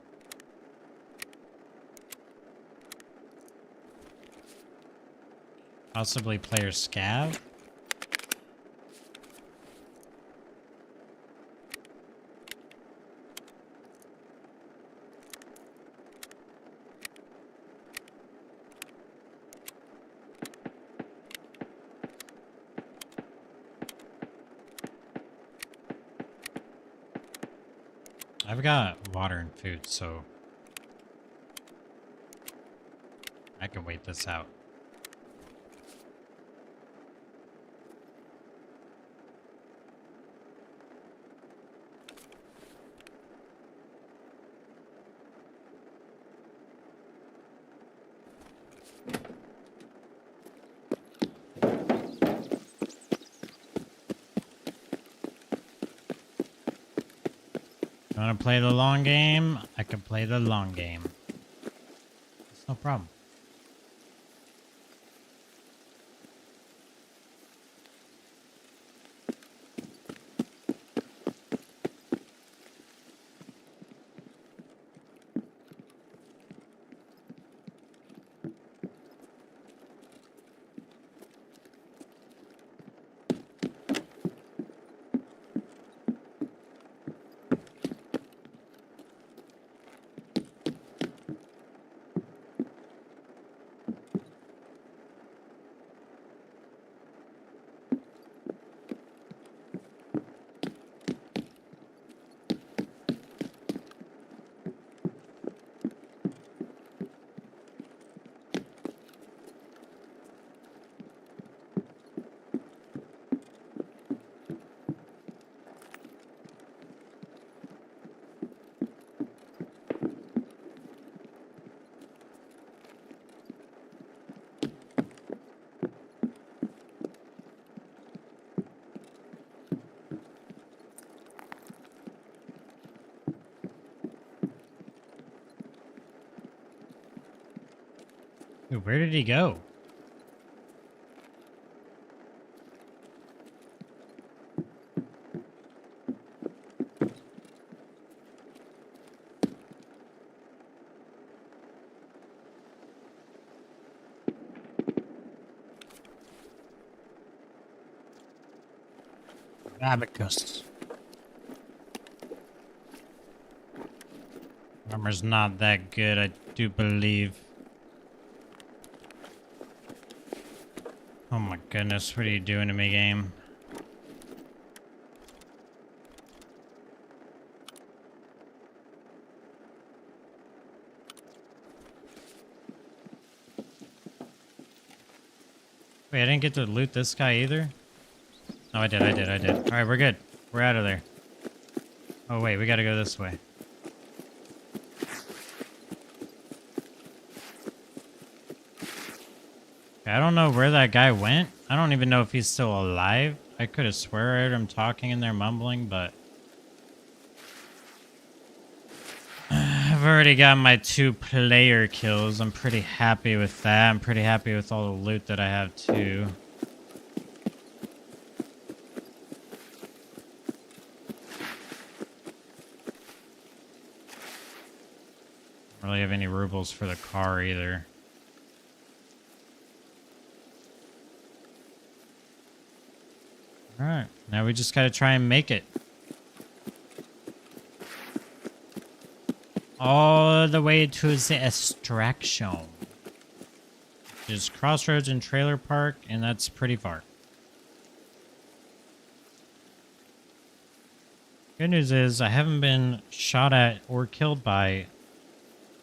Possibly player scav? I've got water and food, so I can wait this out. You want to play the long game? I can play the long game. It's no problem. Dude, where did he go? Abacus. Armor's not that good, I do believe. Oh my goodness, what are you doing to me, game? Wait, I didn't get to loot this guy either? No, I did. Alright, we're good. We're out of there. Oh wait, we gotta go this way. I don't know where that guy went. I don't even know if he's still alive. I could have swear I heard him talking in there mumbling, but I've already got my 2 player kills. I'm pretty happy with that. I'm pretty happy with all the loot that I have too. Don't really have any rubles for the car either. Alright, now we just gotta try and make it. All the way to the extraction. Which is Crossroads and Trailer Park, and that's pretty far. Good news is I haven't been shot at or killed by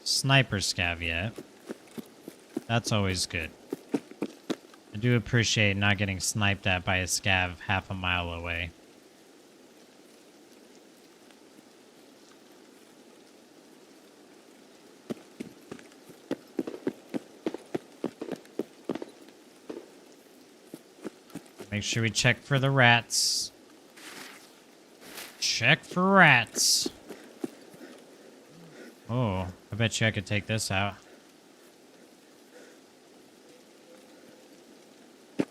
sniper scav yet. That's always good. I do appreciate not getting sniped at by a scav half a mile away. Make sure we check for the rats. Check for rats. Oh, I bet you I could take this out. I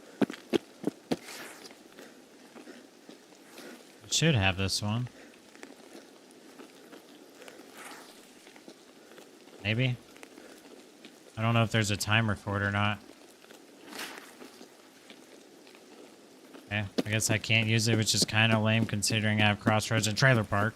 should have this one. Maybe. I don't know if there's a timer for it or not. Okay, I guess I can't use it, which is kind of lame considering I have Crossroads and Trailer Park.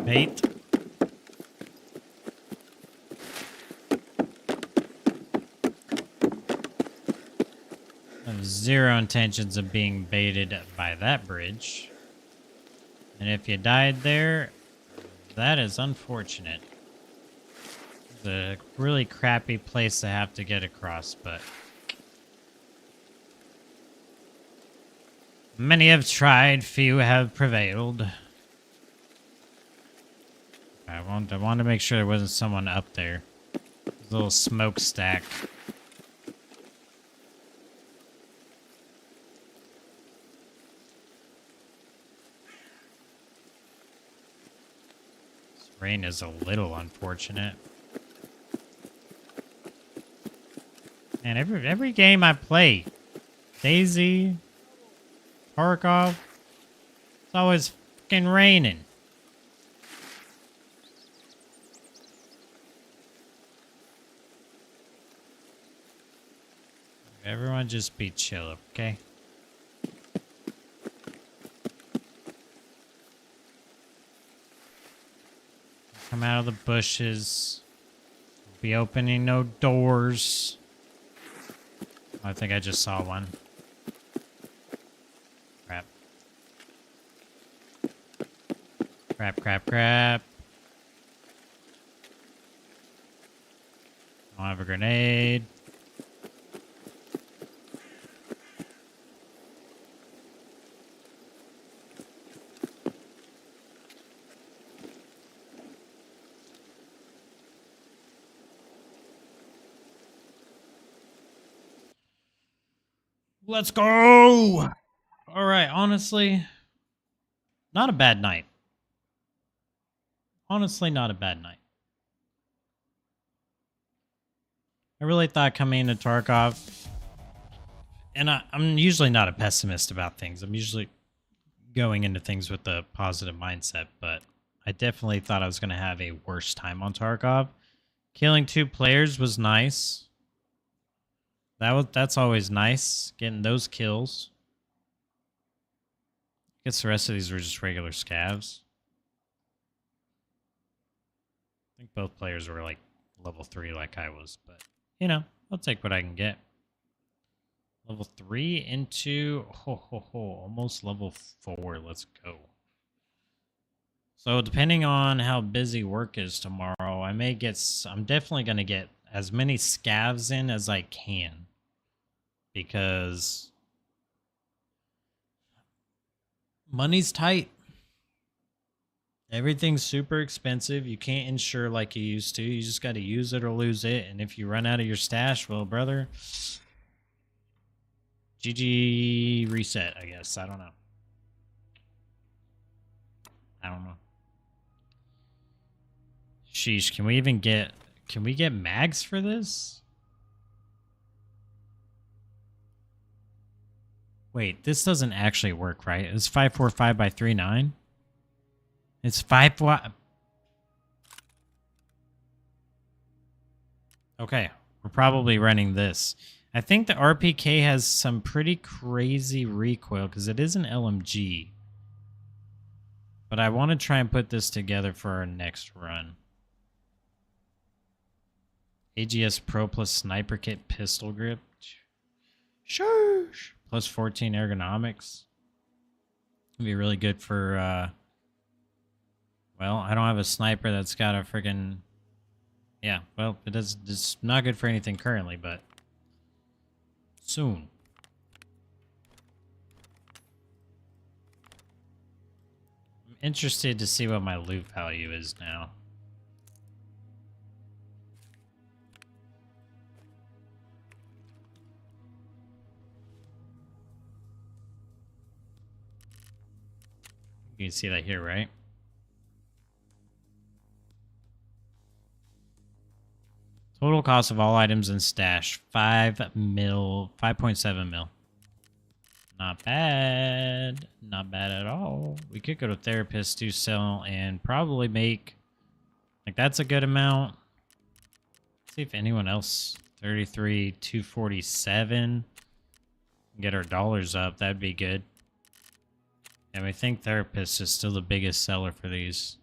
Bait. I have zero intentions of being baited by that bridge. And if you died there, that is unfortunate. It's a really crappy place to have to get across, but many have tried, few have prevailed. I wanted to make sure there wasn't someone up there. There's a little smokestack. This rain is a little unfortunate. And every game I play, DayZ, Tarkov, it's always fucking raining. Everyone just be chill, okay? Come out of the bushes. Be opening no doors. I think I just saw one. Crap. Crap, crap, crap. I don't have a grenade. Let's go! Alright, honestly, not a bad night. Honestly, not a bad night. I really thought coming into Tarkov, and I'm usually not a pessimist about things. I'm usually going into things with a positive mindset, but I definitely thought I was going to have a worse time on Tarkov. Killing 2 players was nice. That's always nice, getting those kills. I guess the rest of these were just regular scavs. I think both players were like level 3 like I was, but you know, I'll take what I can get. Level 3 into almost level 4. Let's go. So depending on how busy work is tomorrow, I'm definitely going to get as many scavs in as I can, because money's tight. Everything's super expensive. You can't insure like you used to. You just got to use it or lose it. And if you run out of your stash, well, brother, GG reset, I guess. I don't know. Sheesh, can we get mags for this? Wait, this doesn't actually work, right? It's 545 by 39. It's 5. Okay, we're probably running this. I think the RPK has some pretty crazy recoil because it is an LMG. But I want to try and put this together for our next run. AGS Pro plus Sniper Kit Pistol Grip. Shush! Plus 14 ergonomics. It'd be really good for, well, I don't have a sniper that's got a friggin'... Yeah, well, it's not good for anything currently, but soon. I'm interested to see what my loot value is now. You can see that here, right? Total cost of all items in stash, 5 mil, 5.7 mil. Not bad. Not bad at all. We could go to therapist, do sell, and probably make, like, that's a good amount. Let's see if anyone else, 33, 247. Get our dollars up, that'd be good. And we think therapist is still the biggest seller for these.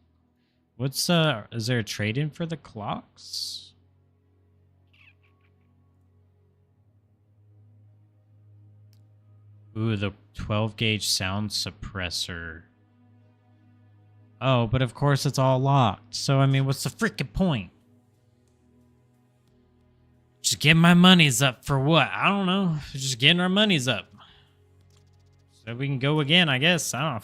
What's, is there a trade-in for the clocks? Ooh, the 12 gauge sound suppressor. Oh, but of course it's all locked. So, I mean, what's the freaking point? Just get my monies up for what? I don't know. Just getting our monies up. So we can go again, I guess. I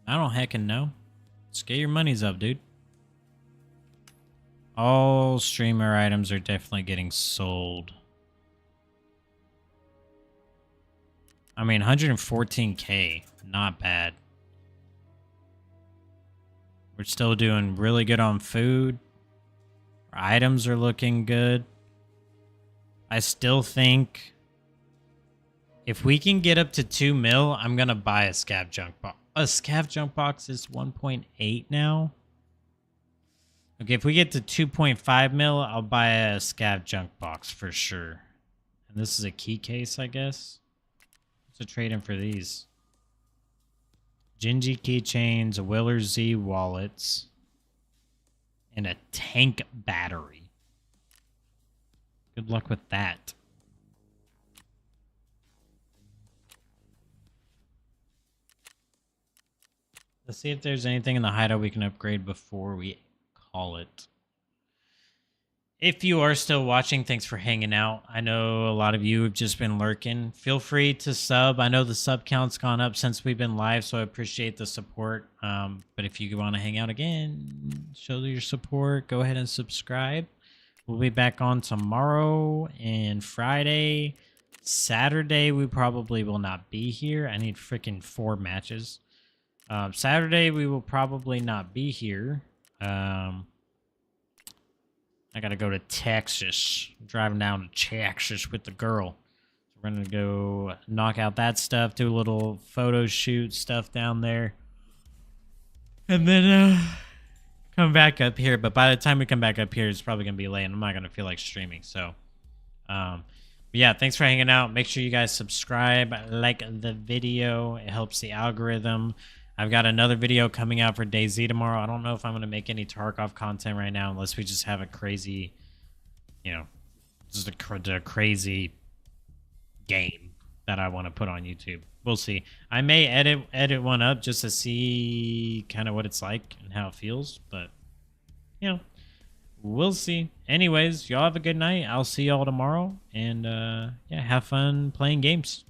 don't heckin' know. Just get your monies up, dude. All streamer items are definitely getting sold. I mean, 114K. Not bad. We're still doing really good on food. Our items are looking good. I still think if we can get up to 2 mil, I'm going to buy a scav junk box. A scav junk box is 1.8 now. Okay, if we get to 2.5 mil, I'll buy a scav junk box for sure. And this is a key case, I guess. What's a trade-in for these? Gingy keychains, Willer Z wallets, and a tank battery. Good luck with that. Let's see if there's anything in the hideout we can upgrade before we call it. If you are still watching, thanks for hanging out. I know a lot of you have just been lurking. Feel free to sub. I know the sub count's gone up since we've been live, so I appreciate the support. But if you want to hang out again, show your support, go ahead and subscribe. We'll be back on tomorrow and Friday. Saturday, we probably will not be here. I need freaking 4 matches. Saturday, we will probably not be here. I got to go to Texas. I'm driving down to Texas with the girl. So we're going to go knock out that stuff, do a little photo shoot stuff down there. And then come back up here. But by the time we come back up here, it's probably going to be late, and I'm not going to feel like streaming. So, but yeah, thanks for hanging out. Make sure you guys subscribe, like the video. It helps the algorithm. I've got another video coming out for DayZ tomorrow. I don't know if I'm going to make any Tarkov content right now unless we just have a crazy, you know, just a crazy game that I want to put on YouTube. We'll see. I may edit one up just to see kind of what it's like and how it feels, but, you know, we'll see. Anyways, y'all have a good night. I'll see y'all tomorrow, and, yeah, have fun playing games.